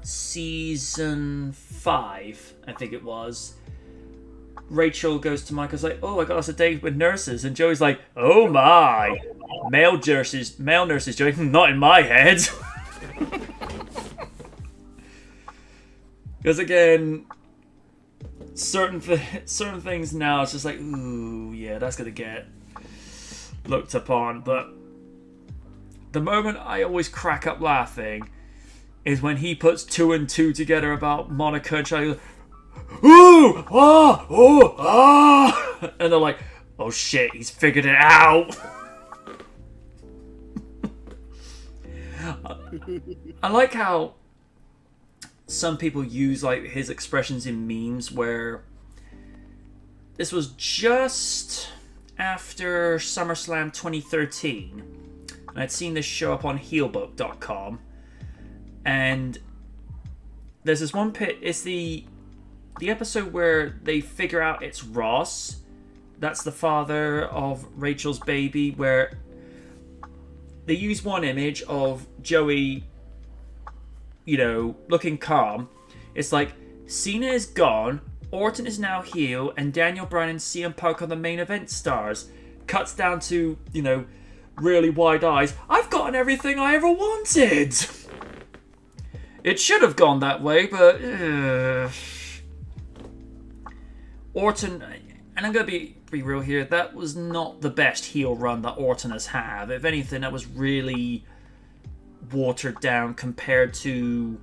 Speaker 1: season 5, I think it was. Rachel goes to Michael's like, "Oh, I got us a date with nurses," and Joey's like, "Oh my, male nurses, Joey, not in my head." Because again, certain things now, it's just like, ooh, yeah, that's gonna get looked upon. But the moment I always crack up laughing is when he puts 2 and 2 together about Monica and Charlie. Ooh, ah, oh, ah, and they're like, "Oh shit, he's figured it out." I like how some people use like his expressions in memes, where this was just after SummerSlam 2013, and I'd seen this show up on heelbook.com, and there's this one it's the episode where they figure out it's Ross, that's the father of Rachel's baby, where they use one image of Joey, looking calm. It's like, Cena is gone, Orton is now heel, and Daniel Bryan and CM Punk are the main event stars. Cuts down to, really wide eyes. I've gotten everything I ever wanted. It should have gone that way, but Orton, and I'm going to be real here, that was not the best heel run that Orton has had. If anything, that was really watered down compared to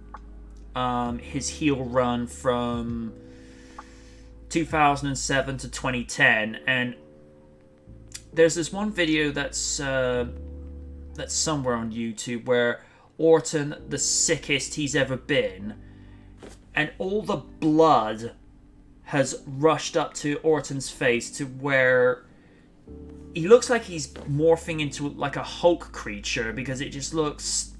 Speaker 1: his heel run from 2007 to 2010. And there's this one video that's somewhere on YouTube where Orton, the sickest he's ever been, and all the blood has rushed up to Orton's face to where he looks like he's morphing into like a Hulk creature, because it just looks...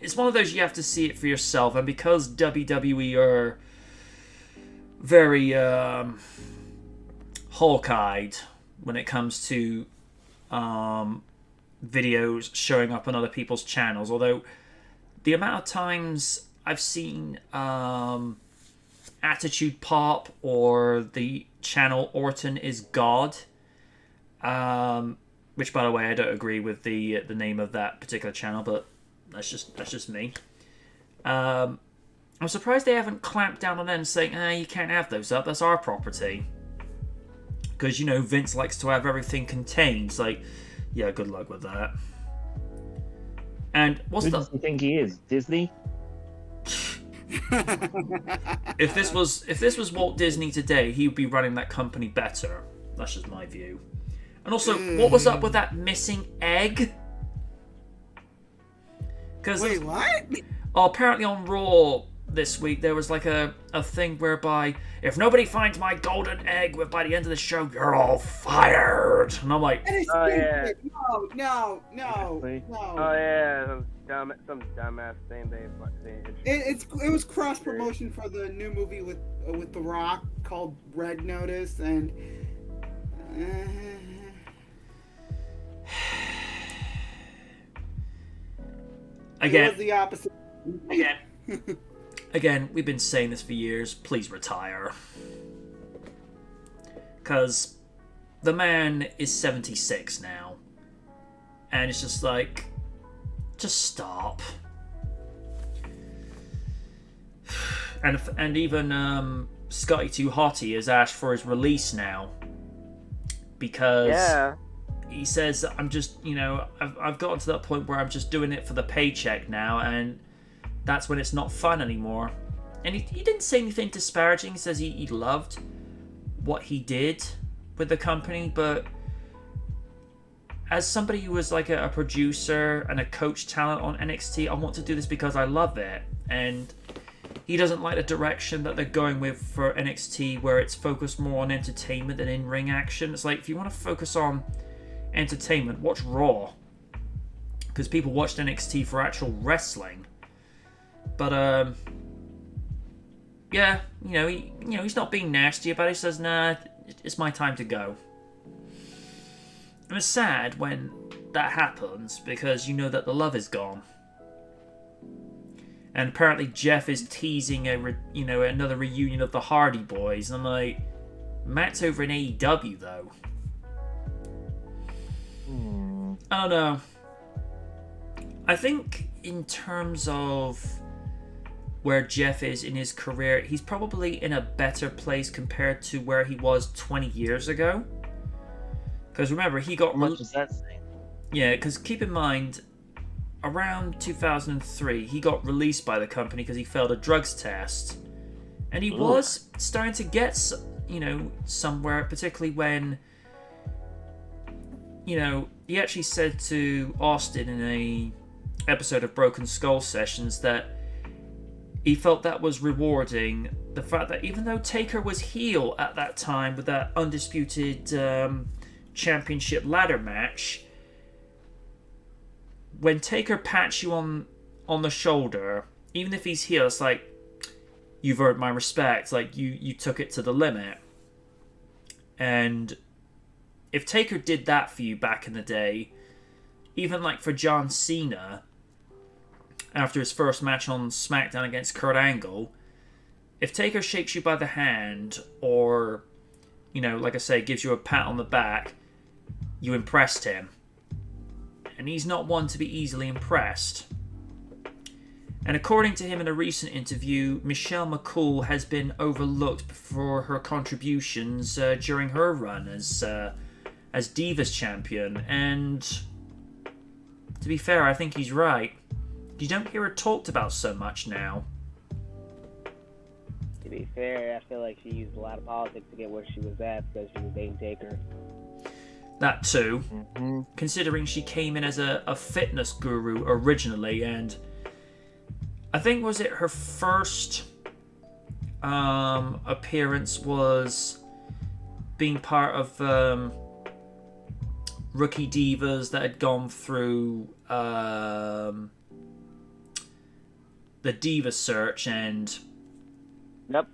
Speaker 1: It's one of those, you have to see it for yourself, and because WWE are very Hulk-eyed when it comes to videos showing up on other people's channels, although the amount of times I've seen Attitude Pop or the channel Orton is God, which, by the way, I don't agree with the name of that particular channel, but that's just me. I'm surprised they haven't clamped down on them saying, you can't have those up, that's our property. Because, Vince likes to have everything contained. It's like, yeah, good luck with that. And what's
Speaker 6: Who does he think he is? Disney?
Speaker 1: If this was Walt Disney today, he would be running that company better. That's just my view. And also, what was up with that missing egg?
Speaker 3: Wait, what?
Speaker 1: Apparently on Raw this week, there was like a thing whereby, if nobody finds my golden egg by the end of the show, you're all fired. And I'm like,
Speaker 4: Oh yeah.
Speaker 3: No.
Speaker 4: Oh yeah. Some dumbass thing they said.
Speaker 3: It was cross promotion for the new movie with The Rock called Red Notice, and
Speaker 1: again,
Speaker 3: it was the opposite.
Speaker 1: Again, we've been saying this for years. Please retire. Because the man is 76 now. And it's just like, just stop. And even Scotty Too Hottie has asked for his release now. Because he says, I'm just, I've gotten to that point where I'm just doing it for the paycheck now, and that's when it's not fun anymore. And he didn't say anything disparaging. He says he loved what he did with the company, but as somebody who was like a producer and a coach talent on NXT, I want to do this because I love it. And he doesn't like the direction that they're going with for NXT, where it's focused more on entertainment than in-ring action. It's like, if you want to focus on entertainment, watch Raw, because people watched NXT for actual wrestling. But yeah, he's not being nasty about it. He says, nah, it's my time to go. And it's sad when that happens, because you know that the love is gone. And apparently Jeff is teasing another reunion of the Hardy Boys. And I'm like, Matt's over in AEW though. I don't know. I think in terms of where Jeff is in his career, he's probably in a better place compared to where he was 20 years ago. Because remember, he got...
Speaker 6: What does that say?
Speaker 1: Yeah, because keep in mind, around 2003, he got released by the company because he failed a drugs test. And he was starting to get, somewhere, particularly when, he actually said to Austin in a episode of Broken Skull Sessions that he felt that was rewarding. The fact that even though Taker was heel at that time with that undisputed championship ladder match, when Taker pats you on the shoulder, even if he's heel, it's like, you've earned my respect. Like, you took it to the limit. And if Taker did that for you back in the day, even like for John Cena, after his first match on SmackDown against Kurt Angle, if Taker shakes you by the hand, or, like I say, gives you a pat on the back, you impressed him. And he's not one to be easily impressed. And according to him in a recent interview, Michelle McCool has been overlooked for her contributions during her run as Divas champion. And to be fair, I think he's right. You don't hear her talked about so much now.
Speaker 4: To be fair, I feel like she used a lot of politics to get where she was at because she was dating Taker.
Speaker 1: That too. Considering she came in as a fitness guru originally, and I think, was it her first appearance was being part of Rookie Divas that had gone through the Diva search, and
Speaker 4: Yep.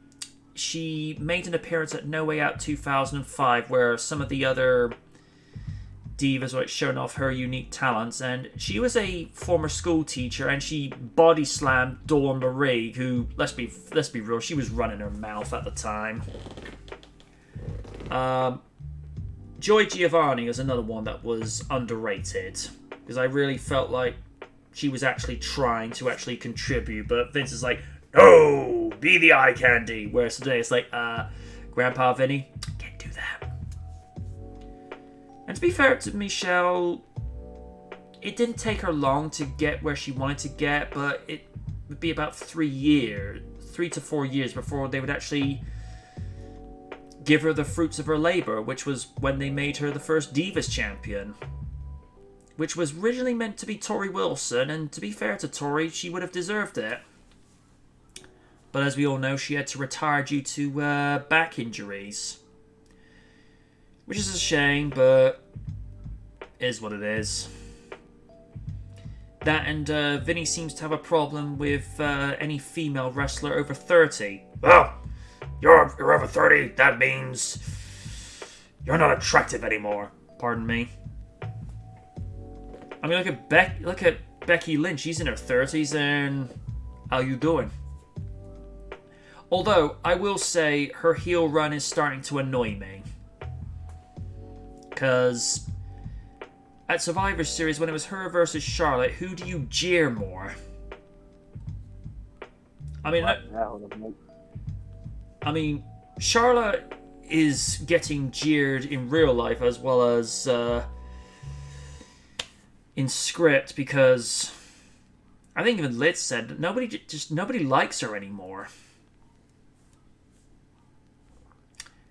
Speaker 1: she made an appearance at No Way Out 2005 where some of the other divas were showing off her unique talents, and she was a former school teacher, and she body slammed Dawn Marie, who, let's be real, she was running her mouth at the time. Joy Giovanni is another one that was underrated, because I really felt like she was actually trying to actually contribute, but Vince is like, no, be the eye candy, whereas today it's like, Grandpa Vinny, can't do that. And to be fair to Michelle, it didn't take her long to get where she wanted to get, but it would be about 3 to 4 years before they would actually give her the fruits of her labor, which was when they made her the first Divas champion, which was originally meant to be Tori Wilson, and to be fair to Tori, she would have deserved it. But as we all know, she had to retire due to back injuries. Which is a shame, but is what it is. That and Vinny seems to have a problem with any female wrestler over 30. Well, you're over 30, that means you're not attractive anymore. Pardon me. I mean, look at Becky Lynch. She's in her 30s, and how you doing? Although, I will say, her heel run is starting to annoy me. Because at Survivor Series, when it was her versus Charlotte, who do you jeer more? I mean, Charlotte is getting jeered in real life as well as in script, because I think even Liz said that nobody likes her anymore.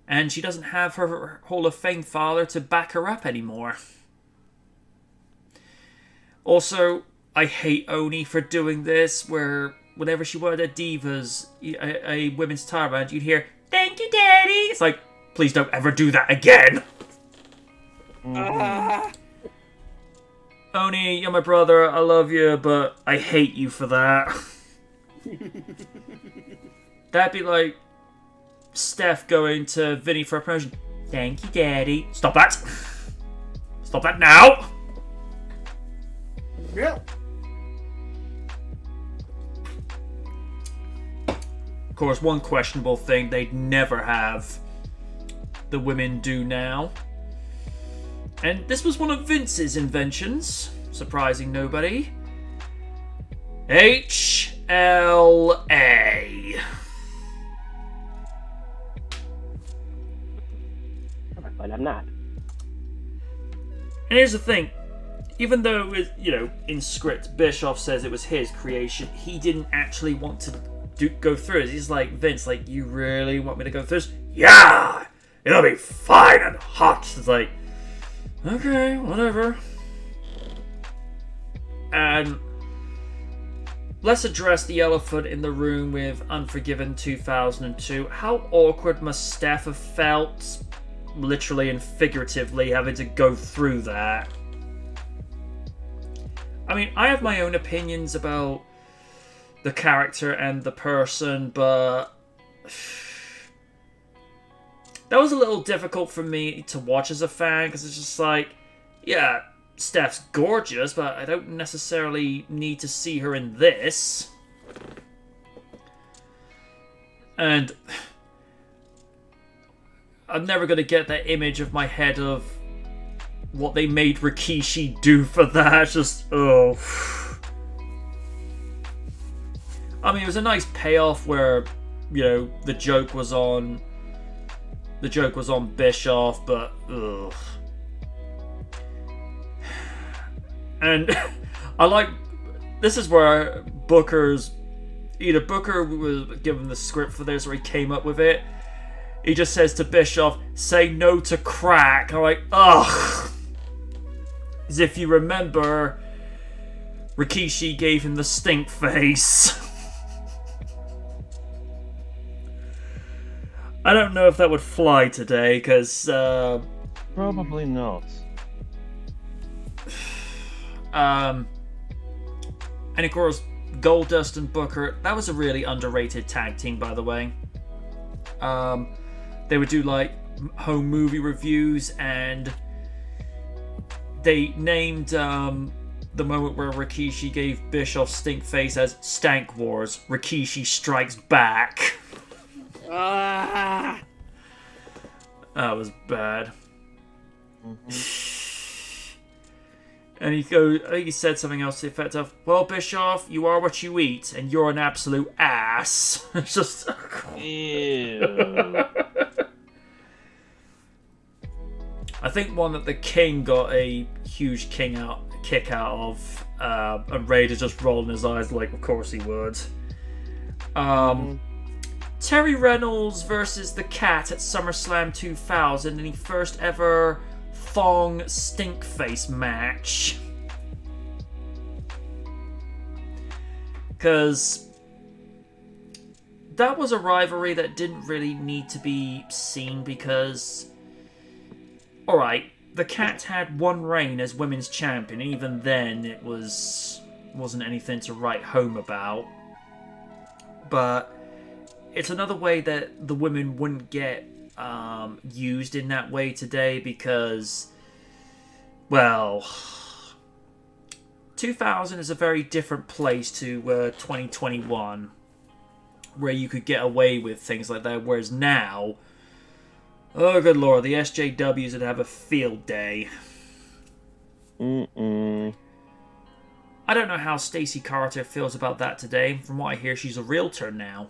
Speaker 1: and she doesn't have her Hall of Fame father to back her up anymore. Also, I hate Oni for doing this, where whenever she wanted a Divas, a women's title match, you'd hear, "Thank you, Daddy." It's like, please don't ever do that again. Oni, you're my brother, I love you, but I hate you for that. That'd be like Steph going to Vinny for a promotion. "Thank you, Daddy." Stop that. Stop that now.
Speaker 3: Yeah.
Speaker 1: Of course, one questionable thing they'd never have the women do now. And this was one of Vince's inventions, surprising nobody. HLA.
Speaker 4: But I'm not.
Speaker 1: And here's the thing. Even though, in script, Bischoff says it was his creation, he didn't actually want to go through it. He's like, "Vince, you really want me to go through this?" "Yeah! It'll be fine and hot." It's like, okay, whatever. And let's address the elephant in the room with Unforgiven 2002. How awkward must Steph have felt, literally and figuratively, having to go through that? I mean, I have my own opinions about the character and the person, but that was a little difficult for me to watch as a fan, because it's just like, yeah, Steph's gorgeous, but I don't necessarily need to see her in this. And I'm never going to get that image of my head of what they made Rikishi do for that. It's just, oh. I mean, it was a nice payoff where, the joke was on Bischoff, but ugh. And I like, this is where Booker was given the script for this, or he came up with it. He just says to Bischoff, "Say no to crack." I'm like, ugh. As if you remember, Rikishi gave him the stink face. I don't know if that would fly today, because
Speaker 6: Probably not.
Speaker 1: And of course, Goldust and Booker, that was a really underrated tag team, by the way. They would do home movie reviews, and they named the moment where Rikishi gave Bischoff stink face as Stank Wars, Rikishi Strikes Back. That was bad. And I think he said something else to the effect of, "Well, Bischoff, you are what you eat, and you're an absolute ass." It's just...
Speaker 6: Ew.
Speaker 1: I think one that the King got a huge kick out of, and Raider just rolling his eyes like, of course he would. Terry Reynolds versus the Cat at SummerSlam 2000 in the first ever thong stink face match. Because that was a rivalry that didn't really need to be seen, because, alright, the Cat had one reign as women's champion, and even then it wasn't anything to write home about. But it's another way that the women wouldn't get used in that way today, because, well, 2000 is a very different place to 2021, where you could get away with things like that, whereas now, oh good lord, the SJWs would have a field day. I don't know how Stacey Carter feels about that today. From what I hear, she's a realtor now.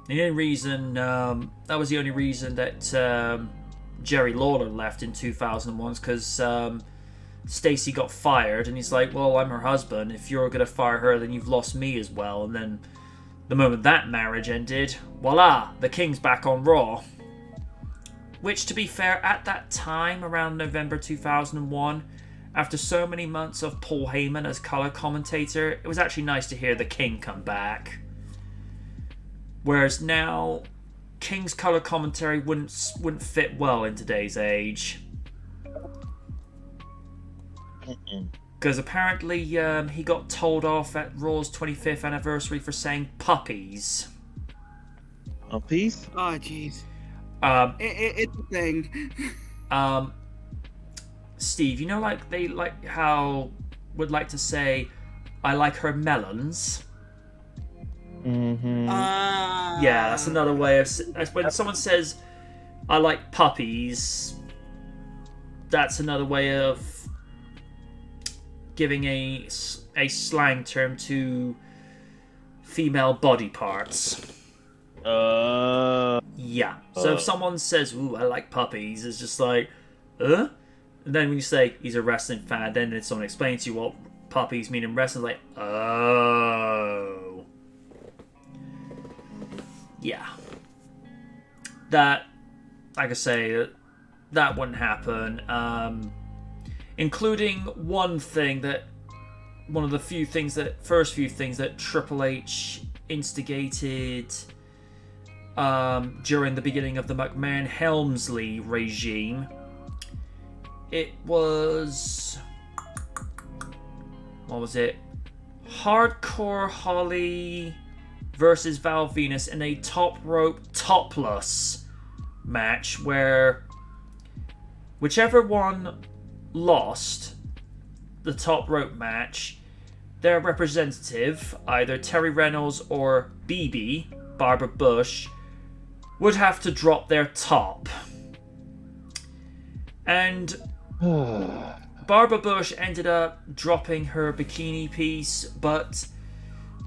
Speaker 1: The only reason, that was the only reason that Jerry Lawler left in 2001, because Stacey got fired, and he's like, well, I'm her husband. If you're going to fire her, then you've lost me as well. And then The moment that marriage ended, voila, the King's back on Raw. Which, to be fair, at that time, around November 2001, after so many months of Paul Heyman as color commentator, it was actually nice to hear the King come back. Whereas now, King's color commentary wouldn't fit well in today's age. Because apparently he got told off at Raw's 25th anniversary for saying puppies.
Speaker 6: Puppies?
Speaker 3: Oh, jeez. It's a thing.
Speaker 1: Steve, you know, like they like how would like to say, "I like her melons."
Speaker 6: Mm-hmm.
Speaker 1: Yeah, that's another way of when someone says, "I like puppies." That's another way of giving a slang term to female body parts. Yeah. So if someone says, "Ooh, I like puppies," it's just like, "Huh?" And then when you say he's a wrestling fan, then if someone explains to you what puppies mean in wrestling, like, oh. Yeah. That, like I say, that wouldn't happen. Including one of the first few things that Triple H instigated during the beginning of the McMahon-Helmsley regime. It was... what was it? Hardcore Holly versus Val Venus in a top rope topless match where whichever one lost the top rope match, their representative, either Terry Reynolds or BB, Barbara Bush, would have to drop their top. And Barbara Bush ended up dropping her bikini piece, but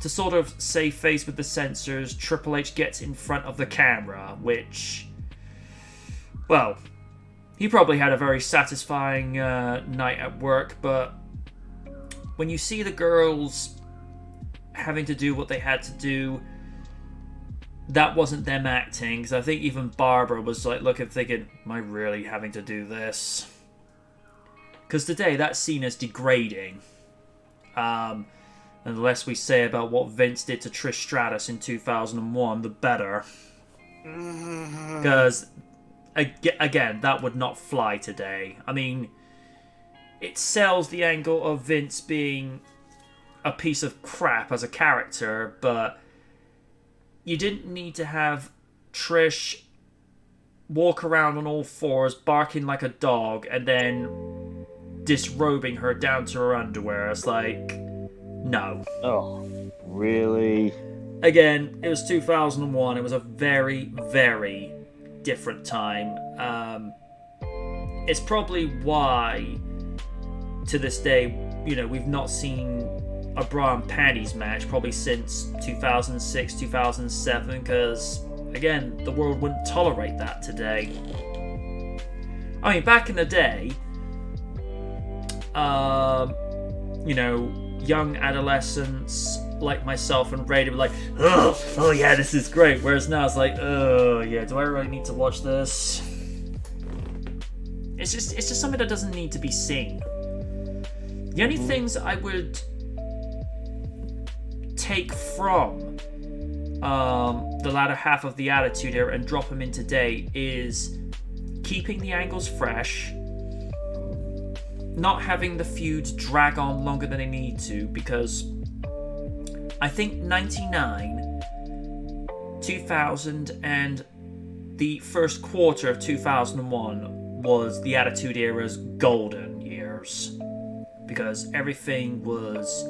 Speaker 1: to sort of save face with the censors, Triple H gets in front of the camera, which, well, he probably had a very satisfying night at work, but when you see the girls having to do what they had to do, that wasn't them acting, because I think even Barbara was like looking, thinking, am I really having to do this? Because today that's seen as degrading. And the less we say about what Vince did to Trish Stratus in 2001, the better. Because, again, that would not fly today. I mean, it sells the angle of Vince being a piece of crap as a character, but you didn't need to have Trish walk around on all fours, barking like a dog, and then disrobing her down to her underwear. It's like, no.
Speaker 6: Oh, really?
Speaker 1: Again, it was 2001. It was a very, very different time. It's probably why, to this day, you know, we've not seen a bra and panties match probably since 2006, 2007, because, again, the world wouldn't tolerate that today. I mean, back in the day, you know, young adolescents like myself and Raiden were like, oh yeah, this is great. Whereas now it's like, oh yeah, do I really need to watch this? It's just something that doesn't need to be seen. The only things I would take from the latter half of the Attitude Era and drop them in today is keeping the angles fresh, not having the feuds drag on longer than they need to, because I think 99, 2000, and the first quarter of 2001 was the Attitude Era's golden years, because everything was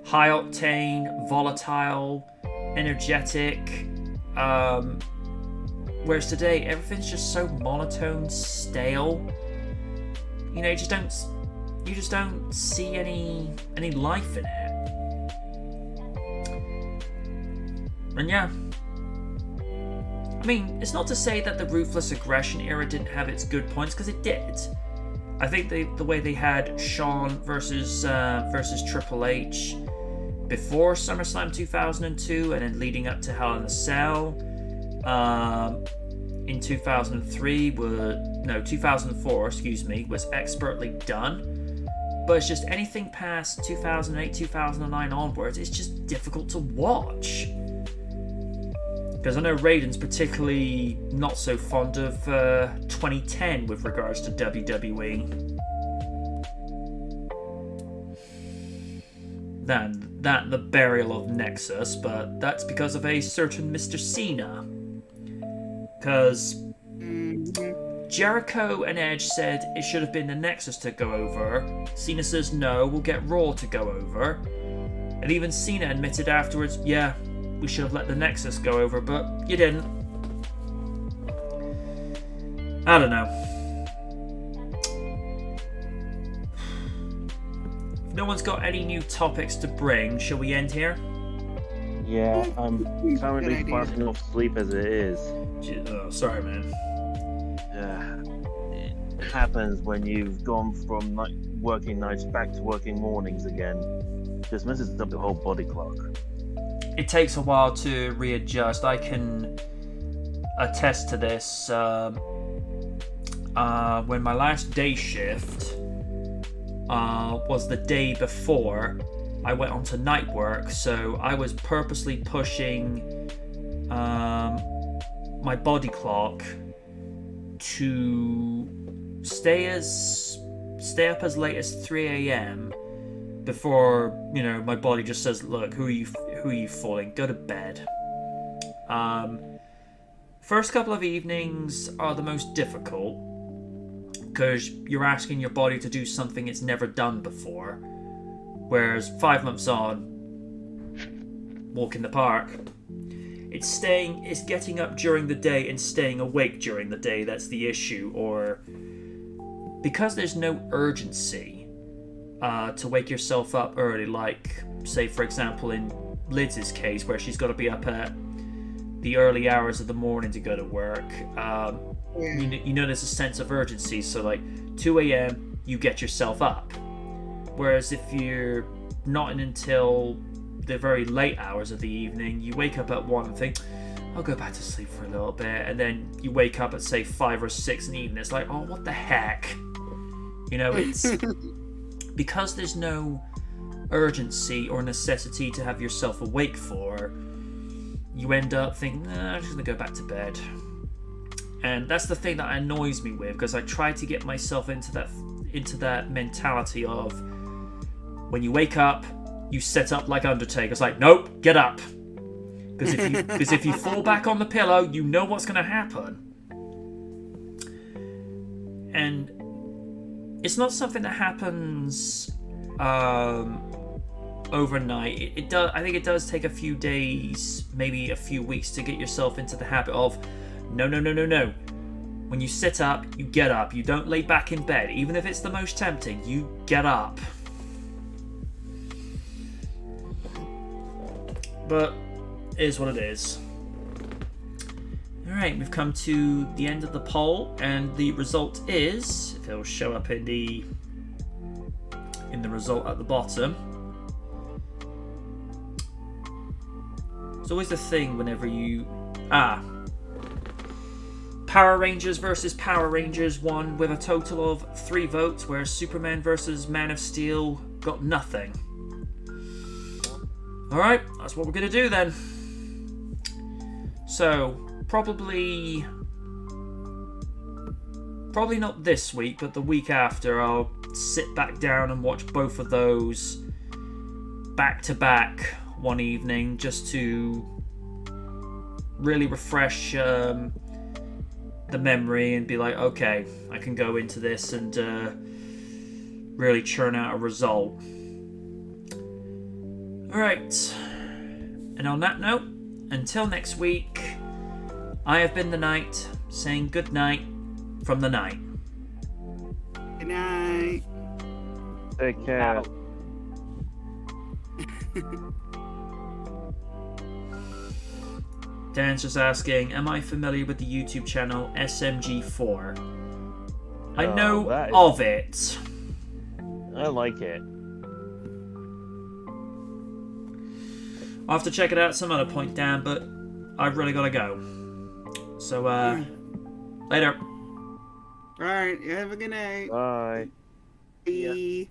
Speaker 1: high octane, volatile, energetic, whereas today everything's just so monotone, stale. You know, you just don't see any life in it. And yeah, I mean, it's not to say that the Ruthless Aggression era didn't have its good points, because it did. I think the way they had Shawn versus Triple H before SummerSlam 2002 and then leading up to Hell in a Cell in 2004, was expertly done. But it's just anything past 2008, 2009 onwards, it's just difficult to watch. Because I know Raiden's particularly not so fond of 2010 with regards to WWE. Than the burial of Nexus, but that's because of a certain Mr. Cena. Because Jericho and Edge said it should have been the Nexus to go over. Cena says no, we'll get Raw to go over. And even Cena admitted afterwards, yeah, we should have let the Nexus go over, but you didn't. I don't know. If no one's got any new topics to bring, shall we end here?
Speaker 6: Yeah, I'm currently passing off sleep as it is.
Speaker 1: Oh, sorry, man.
Speaker 6: It happens when you've gone from working nights back to working mornings again. Just messes up the whole body clock.
Speaker 1: It takes a while to readjust. I can attest to this. When my last day shift was the day before I went on to night work, so I was purposely pushing my body clock to stay up as late as 3 a.m. before, my body just says, look, who are you fooling? Go to bed. First couple of evenings are the most difficult because you're asking your body to do something it's never done before. Whereas 5 months on, walk in the park. It's getting up during the day and staying awake during the day that's the issue. Or because there's no urgency to wake yourself up early, like say for example in Liz's case where she's got to be up at the early hours of the morning to go to work. There's a sense of urgency, so like 2 a.m. you get yourself up. Whereas if you're not in until the very late hours of the evening, you wake up at 1 and think, I'll go back to sleep for a little bit, and then you wake up at say 5 or 6 in the evening. It's like, oh, what the heck? It's because there's no urgency or necessity to have yourself awake for, you end up thinking, nah, I'm just gonna go back to bed. And that's the thing that annoys me with, because I try to get myself into that mentality of when you wake up, you set up like Undertaker. It's like, nope, get up. Because if you fall back on the pillow, you know what's going to happen. And it's not something that happens overnight. It does. I think it does take a few days, maybe a few weeks to get yourself into the habit of no. When you sit up, you get up. You don't lay back in bed. Even if it's the most tempting, you get up. But it is what it is. Alright, we've come to the end of the poll, and the result is, if it'll show up in the result at the bottom. It's always the thing whenever you... Power Rangers versus Power Rangers won with a total of 3 votes, whereas Superman versus Man of Steel got nothing. Alright, that's what we're going to do then. So, probably not this week, but the week after, I'll sit back down and watch both of those back to back one evening, just to really refresh the memory and be like, okay, I can go into this and really churn out a result. Alright, and on that note, until next week, I have been the Knight, saying good night from the night.
Speaker 3: Good night.
Speaker 6: Take care.
Speaker 1: Dan's just asking, am I familiar with the YouTube channel SMG4? I know of it.
Speaker 6: I like it.
Speaker 1: I'll have to check it out some other point, Dan, but I've really got to go. So, later.
Speaker 3: Alright, you have a good night.
Speaker 6: Bye.
Speaker 3: Bye.